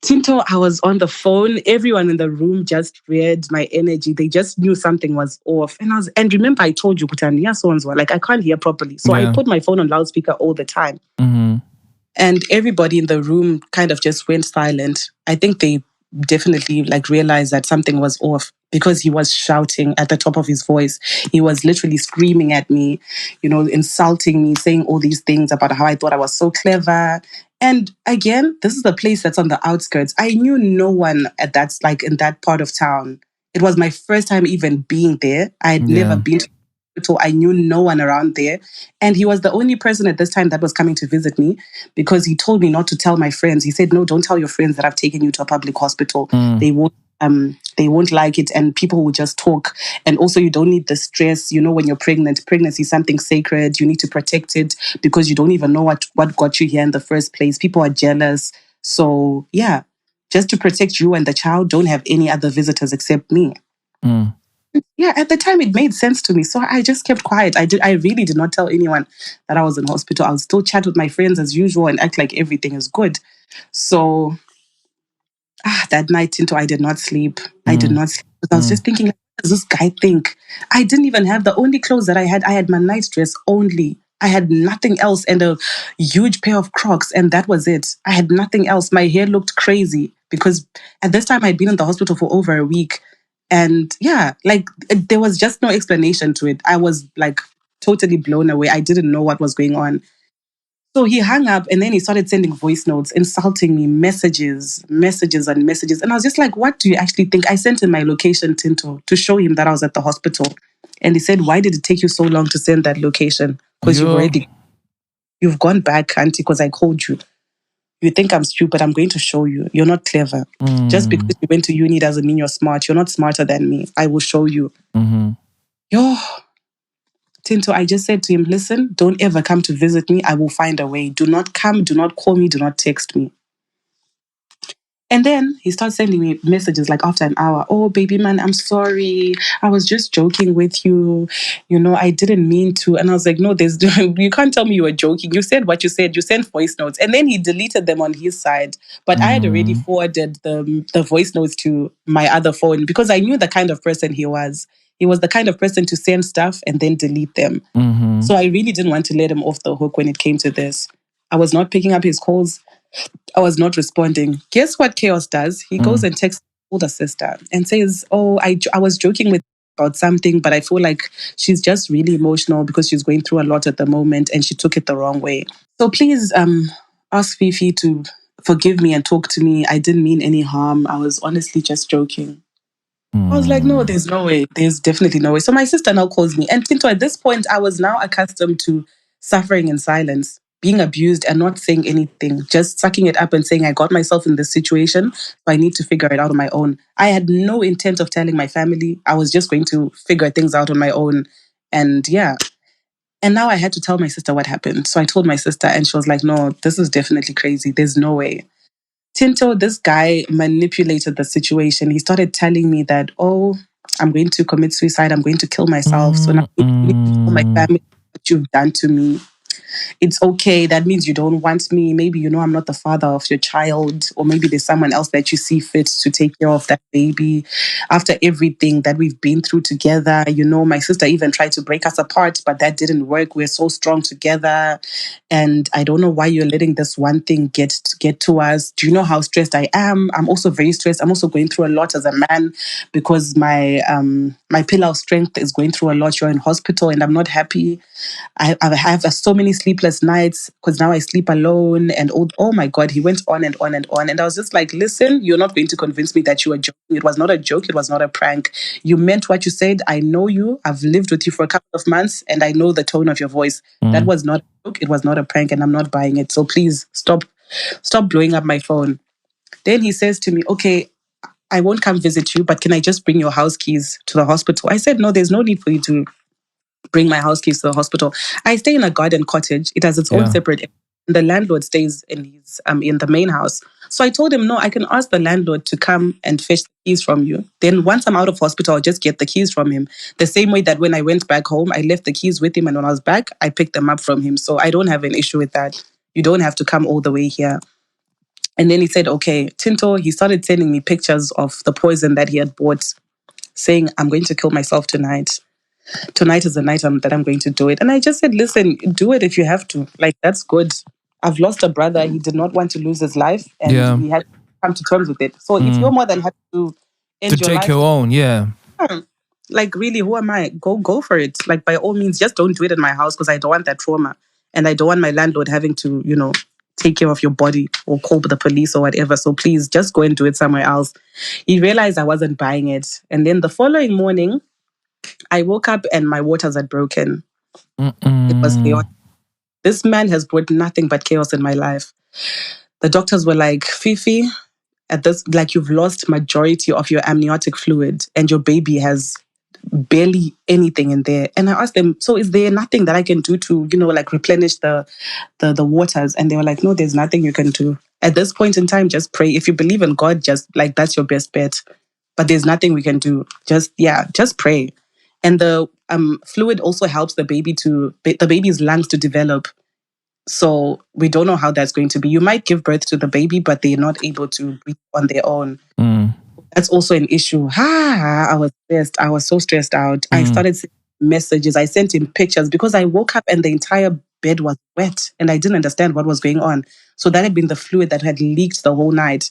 Tinto, I was on the phone. Everyone in the room just read my energy. They just knew something was off. And remember, I told you, I can't hear properly. So I put my phone on loudspeaker all the time. And everybody in the room kind of just went silent. I think they definitely realized that something was off because he was shouting at the top of his voice. He was literally screaming at me, insulting me, saying all these things about how I thought I was so clever. And again, this is a place that's on the outskirts. I knew no one in that part of town. It was my first time even being there. I had never been to hospital. I knew no one around there. And he was the only person at this time that was coming to visit me because he told me not to tell my friends. He said, no, don't tell your friends that I've taken you to a public hospital. They won't like it and people will just talk. And also you don't need the stress. When you're pregnant, pregnancy is something sacred. You need to protect it because you don't even know what got you here in the first place. People are jealous. So yeah, just to protect you and the child, don't have any other visitors except me. Yeah, at the time it made sense to me. So I just kept quiet. I really did not tell anyone that I was in hospital. I'll still chat with my friends as usual and act like everything is good. So that night, Tinto, I did not sleep. I did not sleep. I was just thinking, what does this guy think? I didn't even have the only clothes that I had my night dress only. I had nothing else and a huge pair of Crocs, and that was it. I had nothing else. My hair looked crazy because at this time I'd been in the hospital for over a week. And yeah, there was just no explanation to it. I was totally blown away. I didn't know what was going on. So he hung up and then he started sending voice notes, insulting me, messages and messages. And I was just like, what do you actually think? I sent him my location, Tinto, to show him that I was at the hospital. And he said, why did it take you so long to send that location? Because you've gone back, auntie, because I called you. You think I'm stupid, I'm going to show you. You're not clever. Just because you went to uni doesn't mean you're smart. You're not smarter than me. I will show you. Tinto, I just said to him, listen, don't ever come to visit me. I will find a way. Do not come, do not call me, do not text me. And then he starts sending me messages like after an hour. Oh, baby man, I'm sorry. I was just joking with you. You know, I didn't mean to. And I was like, no, there's you can't tell me you were joking. You said what you said. You sent voice notes. And then he deleted them on his side. But I had already forwarded the voice notes to my other phone because I knew the kind of person he was. He was the kind of person to send stuff and then delete them. So I really didn't want to let him off the hook when it came to this. I was not picking up his calls. I was not responding. Guess what Chaos does? He goes and texts his older sister and says, oh, I was joking with about something, but I feel like she's just really emotional because she's going through a lot at the moment and she took it the wrong way. So please ask Fifi to forgive me and talk to me. I didn't mean any harm. I was honestly just joking. I was like, no, there's no way. There's definitely no way. So my sister now calls me. And Tinto, at this point, I was now accustomed to suffering in silence, being abused and not saying anything, just sucking it up and saying, I got myself in this situation, so I need to figure it out on my own. I had no intent of telling my family. I was just going to figure things out on my own. And yeah. And now I had to tell my sister what happened. So I told my sister and she was like, no, this is definitely crazy. There's no way. Tinto, this guy manipulated the situation. He started telling me that, oh, I'm going to commit suicide. I'm going to kill myself. So now I'm going to tell my family what you've done to me. It's okay. That means you don't want me. Maybe you know I'm not the father of your child, or maybe there's someone else that you see fit to take care of that baby. After everything that we've been through together, you know, my sister even tried to break us apart, but that didn't work. We're so strong together. And I don't know why you're letting this one thing get to us. Do you know how stressed I am? I'm also very stressed. I'm also going through a lot as a man because my pillar of strength is going through a lot. You're in hospital and I'm not happy. I have so many sleepless nights because now I sleep alone. And oh my God, he went on and on and on. And I was just like, listen, you're not going to convince me that you were joking. It was not a joke. It was not a prank. You meant what you said. I know you. I've lived with you for a couple of months and I know the tone of your voice. That was not a joke. It was not a prank and I'm not buying it. So please stop blowing up my phone. Then he says to me, okay, I won't come visit you, but can I just bring your house keys to the hospital? I said, no, there's no need for you to bring my house keys to the hospital. I stay in a garden cottage. It has its own separate. The landlord stays in his in the main house. So I told him, no, I can ask the landlord to come and fetch the keys from you. Then once I'm out of hospital, I'll just get the keys from him. The same way that when I went back home, I left the keys with him, and when I was back, I picked them up from him. So I don't have an issue with that. You don't have to come all the way here. And then he said, okay, Tinto, he started sending me pictures of the poison that he had bought, saying, I'm going to kill myself tonight. Tonight is the night that I'm going to do it. And I just said, listen, do it if you have to. Like, that's good. I've lost a brother. He did not want to lose his life. And we had to come to terms with it. So if you're more than happy to end your life, take your own, like, really, who am I? Go for it. Like, by all means, just don't do it in my house because I don't want that trauma. And I don't want my landlord having to, you know, take care of your body or call the police or whatever. So please just go and do it somewhere else. He realized I wasn't buying it. And then the following morning, I woke up and my waters had broken. It was chaos. This man has brought nothing but chaos in my life. The doctors were like, Fifi, at this, like, you've lost majority of your amniotic fluid and your baby has barely anything in there. And I asked them, so is there nothing that I can do to, you know, like replenish the waters? And they were like, no, there's nothing you can do. At this point in time, just pray. If you believe in God, just like, that's your best bet. But there's nothing we can do. Just pray. And the fluid also helps the baby's lungs to develop. So we don't know how that's going to be. You might give birth to the baby, but they're not able to breathe on their own. That's also an issue. I was stressed. I was so stressed out. I started sending messages. I sent him pictures because I woke up and the entire bed was wet and I didn't understand what was going on. So that had been the fluid that had leaked the whole night.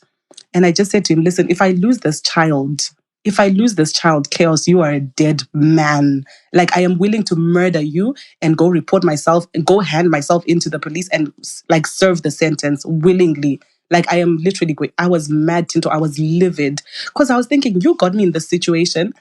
And I just said to him, listen, if I lose this child, Chaos, you are a dead man. Like, I am willing to murder you and go report myself and go hand myself into the police and like serve the sentence willingly. Like, I am literally going. I was mad, Tinto. I was livid because I was thinking, you got me in this situation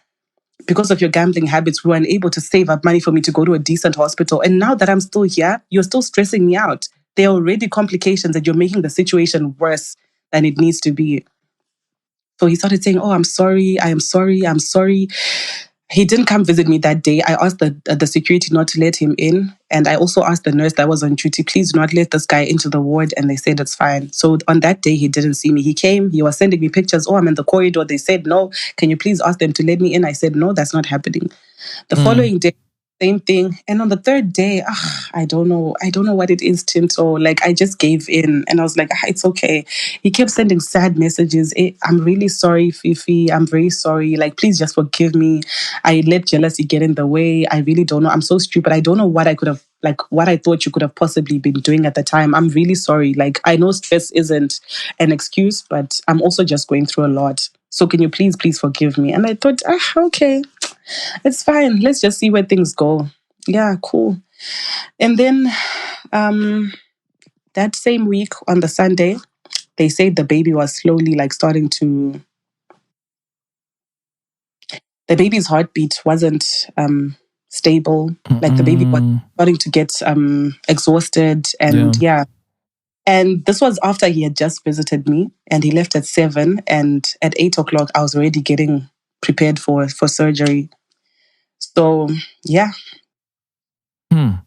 because of your gambling habits. We were unable to save up money for me to go to a decent hospital. And now that I'm still here, you're still stressing me out. There are already complications and you're making the situation worse than it needs to be. So he started saying, oh, I'm sorry. I am sorry. I'm sorry. He didn't come visit me that day. I asked the security not to let him in. And I also asked the nurse that was on duty, please do not let this guy into the ward. And they said it's fine. So on that day, he didn't see me. He came, he was sending me pictures. Oh, I'm in the corridor. They said, no, can you please ask them to let me in? I said, no, that's not happening. The following day, same thing. And on the third day, I don't know. I don't know what it is, Tinto. Like, I just gave in and I was like, it's okay. He kept sending sad messages. I'm really sorry, Fifi. I'm very sorry. Like, please just forgive me. I let jealousy get in the way. I really don't know. I'm so stupid. I don't know what I could have, like, what I thought you could have possibly been doing at the time. I'm really sorry. Like, I know stress isn't an excuse, but I'm also just going through a lot. So can you please forgive me? And I thought, okay, it's fine. Let's just see where things go. Yeah, cool. And then that same week on the Sunday, they said the baby was slowly like starting to, the baby's heartbeat wasn't stable. Like the baby was starting to get exhausted and yeah. And this was after he had just visited me and he left at 7. And at 8 o'clock, I was already getting prepared for surgery. So, yeah. Hey,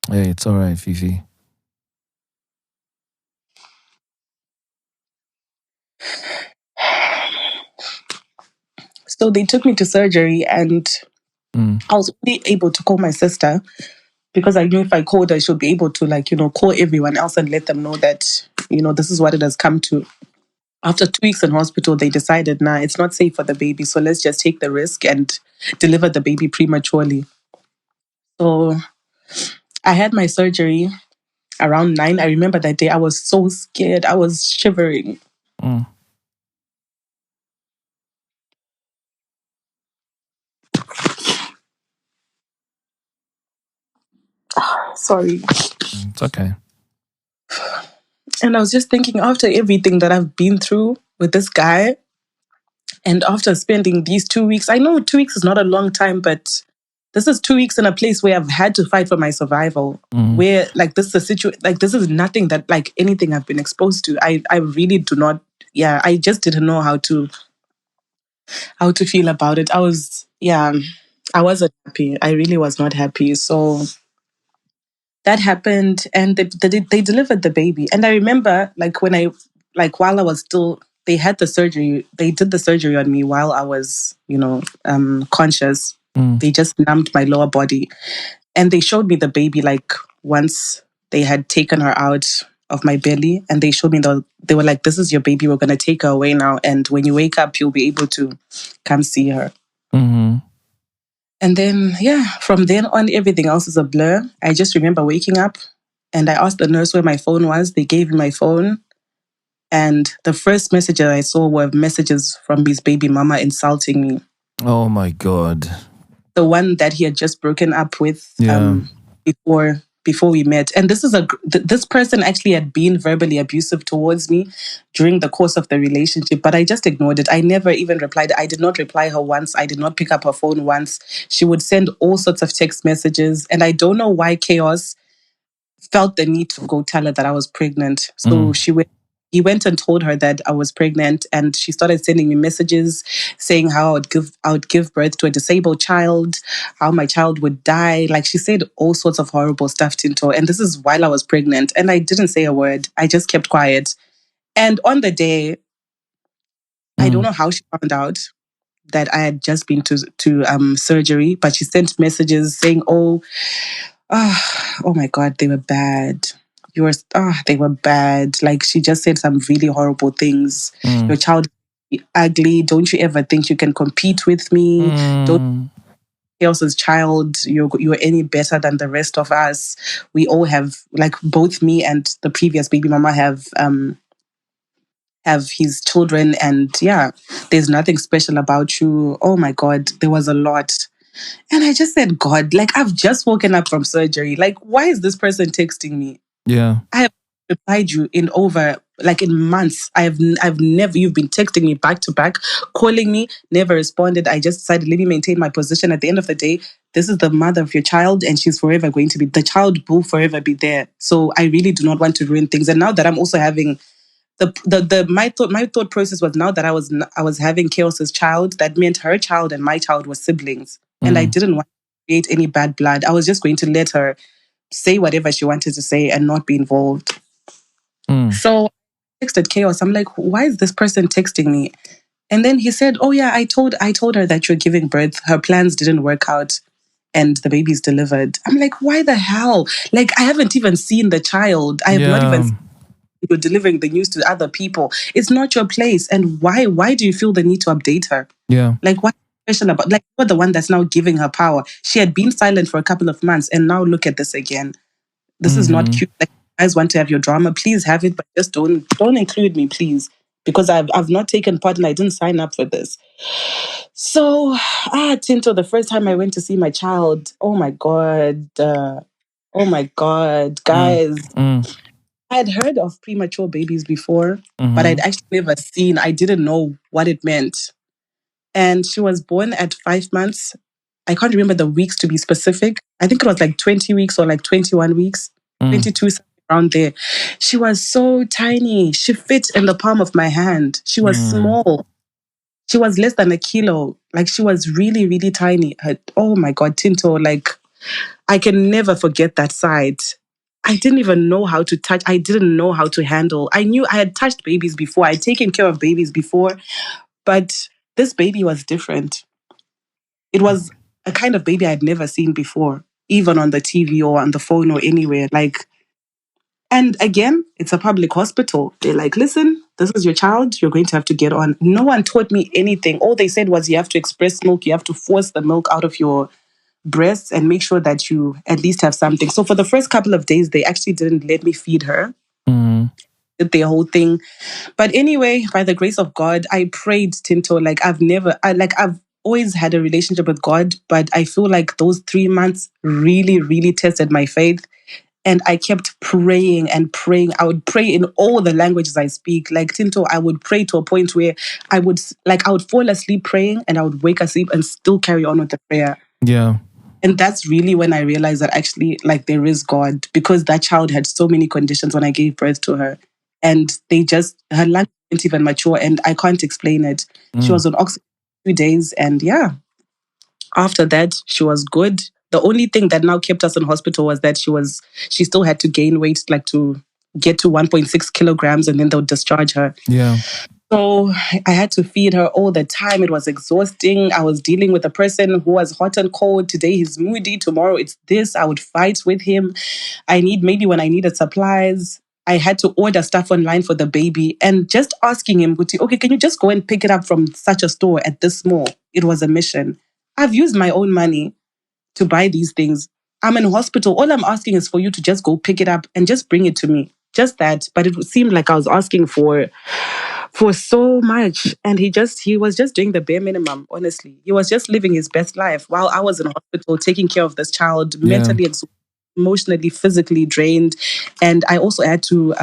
it's all right, Fifi. So they took me to surgery and I was only able to call my sister because I knew if I called her, she'll be able to like, call everyone else and let them know that, this is what it has come to. After 2 weeks in hospital, they decided, nah, it's not safe for the baby. So let's just take the risk and deliver the baby prematurely. So I had my surgery around 9. I remember that day I was so scared. I was shivering. Sorry. It's okay. And I was just thinking, after everything that I've been through with this guy, and after spending these 2 weeks, I know 2 weeks is not a long time, but this is 2 weeks in a place where I've had to fight for my survival. Where like this is a situation, like this is nothing that like anything I've been exposed to. I really do not. Yeah, I just didn't know how to feel about it. I wasn't happy. I really was not happy. So that happened, and they delivered the baby. And I remember, like while I was still, they had the surgery. They did the surgery on me while I was, conscious. They just numbed my lower body, and they showed me the baby. Like once they had taken her out of my belly, and they showed me they were like, "This is your baby. We're gonna take her away now, and when you wake up, you'll be able to come see her." And then, from then on, everything else is a blur. I just remember waking up and I asked the nurse where my phone was. They gave me my phone. And the first messages I saw were messages from his baby mama insulting me. Oh my God. The one that he had just broken up with before we met. And this person actually had been verbally abusive towards me during the course of the relationship, but I just ignored it. I never even replied. I did not reply her once. I did not pick up her phone once. She would send all sorts of text messages, and I don't know why Chaos felt the need to go tell her that I was pregnant. So he went and told her that I was pregnant, and she started sending me messages saying how I would give birth to a disabled child, how my child would die. Like, she said all sorts of horrible stuff, Tinto. And this is while I was pregnant, and I didn't say a word. I just kept quiet. And on the day, I don't know how she found out that I had just been to surgery, but she sent messages saying, oh my God, they were bad. They were bad. Like, she just said some really horrible things. Your child is ugly. Don't you ever think you can compete with me? Don't else's child. You're any better than the rest of us. We all have, like, both me and the previous baby mama have his children, and there's nothing special about you. Oh my God, there was a lot. And I just said, God, like, I've just woken up from surgery. Like, why is this person texting me? Yeah. I have replied you in months. I've never, you've been texting me back to back, calling me, never responded. I just decided, let me maintain my position. At the end of the day, this is the mother of your child, and she's forever going to be, the child will forever be there. So I really do not want to ruin things. And now that I'm also having my thought process was, now that I was having Chaos's child, that meant her child and my child were siblings, and I didn't want to create any bad blood. I was just going to let her say whatever she wanted to say and not be involved. So I texted Chaos. I'm like, why is this person texting me? And then he said, oh yeah, I told her that you're giving birth. Her plans didn't work out and the baby's delivered. I'm like, why the hell? Like, I haven't even seen the child. I have not even seen you delivering the news to other people. It's not your place. And why do you feel the need to update her? Yeah. Like, what question about, like, you're the one that's now giving her power. She had been silent for a couple of months and now look at this again. This is not cute. Like, you guys want to have your drama, please have it, but just don't include me, please. Because I've not taken part and I didn't sign up for this. So, Tinto, the first time I went to see my child, oh my God, guys. I had heard of premature babies before, but I'd actually never seen, I didn't know what it meant. And she was born at 5 months. I can't remember the weeks to be specific. I think it was like 20 weeks or like 21 weeks, 22, something around there. She was so tiny. She fit in the palm of my hand. She was small. She was less than a kilo. Like, she was really, really tiny. Oh my God, Tinto, like, I can never forget that sight. I didn't even know how to touch. I didn't know how to handle. I knew I had touched babies before. I'd taken care of babies before, but this baby was different. It was a kind of baby I'd never seen before, even on the TV or on the phone or anywhere. Like, and again, it's a public hospital. They're like, listen, this is your child. You're going to have to get on. No one taught me anything. All they said was, you have to express milk. You have to force the milk out of your breasts and make sure that you at least have something. So for the first couple of days, they actually didn't let me feed her. Did their whole thing. But anyway, by the grace of God, I prayed, Tinto. Like, I've always had a relationship with God, but I feel like those 3 months really, really tested my faith. And I kept praying and praying. I would pray in all the languages I speak. Like, Tinto, I would pray to a point where I would fall asleep praying and I would wake asleep and still carry on with the prayer. Yeah. And that's really when I realized that actually, like, there is God, because that child had so many conditions when I gave birth to her. And her lungs didn't even mature, and I can't explain it. She was on oxygen 2 days, and yeah, after that, she was good. The only thing that now kept us in hospital was that she still had to gain weight, like to get to 1.6 kilograms, and then they'll discharge her. Yeah. So I had to feed her all the time. It was exhausting. I was dealing with a person who was hot and cold. Today he's moody. Tomorrow it's this. I would fight with him. Maybe when I needed supplies, I had to order stuff online for the baby, and just asking him, okay, can you just go and pick it up from such a store at this mall? It was a mission. I've used my own money to buy these things. I'm in hospital. All I'm asking is for you to just go pick it up and just bring it to me. Just that. But it seemed like I was asking for so much. And he was just doing the bare minimum, honestly. He was just living his best life while I was in hospital taking care of this child, mentally exhausted, emotionally, physically drained. And I also had to,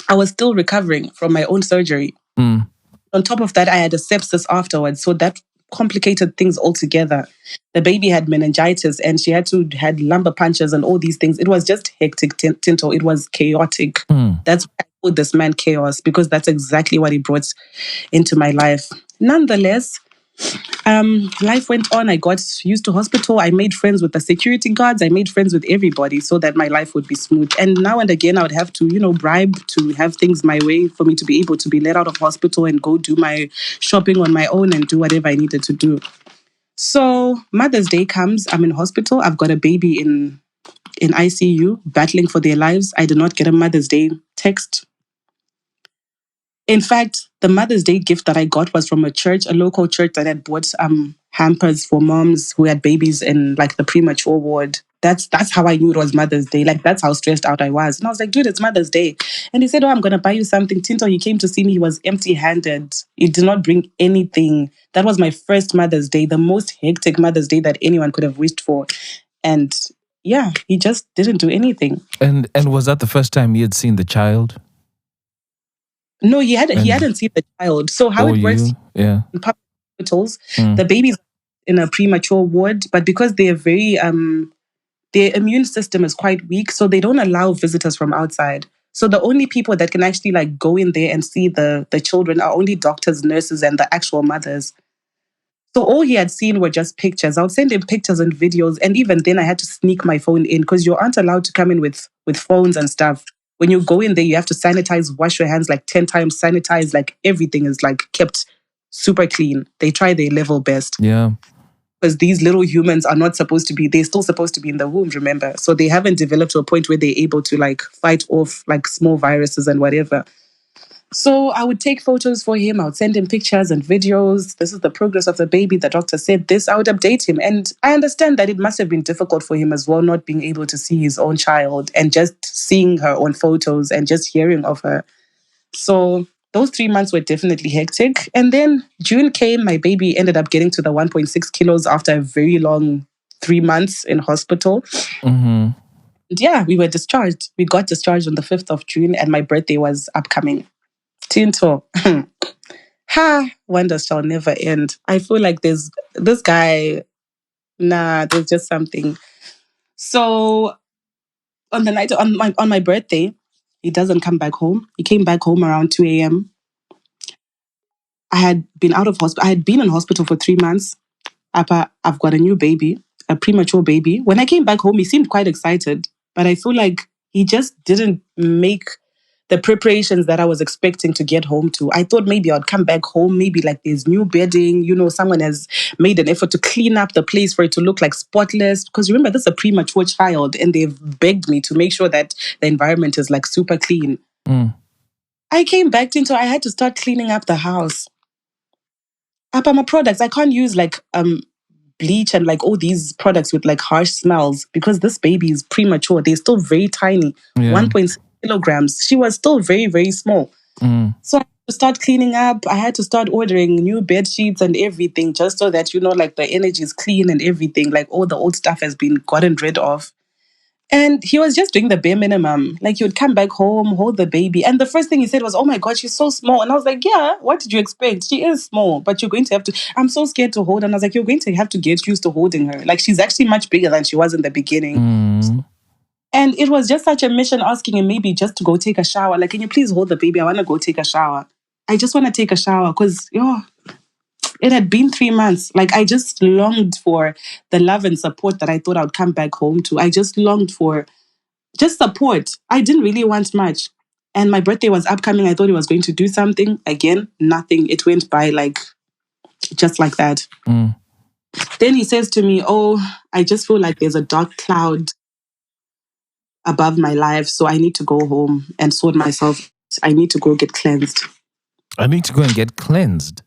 I was still recovering from my own surgery. On top of that, I had a sepsis afterwards. So that complicated things altogether. The baby had meningitis and she had lumbar punctures and all these things. It was just hectic, Tinto. It was chaotic. That's why I called this man Chaos, because that's exactly what he brought into my life. Nonetheless, life went on. I got used to hospital. I made friends with the security guards. I made friends with everybody so that my life would be smooth. And now and again, I would have to, bribe to have things my way for me to be able to be let out of hospital and go do my shopping on my own and do whatever I needed to do. So Mother's Day comes. I'm in hospital. I've got a baby in ICU battling for their lives. I did not get a Mother's Day text. In fact, the Mother's Day gift that I got was from a local church that had bought hampers for moms who had babies in like the premature ward. That's how I knew it was Mother's Day. Like, that's how stressed out I was. And I was like, dude, it's Mother's Day. And he said, oh, I'm going to buy you something. Tinto, he came to see me. He was empty-handed. He did not bring anything. That was my first Mother's Day, the most hectic Mother's Day that anyone could have wished for. And yeah, he just didn't do anything. And was that the first time he had seen the child? No, he hadn't seen the child. So how it works in public hospitals, the baby's in a premature ward, but because they're very, their immune system is quite weak, so they don't allow visitors from outside. So the only people that can actually like go in there and see the children are only doctors, nurses, and the actual mothers. So all he had seen were just pictures. I would send him pictures and videos, and even then I had to sneak my phone in because you aren't allowed to come in with phones and stuff. When you go in there, you have to sanitize, wash your hands like 10 times, sanitize, like everything is like kept super clean. They try their level best. Yeah. Because these little humans are not supposed to be, they're still supposed to be in the womb, remember? So they haven't developed to a point where they're able to like fight off like small viruses and whatever. So I would take photos for him. I would send him pictures and videos. This is the progress of the baby. The doctor said this. I would update him. And I understand that it must have been difficult for him as well, not being able to see his own child and just seeing her on photos and just hearing of her. So those 3 months were definitely hectic. And then June came. My baby ended up getting to the 1.6 kilos after a very long 3 months in hospital. Mm-hmm. And yeah, we were discharged. We got discharged on the 5th of June and my birthday was upcoming. Tinto. Wonders shall never end. I feel like there's this guy, there's just something. So on the night on my birthday, he doesn't come back home. He came back home around 2 a.m. I had been out of hospital. I had been in hospital for 3 months. I've got a new baby, a premature baby. When I came back home, he seemed quite excited, but I feel like he just didn't make the preparations that I was expecting to get home to. I thought maybe I'd come back home, maybe like there's new bedding, someone has made an effort to clean up the place for it to look like spotless. Because remember, this is a premature child and they've begged me to make sure that the environment is like super clean. I came back into, I had to start cleaning up the house. My products, I can't use like bleach and like all these products with like harsh smells because this baby is premature. They're still very tiny, 1.6 kilograms. She was still very, very small. So I had to start cleaning up. I had to start ordering new bed sheets and everything just so that, like the energy is clean and everything. Like all the old stuff has been gotten rid of. And he was just doing the bare minimum. Like he would come back home, hold the baby. And the first thing he said was, "Oh my God, she's so small." And I was like, yeah, what did you expect? She is small, but you're going to have to, I'm so scared to hold. And I was like, you're going to have to get used to holding her. Like she's actually much bigger than she was in the beginning. And it was just such a mission asking him maybe just to go take a shower. Like, can you please hold the baby? I want to go take a shower. I just want to take a shower because, it had been 3 months. Like, I just longed for the love and support that I thought I would come back home to. I just longed for just support. I didn't really want much. And my birthday was upcoming. I thought he was going to do something. Again, nothing. It went by like, just like that. Then he says to me, "Oh, I just feel like there's a dark cloud above my life. So I need to go home and sort myself. I need to go get cleansed." I need to go and get cleansed.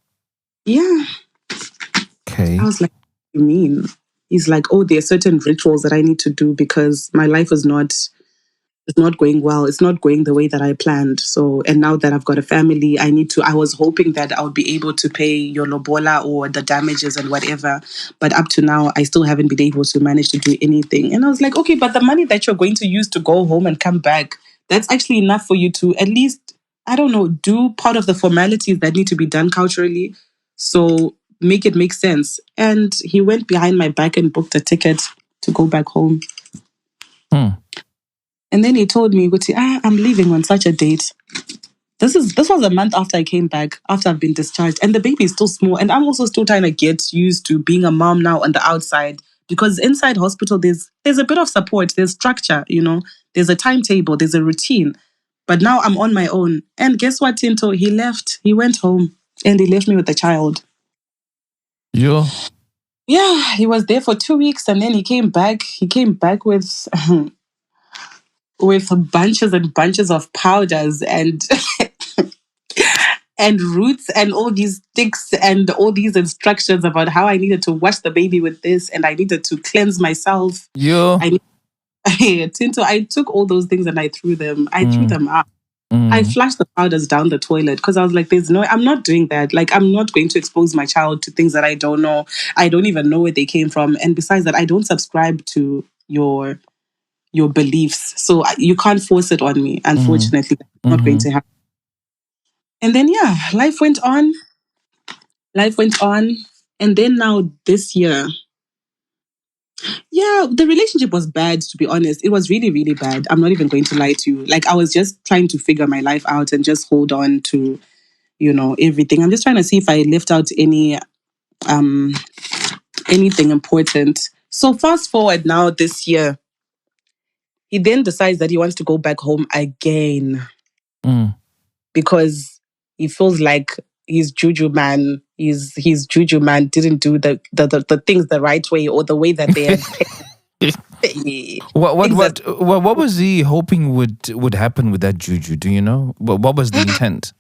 Yeah. Okay. I was like, "What do you mean?" He's like, "Oh, there are certain rituals that I need to do because my life is not going well. It's not going the way that I planned. So, and now that I've got a family, I was hoping that I would be able to pay your lobola or the damages and whatever. But up to now, I still haven't been able to manage to do anything." And I was like, "Okay, but the money that you're going to use to go home and come back, that's actually enough for you to at least, I don't know, do part of the formalities that need to be done culturally. So make it make sense." And he went behind my back and booked a ticket to go back home. And then he told me, "I'm leaving on such a date." This was a month after I came back, after I've been discharged. And the baby is still small. And I'm also still trying to get used to being a mom now on the outside. Because inside hospital, there's a bit of support, there's structure, there's a timetable, there's a routine. But now I'm on my own. And guess what, Tinto? He left. He went home and he left me with the child. Yeah. Yeah, he was there for 2 weeks and then he came back. He came back with bunches and bunches of powders and and roots and all these sticks and all these instructions about how I needed to wash the baby with this and I needed to cleanse myself. Yeah. Tinto, I took all those things and I threw them. I threw them out. I flushed the powders down the toilet because I was like, I'm not doing that. Like, I'm not going to expose my child to things that I don't know. I don't even know where they came from. And besides that, I don't subscribe to your beliefs. So you can't force it on me. Unfortunately, that's not going to happen. And then, life went on. And then now this year, Yeah, the relationship was bad, to be honest. It was really, really bad. I'm not even going to lie to you. Like, I was just trying to figure my life out and just hold on to, everything. I'm just trying to see if I left out um anything important. So fast forward now this year, he then decides that he wants to go back home again Mm. because he feels like his juju man, his juju man didn't do the things the right way or the way that they had paid. What was he hoping would happen with that juju? Do you know? What was the intent?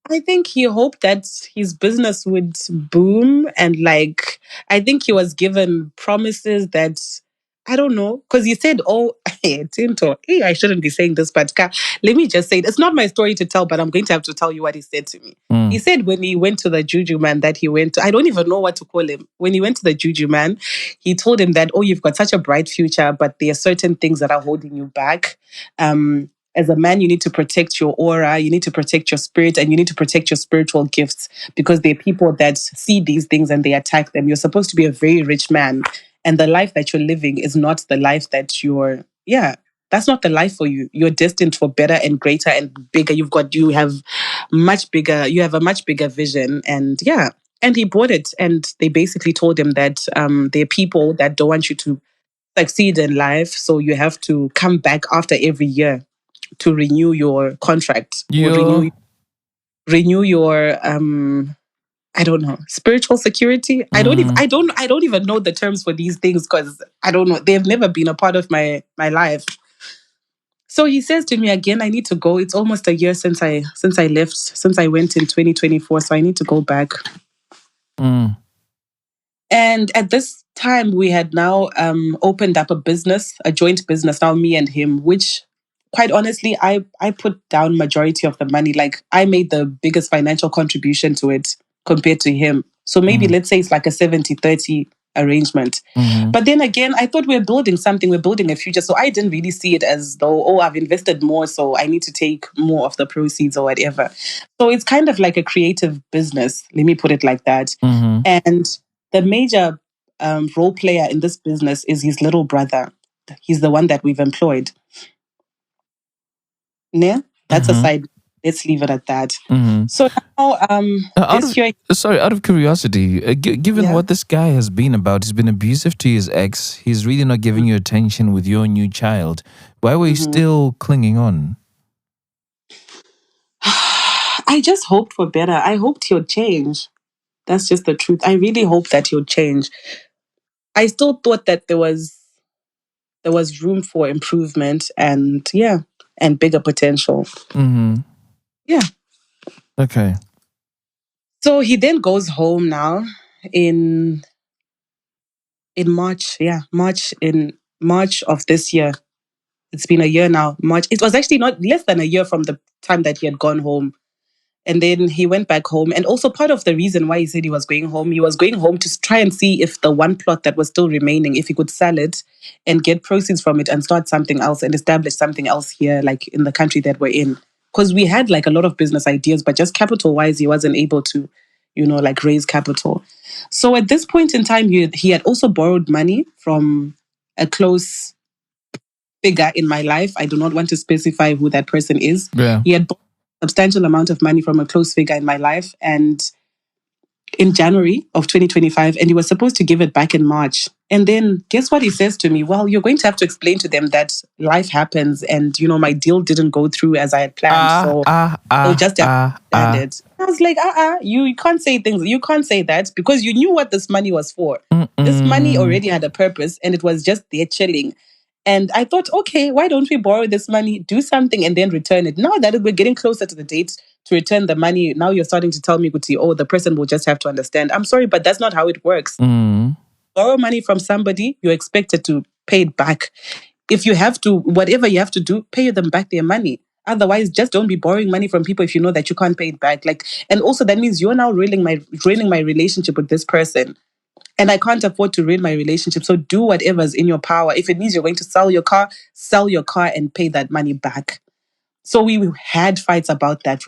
I think he hoped that his business would boom, and like I think he was given promises that I don't know, because he said, "Oh, hey, Tinto, hey, I shouldn't be saying this, but let me just say it. It's not my story to tell, but I'm going to have to tell you what he said to me. He said when he went to the juju man that he went to, I don't even know what to call him. When he went to the juju man, he told him that, oh, you've got such a bright future, but there are certain things that are holding you back. As a man, you need to protect your aura, you need to protect your spirit, and you need to protect your spiritual gifts because there are people that see these things and they attack them. You're supposed to be a very rich man, and the life that you're living is not the life that that's not the life for you. You're destined for better and greater and bigger. You have a much bigger vision, and yeah. And he bought it, and they basically told him that there are people that don't want you to succeed in life, so you have to come back after every year to renew your contract or Yo. renew your I don't know, spiritual security. I don't even know the terms for these things because I don't know. They've never been a part of my life. So he says to me again, I need to go. It's almost a year since I left, since I went in 2024. So I need to go back. Mm. And at this time, we had now opened up a joint business, now me and him, which quite honestly, I put down majority of the money. Like I made the biggest financial contribution to it compared to him. So maybe let's say it's like a 70-30 arrangement. But then again, I thought we're building something, we're building a future. So I didn't really see it as though, oh, I've invested more, so I need to take more of the proceeds or whatever. So it's kind of like a creative business. Let me put it like that. And the major role player in this business is his little brother. He's the one that we've employed. Yeah, that's a side. Let's leave it at that. So now, out of curiosity, given Yeah. what this guy has been about, he's been abusive to his ex. He's really not giving you attention with your new child. Why were you still clinging on? I just hoped for better. I hoped he'll change. That's just the truth. I really hope that he'll change. I still thought that there was room for improvement and bigger potential. Yeah. Okay. So he then goes home now in March. Yeah, March of this year. It's been a year now. March. It was actually not less than a year from the time that he had gone home. And then he went back home. And also part of the reason why he said he was going home to try and see if the one plot that was still remaining, if he could sell it and get proceeds from it and start something else and establish something else here, like in the country that we're in. Because we had like a lot of business ideas, but just capital wise, he wasn't able to, like raise capital. So at this point in time, he had also borrowed money from a close figure in my life. I do not want to specify who that person is. Yeah. He had borrowed a substantial amount of money from a close figure in my life, and in January of 2025, and he was supposed to give it back in March. And then guess what he says to me? Well, you're going to have to explain to them that life happens and, my deal didn't go through as I had planned. So you'll just have to understand it. I was like, you can't say things. You can't say that because you knew what this money was for. This money already had a purpose and it was just there chilling. And I thought, okay, why don't we borrow this money, do something, and then return it? Now that we're getting closer to the date to return the money, now you're starting to tell me, Guti, oh, the person will just have to understand. I'm sorry, but that's not how it works. Borrow money from somebody, you're expected to pay it back. If you have to, whatever you have to do, pay them back their money. Otherwise, just don't be borrowing money from people if you know that you can't pay it back. And also that means you're now ruining my relationship with this person. And I can't afford to ruin my relationship. So do whatever's in your power. If it means you're going to sell your car and pay that money back. So we had fights about that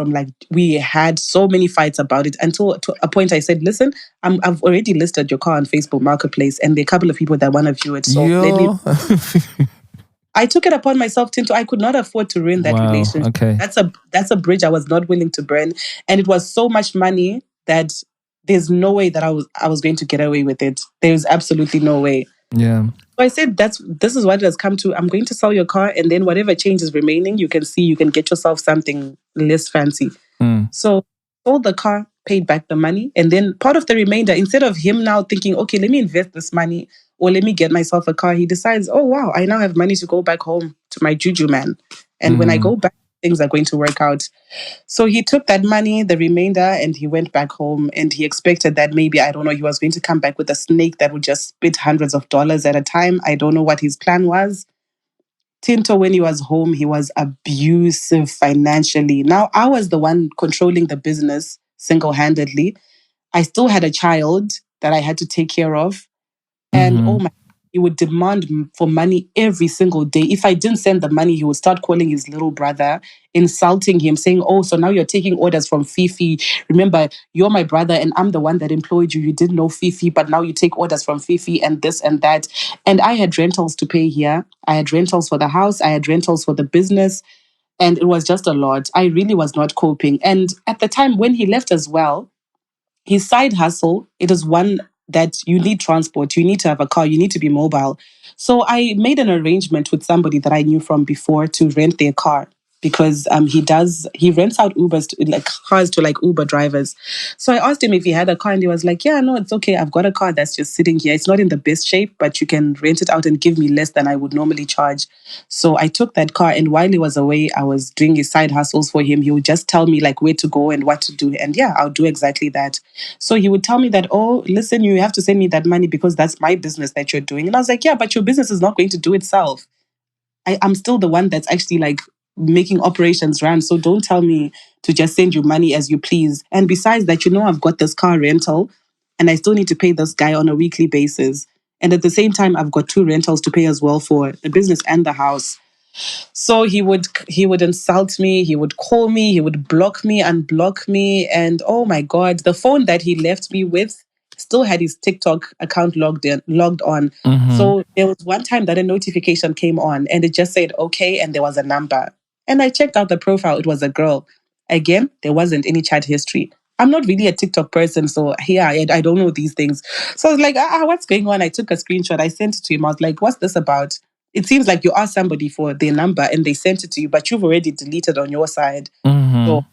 we had so many fights about it until to a point I said, listen, I've already listed your car on Facebook Marketplace and there are a couple of people that want to view it. So let me. Yo. I took it upon myself, Tinto. I could not afford to ruin that Wow, relationship. okay. That's a bridge I was not willing to burn. And it was so much money that there's no way that I was going to get away with it. There's absolutely no way. Yeah. So I said, this is what it has come to. I'm going to sell your car, and then whatever change is remaining, you can get yourself something less fancy. So sold the car, paid back the money, and then part of the remainder, instead of him now thinking, okay, let me invest this money or let me get myself a car, he decides, oh wow, I now have money to go back home to my juju man. And when I go back, things are going to work out. So he took that money, the remainder, and he went back home, and he expected that maybe, I don't know, he was going to come back with a snake that would just spit hundreds of dollars at a time. I don't know what his plan was. Tinto, when he was home, he was abusive financially. Now, I was the one controlling the business single-handedly. I still had a child that I had to take care of. And oh my, he would demand for money every single day. If I didn't send the money, he would start calling his little brother, insulting him, saying, oh, so now you're taking orders from Fifi. Remember, you're my brother and I'm the one that employed you. You didn't know Fifi, but now you take orders from Fifi and this and that. And I had rentals to pay here. I had rentals for the house. I had rentals for the business. And it was just a lot. I really was not coping. And at the time when he left as well, his side hustle, it is one that you need transport, you need to have a car, you need to be mobile. So I made an arrangement with somebody that I knew from before to rent their car because he rents out Ubers like cars to like Uber drivers. So I asked him if he had a car and he was like, yeah, no, it's okay. I've got a car that's just sitting here. It's not in the best shape, but you can rent it out and give me less than I would normally charge. So I took that car and while he was away, I was doing his side hustles for him. He would just tell me like where to go and what to do. And yeah, I'll do exactly that. So he would tell me that, oh, listen, you have to send me that money because that's my business that you're doing. And I was like, yeah, but your business is not going to do itself. I'm still the one that's actually like making operations run. So don't tell me to just send you money as you please. And besides that, I've got this car rental and I still need to pay this guy on a weekly basis. And at the same time, I've got 2 rentals to pay as well for the business and the house. So he would insult me, he would call me, he would block me, unblock me. And oh my God, the phone that he left me with still had his TikTok account logged on. So there was one time that a notification came on and it just said, okay, and there was a number. And I checked out the profile, it was a girl. Again, there wasn't any chat history. I'm not really a TikTok person, so yeah, I don't know these things. So I was like, what's going on? I took a screenshot, I sent it to him. I was like, what's this about? It seems like you asked somebody for their number and they sent it to you, but you've already deleted on your side. So,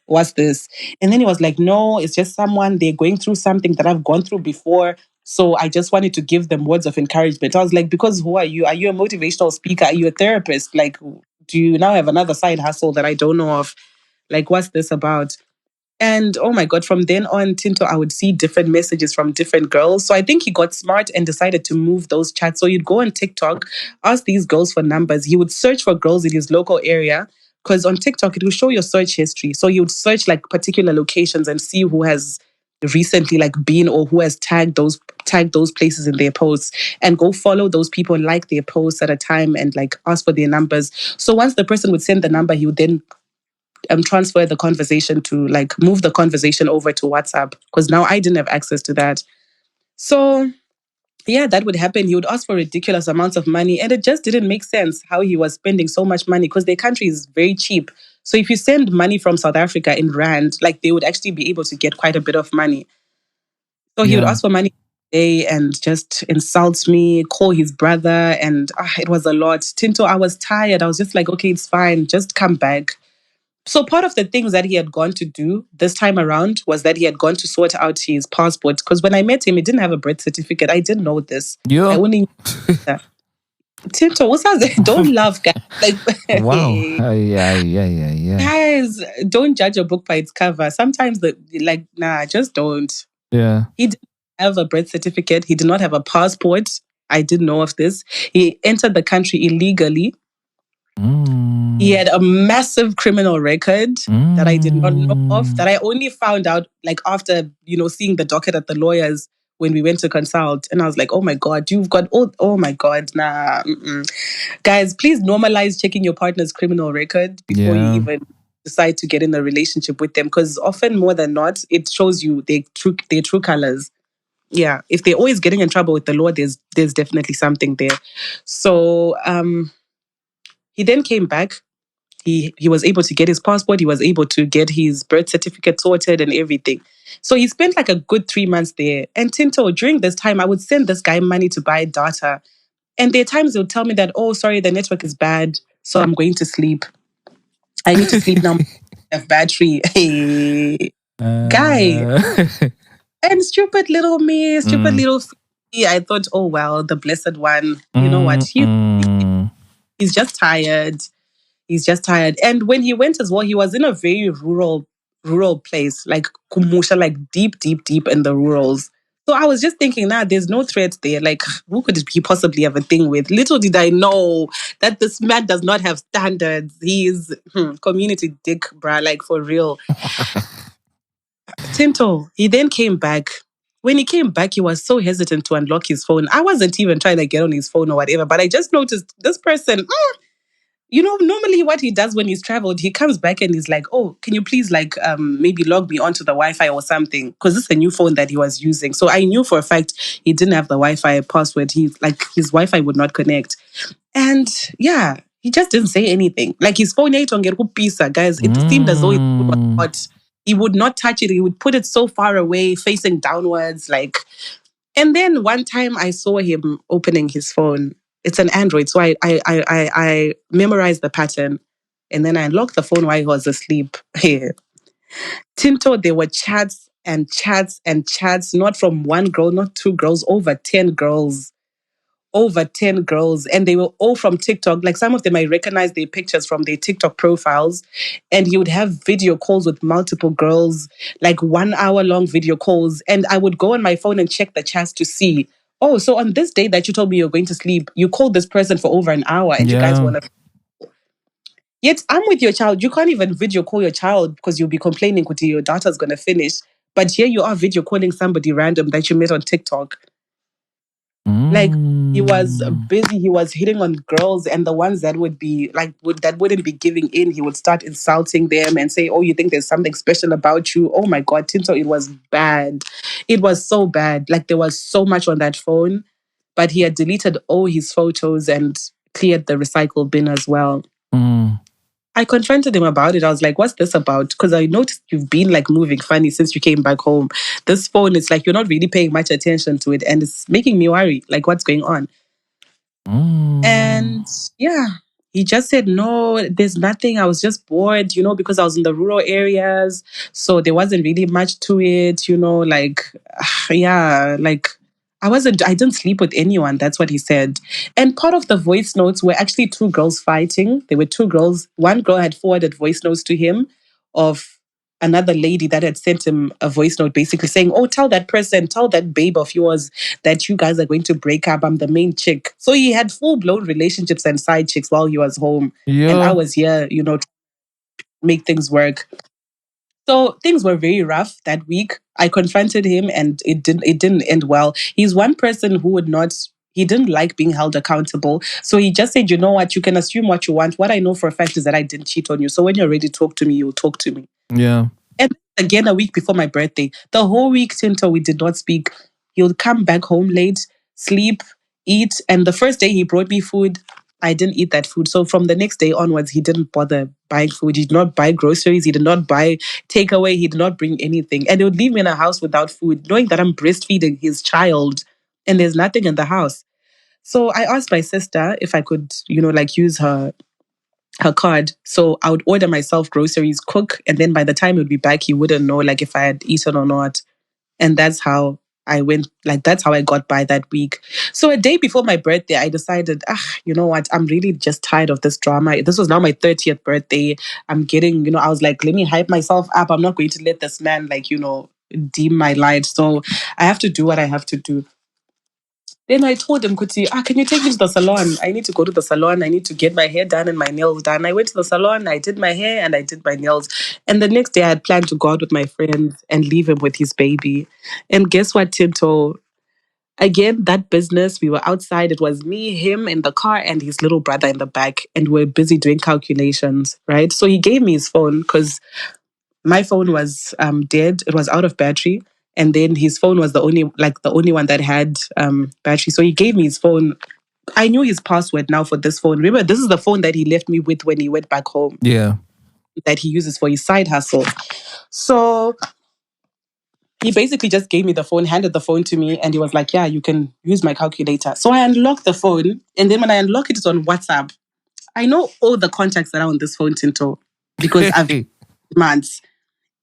what's this? And then he was like, no, it's just someone, they're going through something that I've gone through before. So I just wanted to give them words of encouragement. I was like, because who are you? Are you a motivational speaker? Are you a therapist? Like, do you now have another side hustle that I don't know of? Like, what's this about? And oh my God, from then on, Tinto, I would see different messages from different girls. So I think he got smart and decided to move those chats. So you'd go on TikTok, ask these girls for numbers. He would search for girls in his local area because on TikTok, it will show your search history. So he would search like particular locations and see who has recently like been or who has tagged those places in their posts and go follow those people, like their posts at a time and like ask for their numbers. So once the person would send the number, he would then transfer the conversation to like move the conversation over to WhatsApp because now I didn't have access to that. So yeah, that would happen. He would ask for ridiculous amounts of money and it just didn't make sense how he was spending so much money because their country is very cheap. So if you send money from South Africa in Rand, like they would actually be able to get quite a bit of money. So he would ask for money and just insult me, call his brother, and it was a lot. Tinto, I was tired. I was just like, okay, it's fine. Just come back. So part of the things that he had gone to do this time around was that he had gone to sort out his passport. Because when I met him, he didn't have a birth certificate. I didn't know this. Yeah. I only Tinto, what's that? Don't laugh, guys. Like, wow. Yeah. Guys, don't judge a book by its cover. Sometimes just don't. Yeah. He didn't have a birth certificate. He did not have a passport. I didn't know of this. He entered the country illegally. He had a massive criminal record that I did not know of, that I only found out like after, seeing the docket at the lawyers when we went to consult. And I was like, oh my God, you've got oh my God, nah. Mm-mm. Guys, please normalize checking your partner's criminal record before you even decide to get in a relationship with them. Because often, more than not, it shows you their true colors. Yeah. If they're always getting in trouble with the law, there's definitely something there. So he then came back. He was able to get his passport. He was able to get his birth certificate sorted and everything. So he spent like a good 3 months there. And Tinto, during this time, I would send this guy money to buy data. And there are times he would tell me that, oh, sorry, the network is bad, so I'm going to sleep. I need to sleep now. I have battery. Hey, guy. And stupid little me, stupid little me. I thought, oh, well, the blessed one. You know what? He's just tired. He's just tired. And when he went as well, he was in a very rural place, like Kumusha, like deep, deep, deep in the rurals. So I was just thinking, there's no threat there. Like, who could he possibly have a thing with? Little did I know that this man does not have standards. He's community dick, bruh, like for real. Tinto, he then came back. When he came back, he was so hesitant to unlock his phone. I wasn't even trying to get on his phone or whatever, but I just noticed this person, normally what he does when he's traveled, he comes back and he's like, oh, can you please maybe log me onto the Wi-Fi or something? Because this is a new phone that he was using. So I knew for a fact he didn't have the Wi-Fi password. His Wi-Fi would not connect. And yeah, he just didn't say anything. Like his phone ate on pisa, guys. It seemed as though he would not touch it. He would put it so far away, facing downwards, like. And then one time I saw him opening his phone. It's an Android, so I memorized the pattern, and then I unlocked the phone while he was asleep. Tinto, there were chats and chats and chats, not from one girl, not two girls, over 10 girls. Over 10 girls, and they were all from TikTok. Like some of them, I recognized their pictures from their TikTok profiles. And he would have video calls with multiple girls, like 1 hour long video calls. And I would go on my phone and check the chats to see, oh, so on this day that you told me you're going to sleep, you called this person for over an hour and you guys want to. Yet I'm with your child. You can't even video call your child because you'll be complaining because your data's going to finish. But here you are video calling somebody random that you met on TikTok. Like he was busy, he was hitting on girls, and the ones that would be that wouldn't be giving in, he would start insulting them and say, oh, you think there's something special about you? Oh my God, Tinto, it was bad. It was so bad. Like there was so much on that phone, but he had deleted all his photos and cleared the recycle bin as well. I confronted him about it. I was like, what's this about? Because I noticed you've been like moving funny since you came back home. This phone, it's like you're not really paying much attention to it. And it's making me worry, like what's going on? And yeah, he just said, no, there's nothing. I was just bored, because I was in the rural areas. So there wasn't really much to it, I didn't sleep with anyone. That's what he said. And part of the voice notes were actually two girls fighting. There were two girls. One girl had forwarded voice notes to him of another lady that had sent him a voice note basically saying, oh, tell that babe of yours that you guys are going to break up. I'm the main chick. So he had full-blown relationships and side chicks while he was home. Yeah. And I was here, to make things work. So things were very rough that week. I confronted him and it didn't end well. He's one person who he didn't like being held accountable. So he just said, you know what, you can assume what you want. What I know for a fact is that I didn't cheat on you. So when you're ready to talk to me, you'll talk to me. Yeah. And again, a week before my birthday, the whole week, Tinto, we did not speak. He would come back home late, sleep, eat. And the first day he brought me food, I didn't eat that food. So from the next day onwards, he didn't bother buying food. He did not buy groceries. He did not buy takeaway. He did not bring anything. And he would leave me in a house without food, knowing that I'm breastfeeding his child and there's nothing in the house. So I asked my sister if I could, use her card. So I would order myself groceries, cook, and then by the time it would be back, he wouldn't know if I had eaten or not. And that's how I went, that's how I got by that week. So a day before my birthday, I decided, you know what? I'm really just tired of this drama. This was now my 30th birthday. I'm getting, I was like, let me hype myself up. I'm not going to let this man, dim my light. So I have to do what I have to do. Then I told him, Kuti, can you take me to the salon? I need to go to the salon. I need to get my hair done and my nails done. I went to the salon. I did my hair and I did my nails. And the next day I had planned to go out with my friends and leave him with his baby. And guess what, Tinto? Again, that business, we were outside. It was me, him in the car, and his little brother in the back. And we are busy doing calculations, right? So he gave me his phone because my phone was dead. It was out of battery. And then his phone was the only one that had battery. So he gave me his phone. I knew his password now for this phone. Remember, this is the phone that he left me with when he went back home. Yeah. That he uses for his side hustle. So he basically just gave me the phone, handed the phone to me, and he was like, yeah, you can use my calculator. So I unlocked the phone, and then when I unlock it, it's on WhatsApp. I know all the contacts that are on this phone, Tinto, because I've months.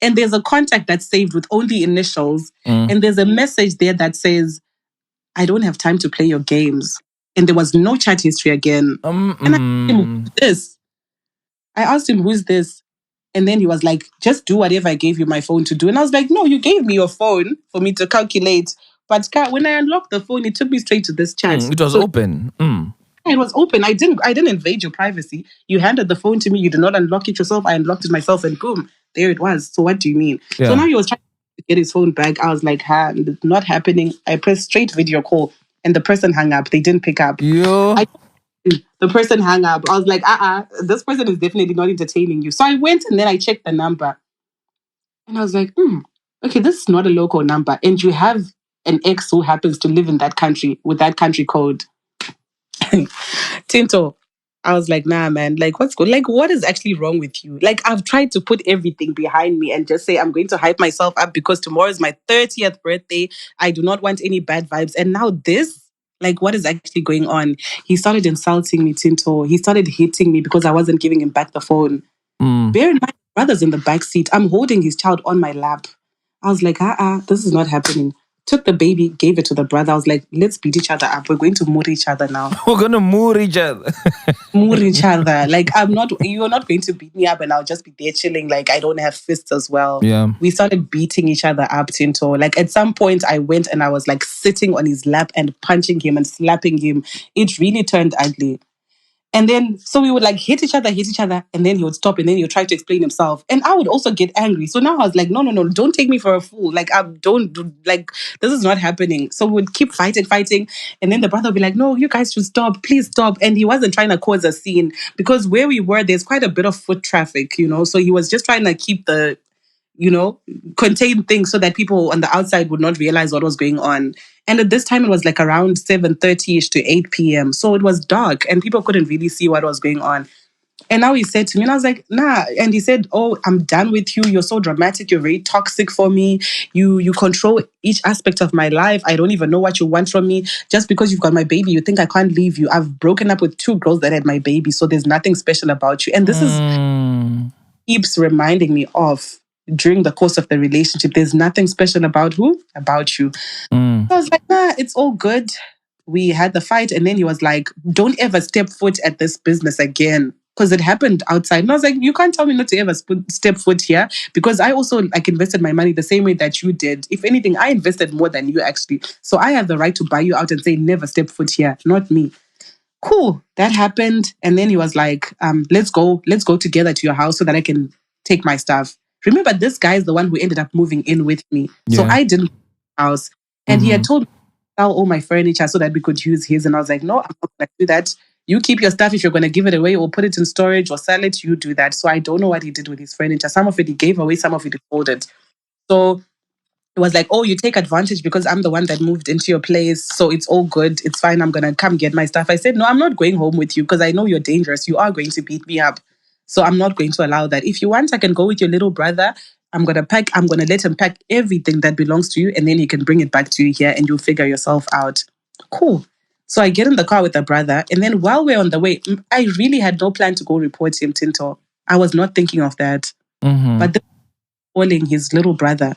And there's a contact that's saved with only initials. And there's a message there that says, I don't have time to play your games. And there was no chat history again. And I asked him, who's this? I asked him, who's this? And then he was like, just do whatever I gave you my phone to do. And I was like, no, you gave me your phone for me to calculate. But when I unlocked the phone, it took me straight to this chat. It was open. It was open. I didn't invade your privacy. You handed the phone to me. You did not unlock it yourself. I unlocked it myself, and boom, there it was. So what do you mean? Yeah. So now he was trying to get his phone back. I was like, not happening. I pressed straight video call, and the person hung up. They didn't pick up. The person hung up. I was like, this person is definitely not entertaining you. So I went and then I checked the number. And I was like, okay, this is not a local number. And you have an ex who happens to live in that country with that country code. Tinto, I was like, nah, man, like, what's good? Like, what is actually wrong with you? Like, I've tried to put everything behind me and just say, I'm going to hype myself up because tomorrow is my 30th birthday. I do not want any bad vibes. And now this, like, what is actually going on? He started insulting me, Tinto. He started hitting me because I wasn't giving him back the phone. Bear in mind, my brother's in the back seat. I'm holding his child on my lap. I was like, this is not happening. Took the baby, gave it to the brother. I was like, let's beat each other up. We're going to moor each other now. We're going to moor each other. Moor each other. Like, you're not going to beat me up and I'll just be there chilling. Like, I don't have fists as well. Yeah. We started beating each other up, Tinto. Like, at some point, I went and I was like sitting on his lap and punching him and slapping him. It really turned ugly. And then, so we would like hit each other, and then he would stop and then he would try to explain himself. And I would also get angry. So now I was like, no, don't take me for a fool. Like, this is not happening. So we would keep fighting. And then the brother would be like, no, you guys should stop. Please stop. And he wasn't trying to cause a scene because where we were, there's quite a bit of foot traffic, So he was just trying to keep the, contain things so that people on the outside would not realize what was going on. And at this time, it was like around 7:30ish to 8 p.m. So it was dark and people couldn't really see what was going on. And now he said to me, and I was like, nah. And he said, oh, I'm done with you. You're so dramatic. You're very toxic for me. You control each aspect of my life. I don't even know what you want from me. Just because you've got my baby, you think I can't leave you. I've broken up with 2 girls that had my baby. So there's nothing special about you. And this keeps reminding me of during the course of the relationship, there's nothing special about who? About you. So I was like, nah, it's all good. We had the fight and then he was like, don't ever step foot at this business again. Because it happened outside. And I was like, you can't tell me not to ever step foot here because I also invested my money the same way that you did. If anything, I invested more than you actually. So I have the right to buy you out and say, never step foot here, not me. Cool. That happened. And then he was like, let's go together to your house so that I can take my stuff. Remember, this guy is the one who ended up moving in with me. Yeah. So I didn't house. And he had told me to sell all my furniture so that we could use his. And I was like, no, I'm not going to do that. You keep your stuff. If you're going to give it away or put it in storage or sell it, you do that. So I don't know what he did with his furniture. Some of it he gave away, some of it he folded. So it was like, oh, you take advantage because I'm the one that moved into your place. So it's all good. It's fine. I'm going to come get my stuff. I said, no, I'm not going home with you because I know you're dangerous. You are going to beat me up. So I'm not going to allow that. If you want, I can go with your little brother. I'm going to let him pack everything that belongs to you and then he can bring it back to you here and you'll figure yourself out. Cool. So I get in the car with the brother and then while we're on the way, I really had no plan to go report him, Tinto. I was not thinking of that. But then calling his little brother,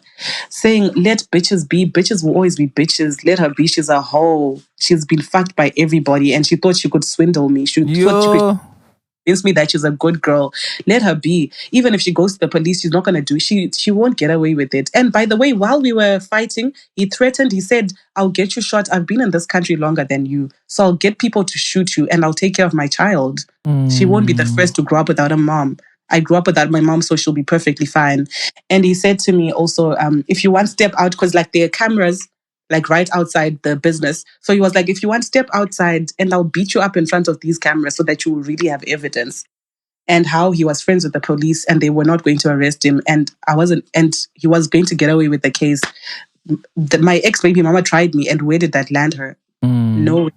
saying, let bitches be. Bitches will always be bitches. Let her be. She's a hoe. She's been fucked by everybody and she thought she could swindle me. She thought she could convince me that she's a good girl. Let her be. Even if she goes to the police, she's not going to do. She won't get away with it. And by the way, while we were fighting, he threatened, he said, I'll get you shot. I've been in this country longer than you. So I'll get people to shoot you and I'll take care of my child. She won't be the first to grow up without a mom. I grew up without my mom, so she'll be perfectly fine. And he said to me also, if you want, step out, because like there are cameras like right outside the business. So he was like, if you want, step outside and I'll beat you up in front of these cameras so that you will really have evidence. And how he was friends with the police and they were not going to arrest him. And and he was going to get away with the case. My ex baby mama tried me, and where did that land her? No,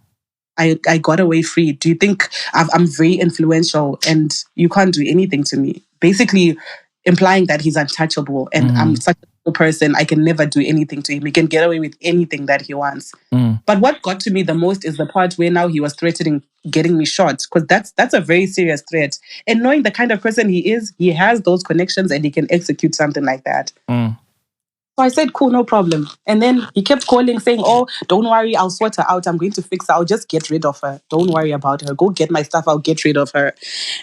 I got away free. Do you think I'm very influential and you can't do anything to me? Basically, implying that he's untouchable and I'm such a cool person, I can never do anything to him. He can get away with anything that he wants. But what got to me the most is the part where now he was threatening getting me shot, because that's a very serious threat. And knowing the kind of person he is, he has those connections and he can execute something like that. So I said, cool, no problem. And then he kept calling saying, oh, don't worry, I'll sort her out. I'm going to fix her. I'll just get rid of her. Don't worry about her. Go get my stuff. I'll get rid of her.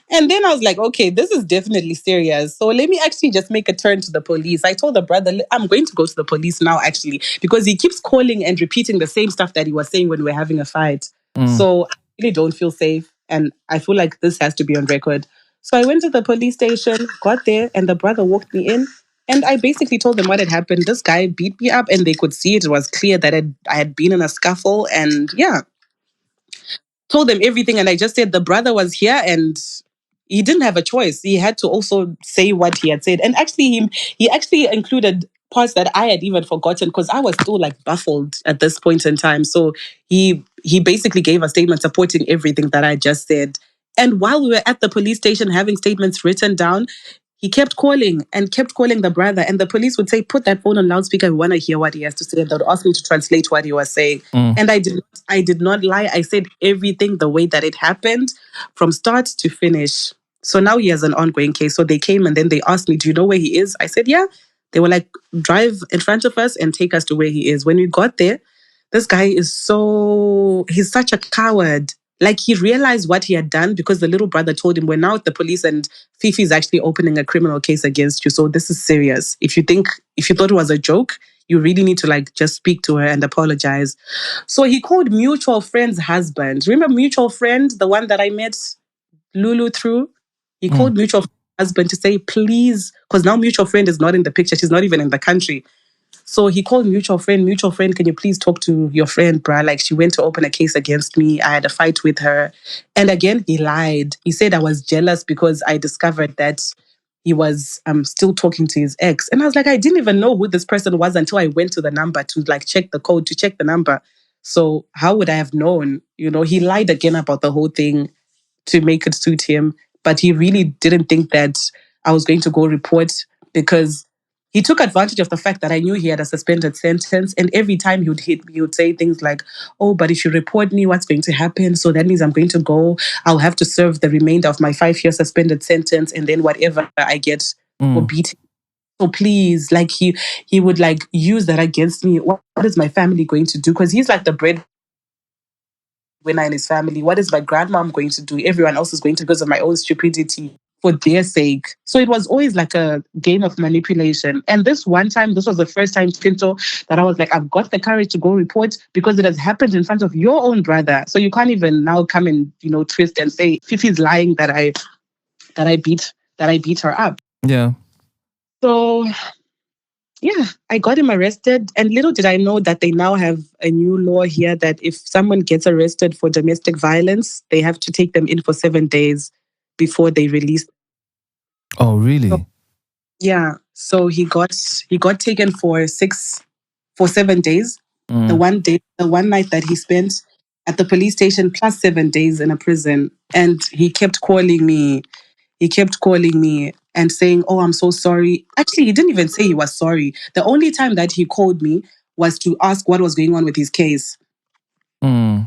And then I was like, okay, this is definitely serious. So let me actually just make a turn to the police. I told the brother, I'm going to go to the police now, actually, because he keeps calling and repeating the same stuff that he was saying when we were having a fight. So I really don't feel safe. And I feel like this has to be on record. So I went to the police station, got there, and the brother walked me in. And I basically told them what had happened. This guy beat me up and they could see it. It was clear that I had been in a scuffle. And yeah, told them everything. And I just said the brother was here and he didn't have a choice. He had to also say what he had said. And actually, he actually included parts that I had even forgotten because I was still like baffled at this point in time. So he basically gave a statement supporting everything that I just said. And while we were at the police station having statements written down, he kept calling and kept calling the brother. And the police would say, put that phone on loudspeaker. We want to hear what he has to say. And they would ask me to translate what he was saying. And I did not lie. I said everything the way that it happened from start to finish. So now he has an ongoing case. So they came and then they asked me, do you know where he is? I said, yeah. They were like, drive in front of us and take us to where he is. When we got there, this guy he's such a coward. Like he realized what he had done because the little brother told him, we're now at the police and Fifi is actually opening a criminal case against you. So this is serious. If you thought it was a joke, you really need to like just speak to her and apologize. So he called mutual friend's husband. Remember mutual friend, the one that I met Lulu through? He called mutual husband to say, please, because now mutual friend is not in the picture. She's not even in the country. So he called mutual friend, can you please talk to your friend, bruh? Like she went to open a case against me. I had a fight with her. And again, he lied. He said I was jealous because I discovered that he was still talking to his ex. And I was like, I didn't even know who this person was until I went to the number to like check the code, to check the number. So how would I have known? You know, he lied again about the whole thing to make it suit him. But he really didn't think that I was going to go report because he took advantage of the fact that I knew he had a suspended sentence. And every time he would hit me, he would say things like, oh, but if you report me, what's going to happen? So that means I'm going to go. I'll have to serve the remainder of my 5-year suspended sentence. And then whatever I get for beating. So please, like he would like use that against me. What is my family going to do? Because he's like the breadwinner in his family. What is my grandmom going to do? Everyone else is going to because of my own stupidity for their sake. So it was always like a game of manipulation. And this one time, this was the first time, Pinto, that I was like, I've got the courage to go report because it has happened in front of your own brother. So you can't even now come and, twist and say Fifi's lying that I beat her up. Yeah. So yeah, I got him arrested. And little did I know that they now have a new law here that if someone gets arrested for domestic violence, they have to take them in for 7 days before they release. Oh, really? So, yeah. So he got taken for 7 days. The one night that he spent at the police station plus 7 days in a prison. And he kept calling me. And saying, oh, I'm so sorry. Actually, he didn't even say he was sorry. The only time that he called me was to ask what was going on with his case. To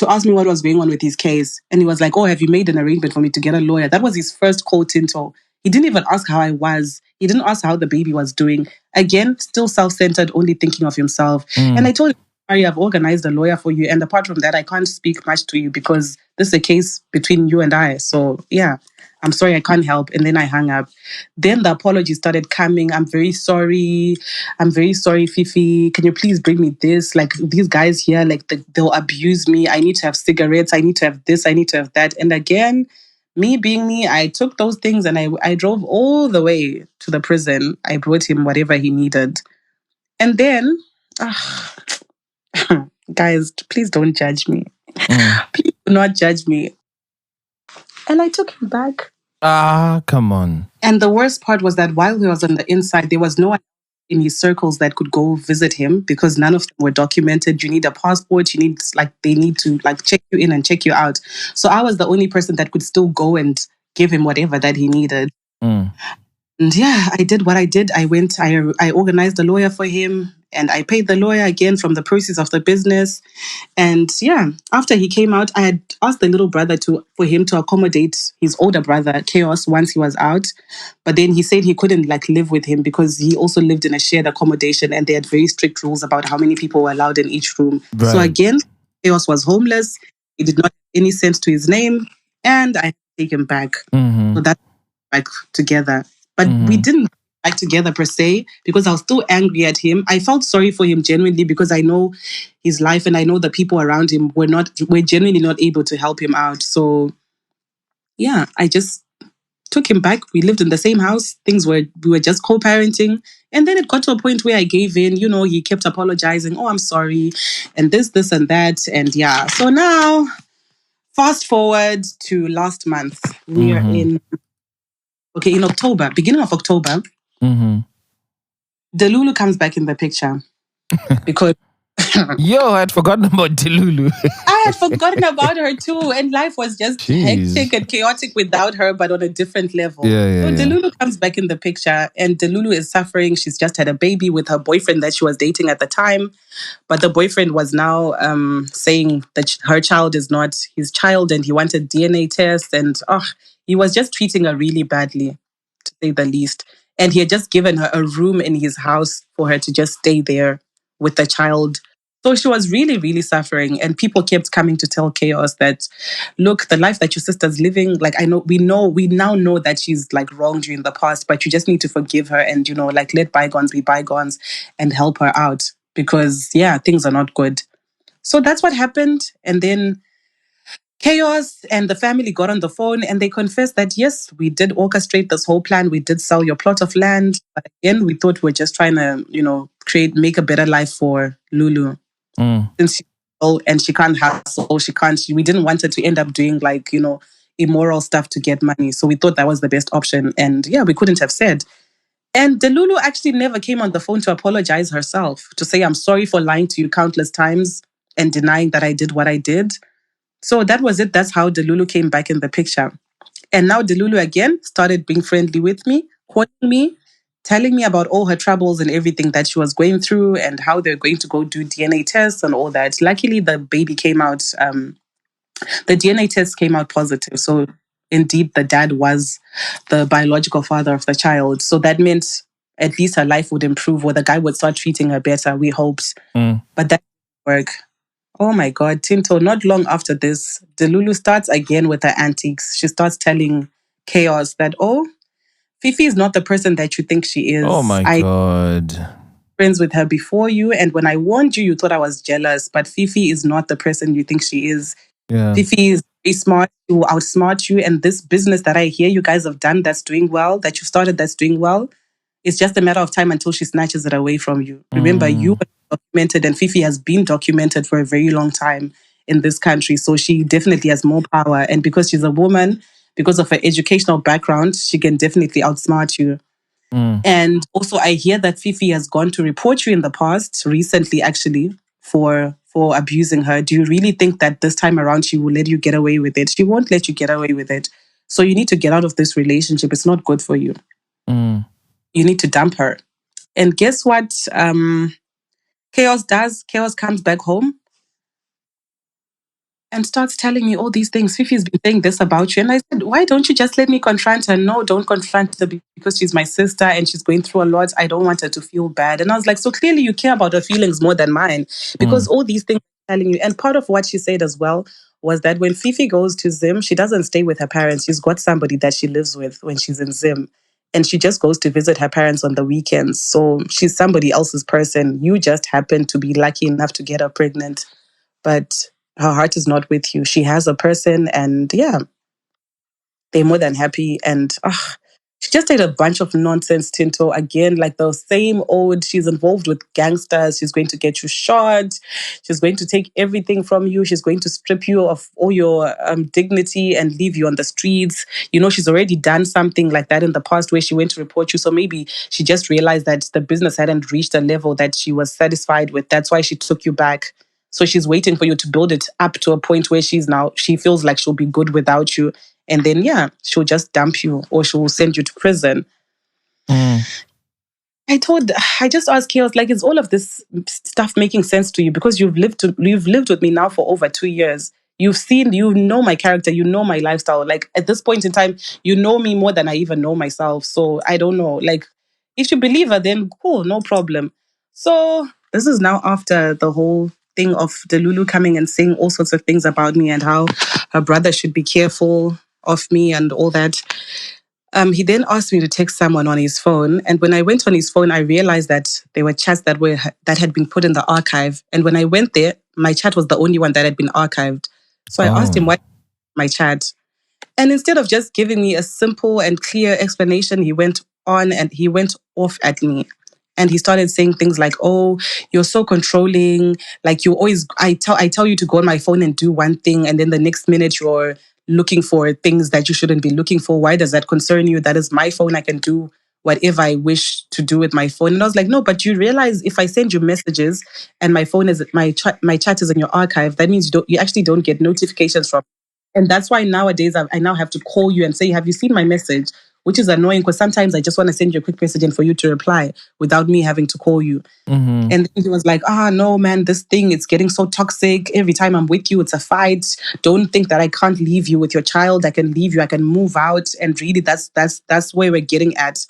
ask me what was going on with his case. And he was like, oh, have you made an arrangement for me to get a lawyer? That was his first call, Tinto. He didn't even ask how I was. He didn't ask how the baby was doing. Again, still self-centered, only thinking of himself. And I told him, sorry, I've organized a lawyer for you. And apart from that, I can't speak much to you because this is a case between you and I. So yeah, I'm sorry, I can't help. And then I hung up. Then the apology started coming. I'm very sorry, Fifi. Can you please bring me this? Like these guys here, like they'll abuse me. I need to have cigarettes. I need to have this. I need to have that. And again, me being me, I took those things and I drove all the way to the prison. I brought him whatever he needed. And then Ah, guys, please don't judge me. Mm. Please do not judge me. And I took him back. Ah, come on. And the worst part was that while he was on the inside, there was no one in his circles that could go visit him because none of them were documented. You need a passport. You need they need to check you in and check you out. So I was the only person that could still go and give him whatever that he needed. Mm. And yeah, I did what I did. I organized a lawyer for him and I paid the lawyer again from the proceeds of the business. And yeah, after he came out, I had asked the little brother for him to accommodate his older brother, Chaos, once he was out. But then he said he couldn't live with him because he also lived in a shared accommodation and they had very strict rules about how many people were allowed in each room. So Right. again, Chaos was homeless. He did not have any sense to his name. And I had to take him back. Mm-hmm. So that's back together. But we didn't back together per se because I was still angry at him. I felt sorry for him genuinely because I know his life and I know the people around him were genuinely not able to help him out. So yeah, I just took him back. We lived in the same house. We were just co-parenting. And then it got to a point where I gave in. He kept apologizing. Oh, I'm sorry. And this, and that. And yeah. So now, fast forward to last month. We are in October, beginning of October. Mm-hmm. Delulu comes back in the picture because Yo, I had forgotten about Delulu. I had forgotten about her too, and life was just Jeez. hectic and chaotic without her, but on a different level. Yeah. Delulu comes back in the picture, and Delulu is suffering. She's just had a baby with her boyfriend that she was dating at the time, but the boyfriend was now saying that her child is not his child, and he wanted DNA tests, and he was just treating her really badly, to say the least. And he had just given her a room in his house for her to just stay there with the child. So she was really, really suffering. And people kept coming to tell Chaos that, look, the life that your sister's living, we now know that she's wronged you in the past, but you just need to forgive her and, let bygones be bygones and help her out because, yeah, things are not good. So that's what happened. And then Chaos and the family got on the phone and they confessed that, yes, we did orchestrate this whole plan. We did sell your plot of land. But again, we thought we were just trying to, make a better life for Lulu. Since she's old and she can't hustle, we didn't want her to end up doing immoral stuff to get money. So we thought that was the best option. And yeah, we couldn't have said. And Delulu actually never came on the phone to apologize herself, to say, I'm sorry for lying to you countless times and denying that I did what I did. So that was it. That's how Delulu came back in the picture. And now Delulu again started being friendly with me, calling me, telling me about all her troubles and everything that she was going through and how they're going to go do DNA tests and all that. Luckily, the baby came out, the DNA test came out positive. So indeed, the dad was the biological father of the child. So that meant at least her life would improve or the guy would start treating her better, we hoped. But that didn't work. Oh my God, Tinto, not long after this, Delulu starts again with her antics. She starts telling Chaos that, Fifi is not the person that you think she is. Oh my God. Friends with her before you, and when I warned you, you thought I was jealous, but Fifi is not the person you think she is. Yeah. Fifi is very smart, she will outsmart you, and this business that I hear you guys have done that's doing well, that you started that's doing well, it's just a matter of time until she snatches it away from you. Remember, you were documented and Fifi has been documented for a very long time in this country. So she definitely has more power. And because she's a woman, because of her educational background, she can definitely outsmart you. And also, I hear that Fifi has gone to report you in the past, recently actually, for abusing her. Do you really think that this time around she will let you get away with it? She won't let you get away with it. So you need to get out of this relationship. It's not good for you. You need to dump her. And guess what Chaos does? Chaos comes back home and starts telling me all these things. Fifi's been saying this about you. And I said, why don't you just let me confront her? No, don't confront her because she's my sister and she's going through a lot. I don't want her to feel bad. And I was like, so clearly you care about her feelings more than mine because all these things are telling you. And part of what she said as well was that when Fifi goes to Zim, she doesn't stay with her parents. She's got somebody that she lives with when she's in Zim. And she just goes to visit her parents on the weekends. So she's somebody else's person. You just happen to be lucky enough to get her pregnant. But her heart is not with you. She has a person and yeah, they're more than happy. And She just did a bunch of nonsense, Tinto. Again, like the same old, she's involved with gangsters. She's going to get you shot. She's going to take everything from you. She's going to strip you of all your dignity and leave you on the streets. You know, she's already done something like that in the past where she went to report you. So maybe she just realized that the business hadn't reached a level that she was satisfied with. That's why she took you back. So she's waiting for you to build it up to a point where she feels like she'll be good without you. And then, yeah, she'll just dump you or she'll send you to prison. I just asked Chaos, like, is all of this stuff making sense to you? Because you've lived with me now for over 2 years. You know my character, you know my lifestyle. Like, at this point in time, you know me more than I even know myself. So I don't know. Like, if you believe her, then cool, no problem. So this is now after the whole thing of Delulu coming and saying all sorts of things about me and how her brother should be careful of me and all that. He then asked me to text someone on his phone, and when I went on his phone, I realized that there were chats that had been put in the archive. And when I went there, my chat was the only one that had been archived. So I asked him what my chat, and instead of just giving me a simple and clear explanation, he went on and he went off at me. And he started saying things like, "Oh, you're so controlling. Like you always, I tell you to go on my phone and do one thing, and then the next minute you're looking for things that you shouldn't be looking for. Why does that concern you? That is my phone. I can do whatever I wish to do with my phone." And I was like, "No, but you realize if I send you messages and my phone is my chat is in your archive, that means you actually don't get notifications from." And that's why nowadays I now have to call you and say, "Have you seen my message?" Which is annoying because sometimes I just want to send you a quick message and for you to reply without me having to call you. And then he was like, no, man, this thing, it's getting so toxic. Every time I'm with you, it's a fight. Don't think that I can't leave you with your child. I can leave you. I can move out. And really, that's where we're getting at.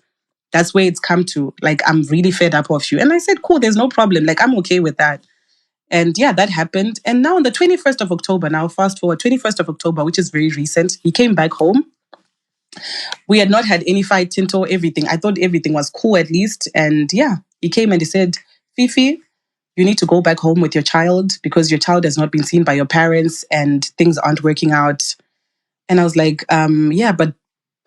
That's where it's come to. Like, I'm really fed up of you. And I said, cool, there's no problem. Like, I'm okay with that. And yeah, that happened. And now on the 21st of October, now fast forward, 21st of October, which is very recent, he came back home. We had not had any fight, Tinto, everything. I thought everything was cool at least. And yeah, he came and he said, "Fifi, you need to go back home with your child because your child has not been seen by your parents and things aren't working out." And I was like, yeah, but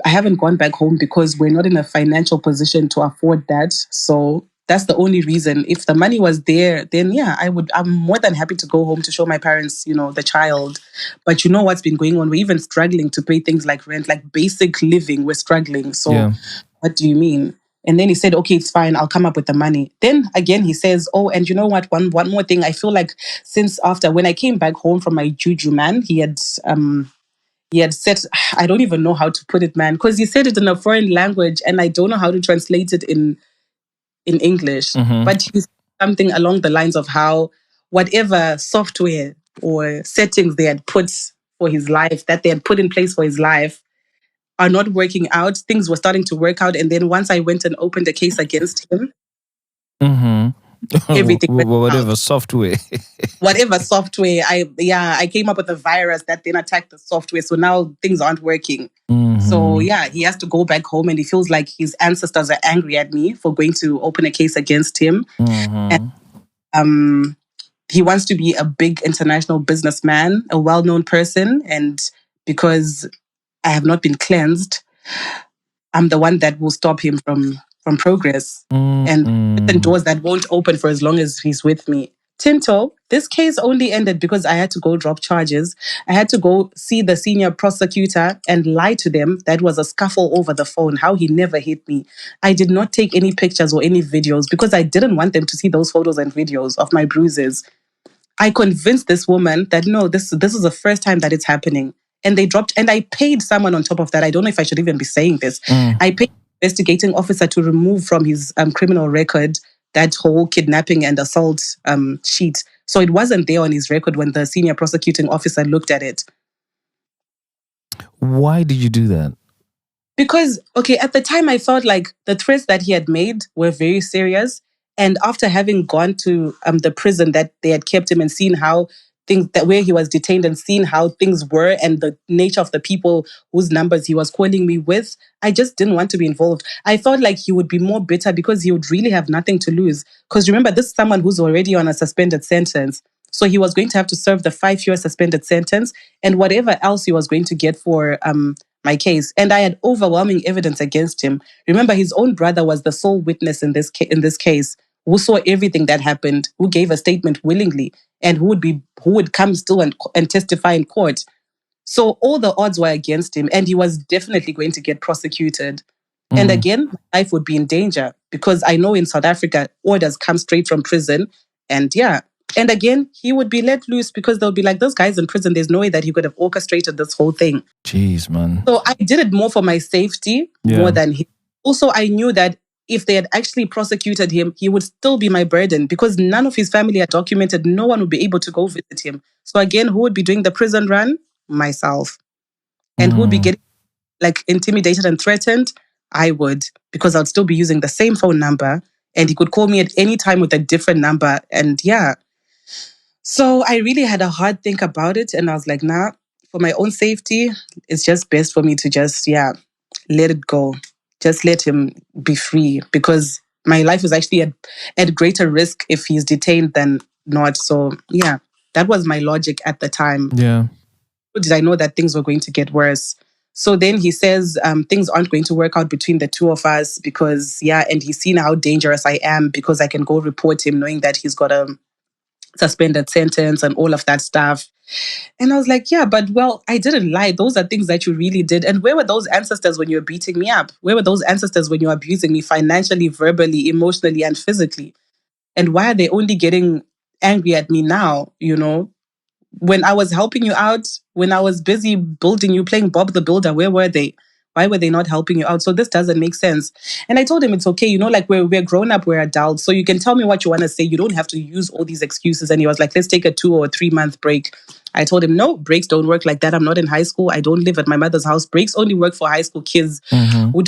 I haven't gone back home because we're not in a financial position to afford that. So that's the only reason. If the money was there, then yeah, I'm more than happy to go home to show my parents, the child. But you know what's been going on? We're even struggling to pay things like rent, like basic living. We're struggling. So What do you mean? And then he said, "Okay, it's fine. I'll come up with the money." Then again, he says, "Oh, and you know what? One more thing. I feel like since after when I came back home from my juju man, he had said, I don't even know how to put it, man, because he said it in a foreign language and I don't know how to translate it in English. But he said something along the lines of how whatever software or settings they had put for his life, that they had put in place for his life, are not working out. Things were starting to work out. And then once I went and opened a case against him, everything went whatever out. software. Whatever software, I came up with a virus that then attacked the software. So now things aren't working. So yeah, he has to go back home and he feels like his ancestors are angry at me for going to open a case against him. And he wants to be a big international businessman, a well-known person. And because I have not been cleansed, I'm the one that will stop him from progress. And the doors that won't open for as long as he's with me. Tinto, this case only ended because I had to go drop charges. I had to go see the senior prosecutor and lie to them that was a scuffle over the phone, how he never hit me. I did not take any pictures or any videos because I didn't want them to see those photos and videos of my bruises. I convinced this woman that no, this is the first time that it's happening. And they dropped, and I paid someone on top of that. I don't know if I should even be saying this. I paid an investigating officer to remove from his criminal record that whole kidnapping and assault sheet. So it wasn't there on his record when the senior prosecuting officer looked at it. Why did you do that? Because, okay, at the time I felt like the threats that he had made were very serious. And after having gone to the prison that they had kept him and seen how things, that where he was detained and seen how things were and the nature of the people whose numbers he was calling me with, I just didn't want to be involved. I felt like he would be more bitter because he would really have nothing to lose. Because remember, this is someone who's already on a suspended sentence. So he was going to have to serve the 5-year suspended sentence and whatever else he was going to get for my case, and I had overwhelming evidence against him. Remember, his own brother was the sole witness in this case, who saw everything that happened, who gave a statement willingly, and who would come still and testify in court. So all the odds were against him, and he was definitely going to get prosecuted. And again, my life would be in danger because I know in South Africa, orders come straight from prison. And yeah. And again, he would be let loose because they'll be like, this guy's in prison. There's no way that he could have orchestrated this whole thing. Jeez, man. So I did it more for my safety more than him. Also, I knew that if they had actually prosecuted him, he would still be my burden because none of his family are documented. No one would be able to go visit him. So again, who would be doing the prison run? Myself. And who would be getting like intimidated and threatened? I would, because I'd still be using the same phone number and he could call me at any time with a different number. And yeah. So I really had a hard think about it. And I was like, nah, for my own safety, it's just best for me to just, let it go. Just let him be free because my life is actually at greater risk if he's detained than not. So yeah, that was my logic at the time. Yeah. Did I know that things were going to get worse? So then he says things aren't going to work out between the two of us because, and he's seen how dangerous I am because I can go report him knowing that he's got a suspended sentence and all of that stuff. And I was like, but well, I didn't lie. Those are things that you really did. And where were those ancestors when you were beating me up? Where were those ancestors when you were abusing me financially, verbally, emotionally, and physically? And why are they only getting angry at me now, When I was helping you out, when I was busy building you, playing Bob the Builder, where were they? Why were they not helping you out? So this doesn't make sense. And I told him it's okay. Like we're grown up, we're adults. So you can tell me what you want to say. You don't have to use all these excuses. And he was like, let's take a 2 or 3 month break. I told him, no, breaks don't work like that. I'm not in high school. I don't live at my mother's house. Breaks only work for high school kids who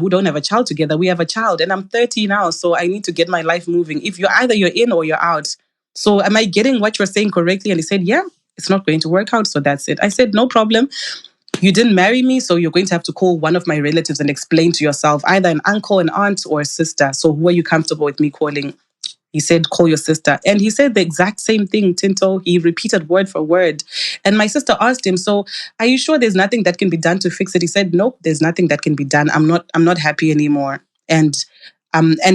don't have a child together. We have a child and I'm 30 now. So I need to get my life moving. If you're in or you're out. So am I getting what you're saying correctly? And he said, yeah, it's not going to work out. So that's it. I said, no problem. You didn't marry me. So you're going to have to call one of my relatives and explain to yourself, either an uncle, an aunt, or a sister. So who are you comfortable with me calling? He said, call your sister. And he said the exact same thing, Tinto. He repeated word for word. And my sister asked him, so are you sure there's nothing that can be done to fix it? He said, nope, there's nothing that can be done. I'm not happy anymore. And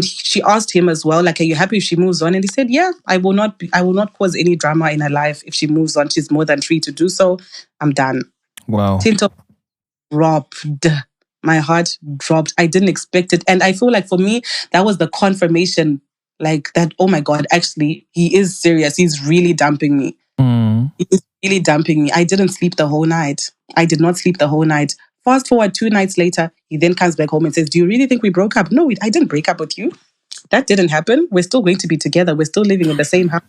she asked him as well, like, are you happy if she moves on? And he said, yeah, I will not cause any drama in her life. If she moves on, she's more than free to do so. I'm done. Wow. Tinto dropped. My heart dropped. I didn't expect it. And I feel like for me, that was the confirmation, like that, oh my God, actually, he is serious. He's really dumping me. He is really dumping me. I didn't sleep the whole night. I did not sleep the whole night. Fast forward 2 nights later, he then comes back home and says, do you really think we broke up? No, I didn't break up with you. That didn't happen. We're still going to be together. We're still living in the same house.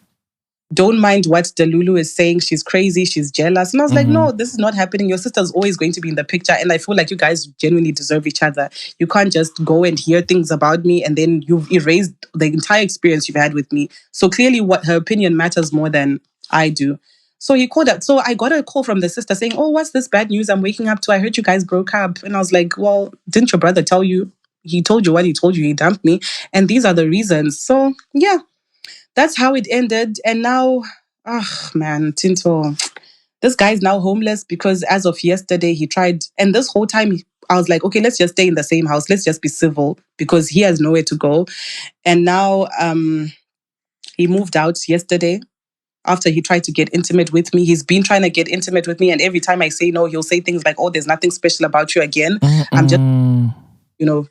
Don't mind what Delulu is saying. She's crazy. She's jealous. And I was like, no, this is not happening. Your sister's always going to be in the picture. And I feel like you guys genuinely deserve each other. You can't just go and hear things about me and then you've erased the entire experience you've had with me. So clearly what her opinion matters more than I do. So he called up. So I got a call from the sister saying, oh, what's this bad news I'm waking up to? I heard you guys broke up. And I was like, well, didn't your brother tell you? He told you what he told you. He dumped me. And these are the reasons. So yeah. That's how it ended. And now, man, Tinto, this guy's now homeless because as of yesterday, he tried. And this whole time, I was like, okay, let's just stay in the same house. Let's just be civil because he has nowhere to go. And now he moved out yesterday after he tried to get intimate with me. He's been trying to get intimate with me. And every time I say no, he'll say things like, oh, there's nothing special about you again. I'm just,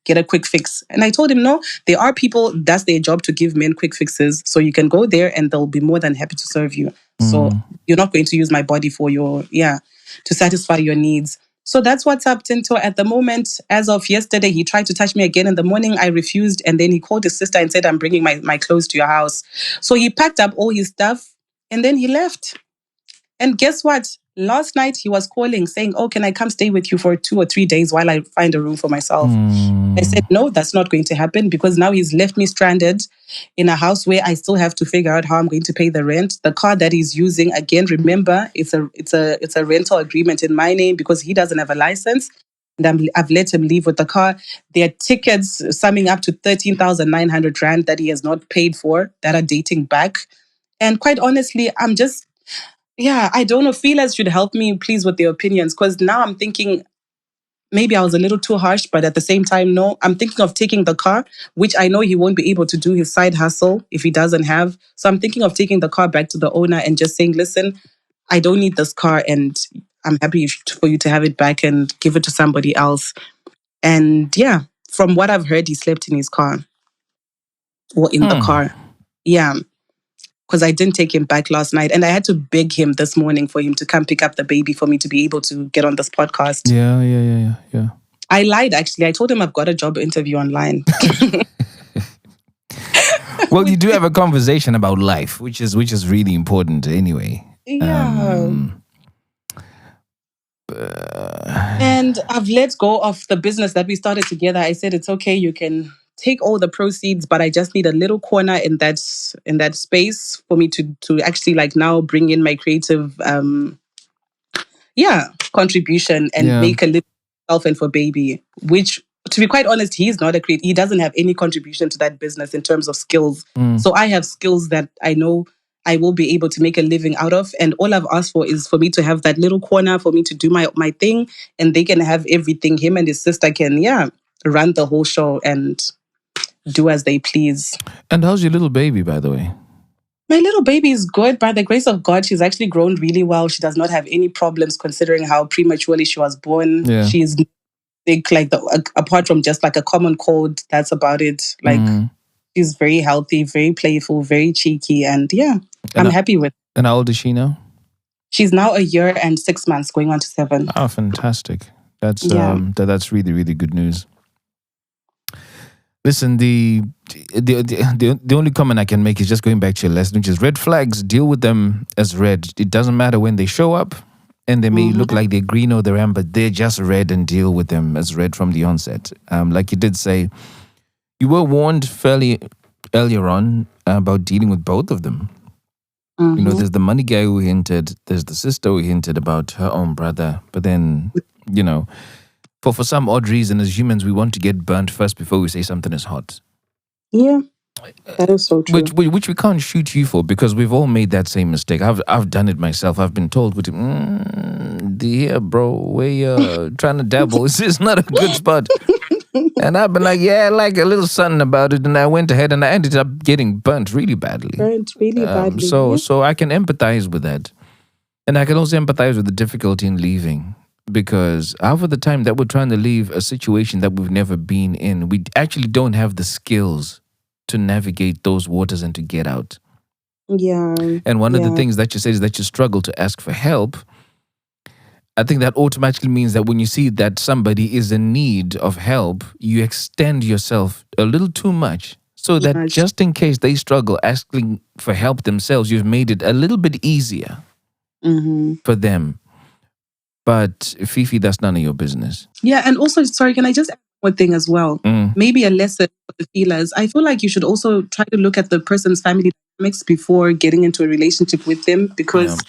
get a quick fix. And I told him, no, there are people, that's their job to give men quick fixes. So you can go there and they'll be more than happy to serve you. So you're not going to use my body for to satisfy your needs. So that's what's up, Tinto. At the moment, as of yesterday, he tried to touch me again in the morning. I refused. And then he called his sister and said, I'm bringing my clothes to your house. So he packed up all his stuff and then he left. And guess what? Last night he was calling saying, oh, can I come stay with you for 2 or 3 days while I find a room for myself? I said, no, that's not going to happen because now he's left me stranded in a house where I still have to figure out how I'm going to pay the rent. The car that he's using, again, remember, it's a rental agreement in my name because he doesn't have a license. And I've let him leave with the car. There are tickets summing up to 13,900 Rand that he has not paid for that are dating back. And quite honestly, yeah, I don't know. Feelers should help me, please, with their opinions. Because now I'm thinking maybe I was a little too harsh, but at the same time, no. I'm thinking of taking the car, which I know he won't be able to do his side hustle if he doesn't have. So I'm thinking of taking the car back to the owner and just saying, listen, I don't need this car and I'm happy for you to have it back and give it to somebody else. And yeah, from what I've heard, he slept in his car or in the car. Yeah. Because I didn't take him back last night. And I had to beg him this morning for him to come pick up the baby for me to be able to get on this podcast. Yeah. I lied, actually. I told him I've got a job interview online. Well, you do have a conversation about life, which is really important anyway. Yeah. And I've let go of the business that we started together. I said, it's okay, you can take all the proceeds, but I just need a little corner in that space for me to actually like now bring in my creative contribution and make a little self and for baby, which to be quite honest, he's not a creative. He doesn't have any contribution to that business in terms of skills. So I have skills that I know I will be able to make a living out of. And all I've asked for is for me to have that little corner for me to do my thing, and they can have everything. Him and his sister can, run the whole show and do as they please. And how's your little baby, by the way? My little baby is good. By the grace of God, she's actually grown really well. She does not have any problems considering how prematurely she was born. Yeah. She's sick, like apart from just like a common cold, that's about it. Like she's very healthy, very playful, very cheeky, and I'm happy with her. And how old is she now? She's now 1 year and 6 months, going on to 7. Oh, fantastic. That's that's really, really good news. Listen, the only comment I can make is just going back to your lesson, which is red flags, deal with them as red. It doesn't matter when they show up, and they may look like they're green or they're amber, they're just red, and deal with them as red from the onset. Like you did say, you were warned fairly earlier on about dealing with both of them. You know, there's the money guy who hinted, there's the sister who hinted about her own brother. But then, you know, for some odd reason, as humans, we want to get burnt first before we say something is hot. Yeah, that is so true. Which we can't shoot you for, because we've all made that same mistake. I've done it myself. I've been told, bro, where you're trying to dabble, this is not a good spot. And I've been like, I like a little something about it. And I went ahead and I ended up getting burnt really badly. So I can empathize with that. And I can also empathize with the difficulty in leaving. Because half of the time that we're trying to leave a situation that we've never been in, we actually don't have the skills to navigate those waters and to get out. Yeah. And one of the things that you said is that you struggle to ask for help. I think that automatically means that when you see that somebody is in need of help, you extend yourself a little too much. So that just in case they struggle asking for help themselves, you've made it a little bit easier for them. But Fifi, that's none of your business. Yeah, and also, sorry, can I just add one thing as well? Maybe a lesson for the feelers. I feel like you should also try to look at the person's family dynamics before getting into a relationship with them, because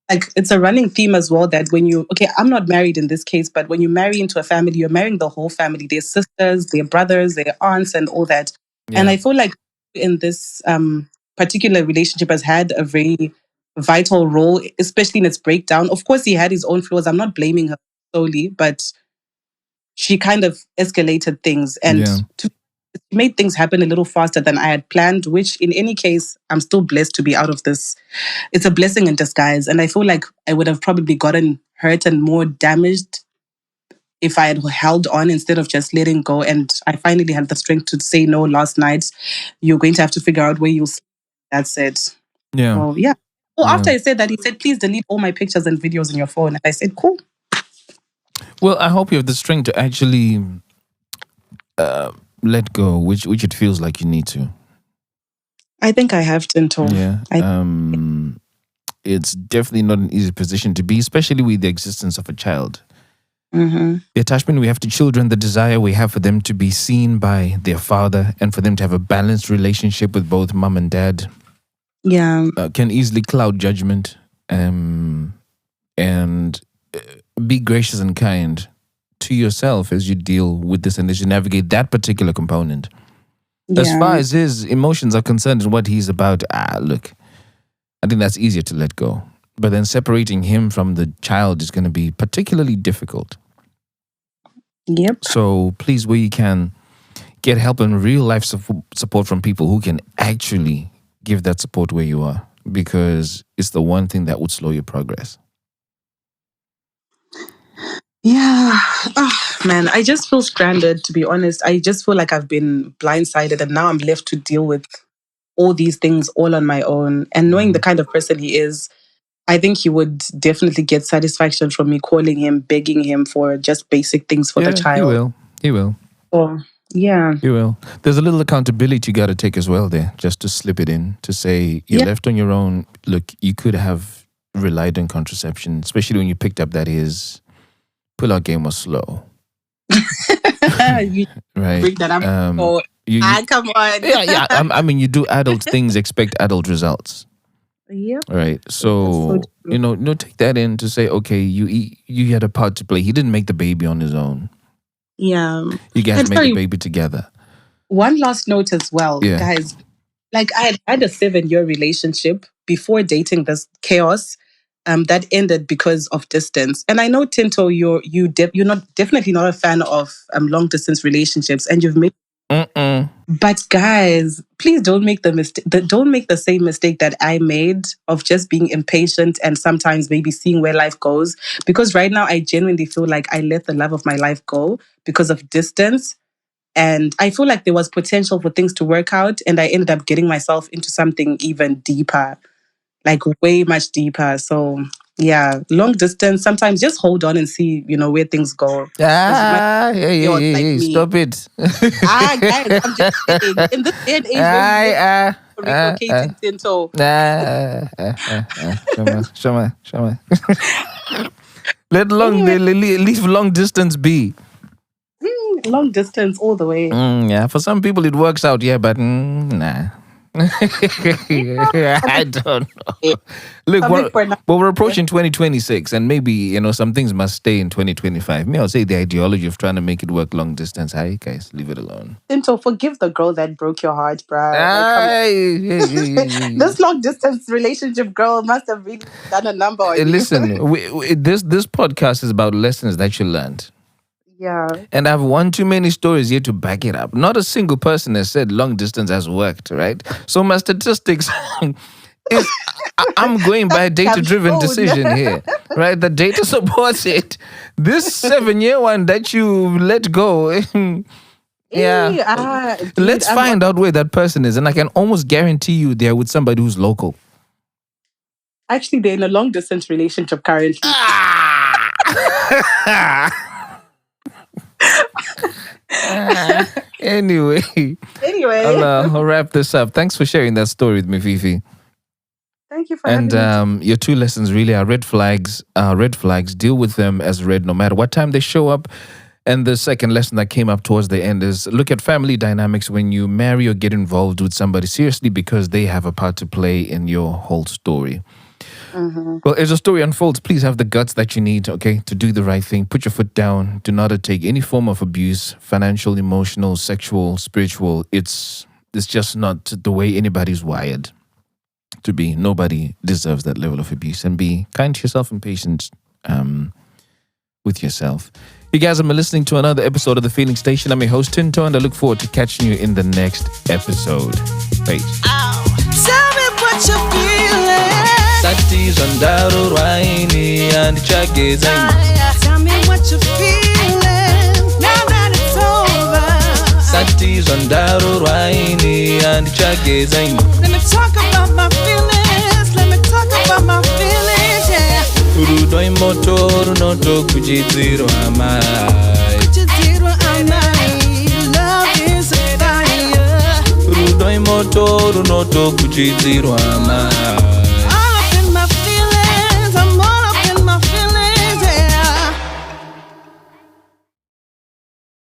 like it's a running theme as well that when I'm not married in this case, but when you marry into a family, you're marrying the whole family, their sisters, their brothers, their aunts, and all that. Yeah. And I feel like in this particular relationship has had a very vital role, especially in its breakdown. Of course, he had his own flaws. I'm not blaming her solely, but she kind of escalated things and made things happen a little faster than I had planned, which in any case, I'm still blessed to be out of this. It's a blessing in disguise. And I feel like I would have probably gotten hurt and more damaged if I had held on instead of just letting go. And I finally had the strength to say no last night. You're going to have to figure out where you'll sleep. That's it. Yeah. So, yeah. Well, after I said that, he said, please delete all my pictures and videos on your phone. And I said, cool. Well, I hope you have the strength to actually let go, which it feels like you need to. I think I have to, Tinto. Yeah. It's definitely not an easy position to be, especially with the existence of a child. The attachment we have to children, the desire we have for them to be seen by their father and for them to have a balanced relationship with both mom and dad. Yeah. Can easily cloud judgment and be gracious and kind to yourself as you deal with this and as you navigate that particular component. Yeah. As far as his emotions are concerned and what he's about, look, I think that's easier to let go. But then separating him from the child is going to be particularly difficult. Yep. So please, where you can, get help and real life support from people who can actually give that support where you are, because it's the one thing that would slow your progress. Yeah. Oh, man, I just feel stranded, to be honest. I just feel like I've been blindsided and now I'm left to deal with all these things all on my own. And knowing the kind of person he is, I think he would definitely get satisfaction from me calling him, begging him for just basic things for the child. He will. Oh, yeah. You will. There's a little accountability you got to take as well there, just to slip it in, to say you're left on your own. Look, you could have relied on contraception, especially when you picked up that his pull-out game was slow. You right. bring that up. Come on. Yeah. I mean, you do adult things, expect adult results. Yep. Right. So, take that in to say, okay, you had a part to play. He didn't make the baby on his own. Yeah. You guys made the baby together. One last note as well, guys. Like, I had a 7-year relationship before dating this chaos that ended because of distance. And I know, Tinto, you're definitely not a fan of long distance relationships, and you've made. But guys, please don't make the same mistake that I made of just being impatient and sometimes maybe seeing where life goes. Because right now I genuinely feel like I let the love of my life go because of distance. And I feel like there was potential for things to work out, and I ended up getting myself into something even deeper, like way much deeper. So yeah, long distance, sometimes just hold on and see, where things go. Hey, stop it. Guys, I'm just saying, in this day and age, relocating Tinto. Shama. Leave long distance be. Long distance all the way. Yeah, for some people it works out, but nah. I don't know. Look, we're approaching 2026, and maybe some things must stay in 2025. I'll say the ideology of trying to make it work long distance. Hi guys, leave it alone. Tinto, forgive the girl that broke your heart, bruh. This long distance relationship girl must have really done a number on you. Listen, this podcast is about lessons that you learned. Yeah. And I have one too many stories here to back it up. Not a single person has said long distance has worked, right? So my statistics is I'm going by a data-driven decision here, right? The data supports it. This 7-year one that you let go, let's find out where that person is. And I can almost guarantee you they're with somebody who's local. Actually, they're in a long-distance relationship currently. Anyway, I'll wrap this up. Thanks for sharing that story with me, Fifi. Thank you for having me. Your 2 lessons really are red flags. Red flags, deal with them as red no matter what time they show up. And the second lesson that came up towards the end is look at family dynamics when you marry or get involved with somebody seriously, because they have a part to play in your whole story. Well, as the story unfolds, please have the guts that you need, okay, to do the right thing. Put your foot down. Do not take any form of abuse, financial, emotional, sexual, spiritual. It's just not the way anybody's wired to be. Nobody deserves that level of abuse. And be kind to yourself and patient with yourself. You guys have been listening to another episode of The Feeling Station. I'm your host, Tinto, and I look forward to catching you in the next episode. Peace. Tell me what you're feeling. Satis andaro raini and chagezai. Tell me what you're feeling. Now that it's over. Satis andaro raini and chagezai. Let me talk about my feelings. Let me talk about my feelings, yeah. Urudoi motor noto kujidziro amai. Kujidziro amai. Love is a fire. Urudoi motor noto kujidziro amai.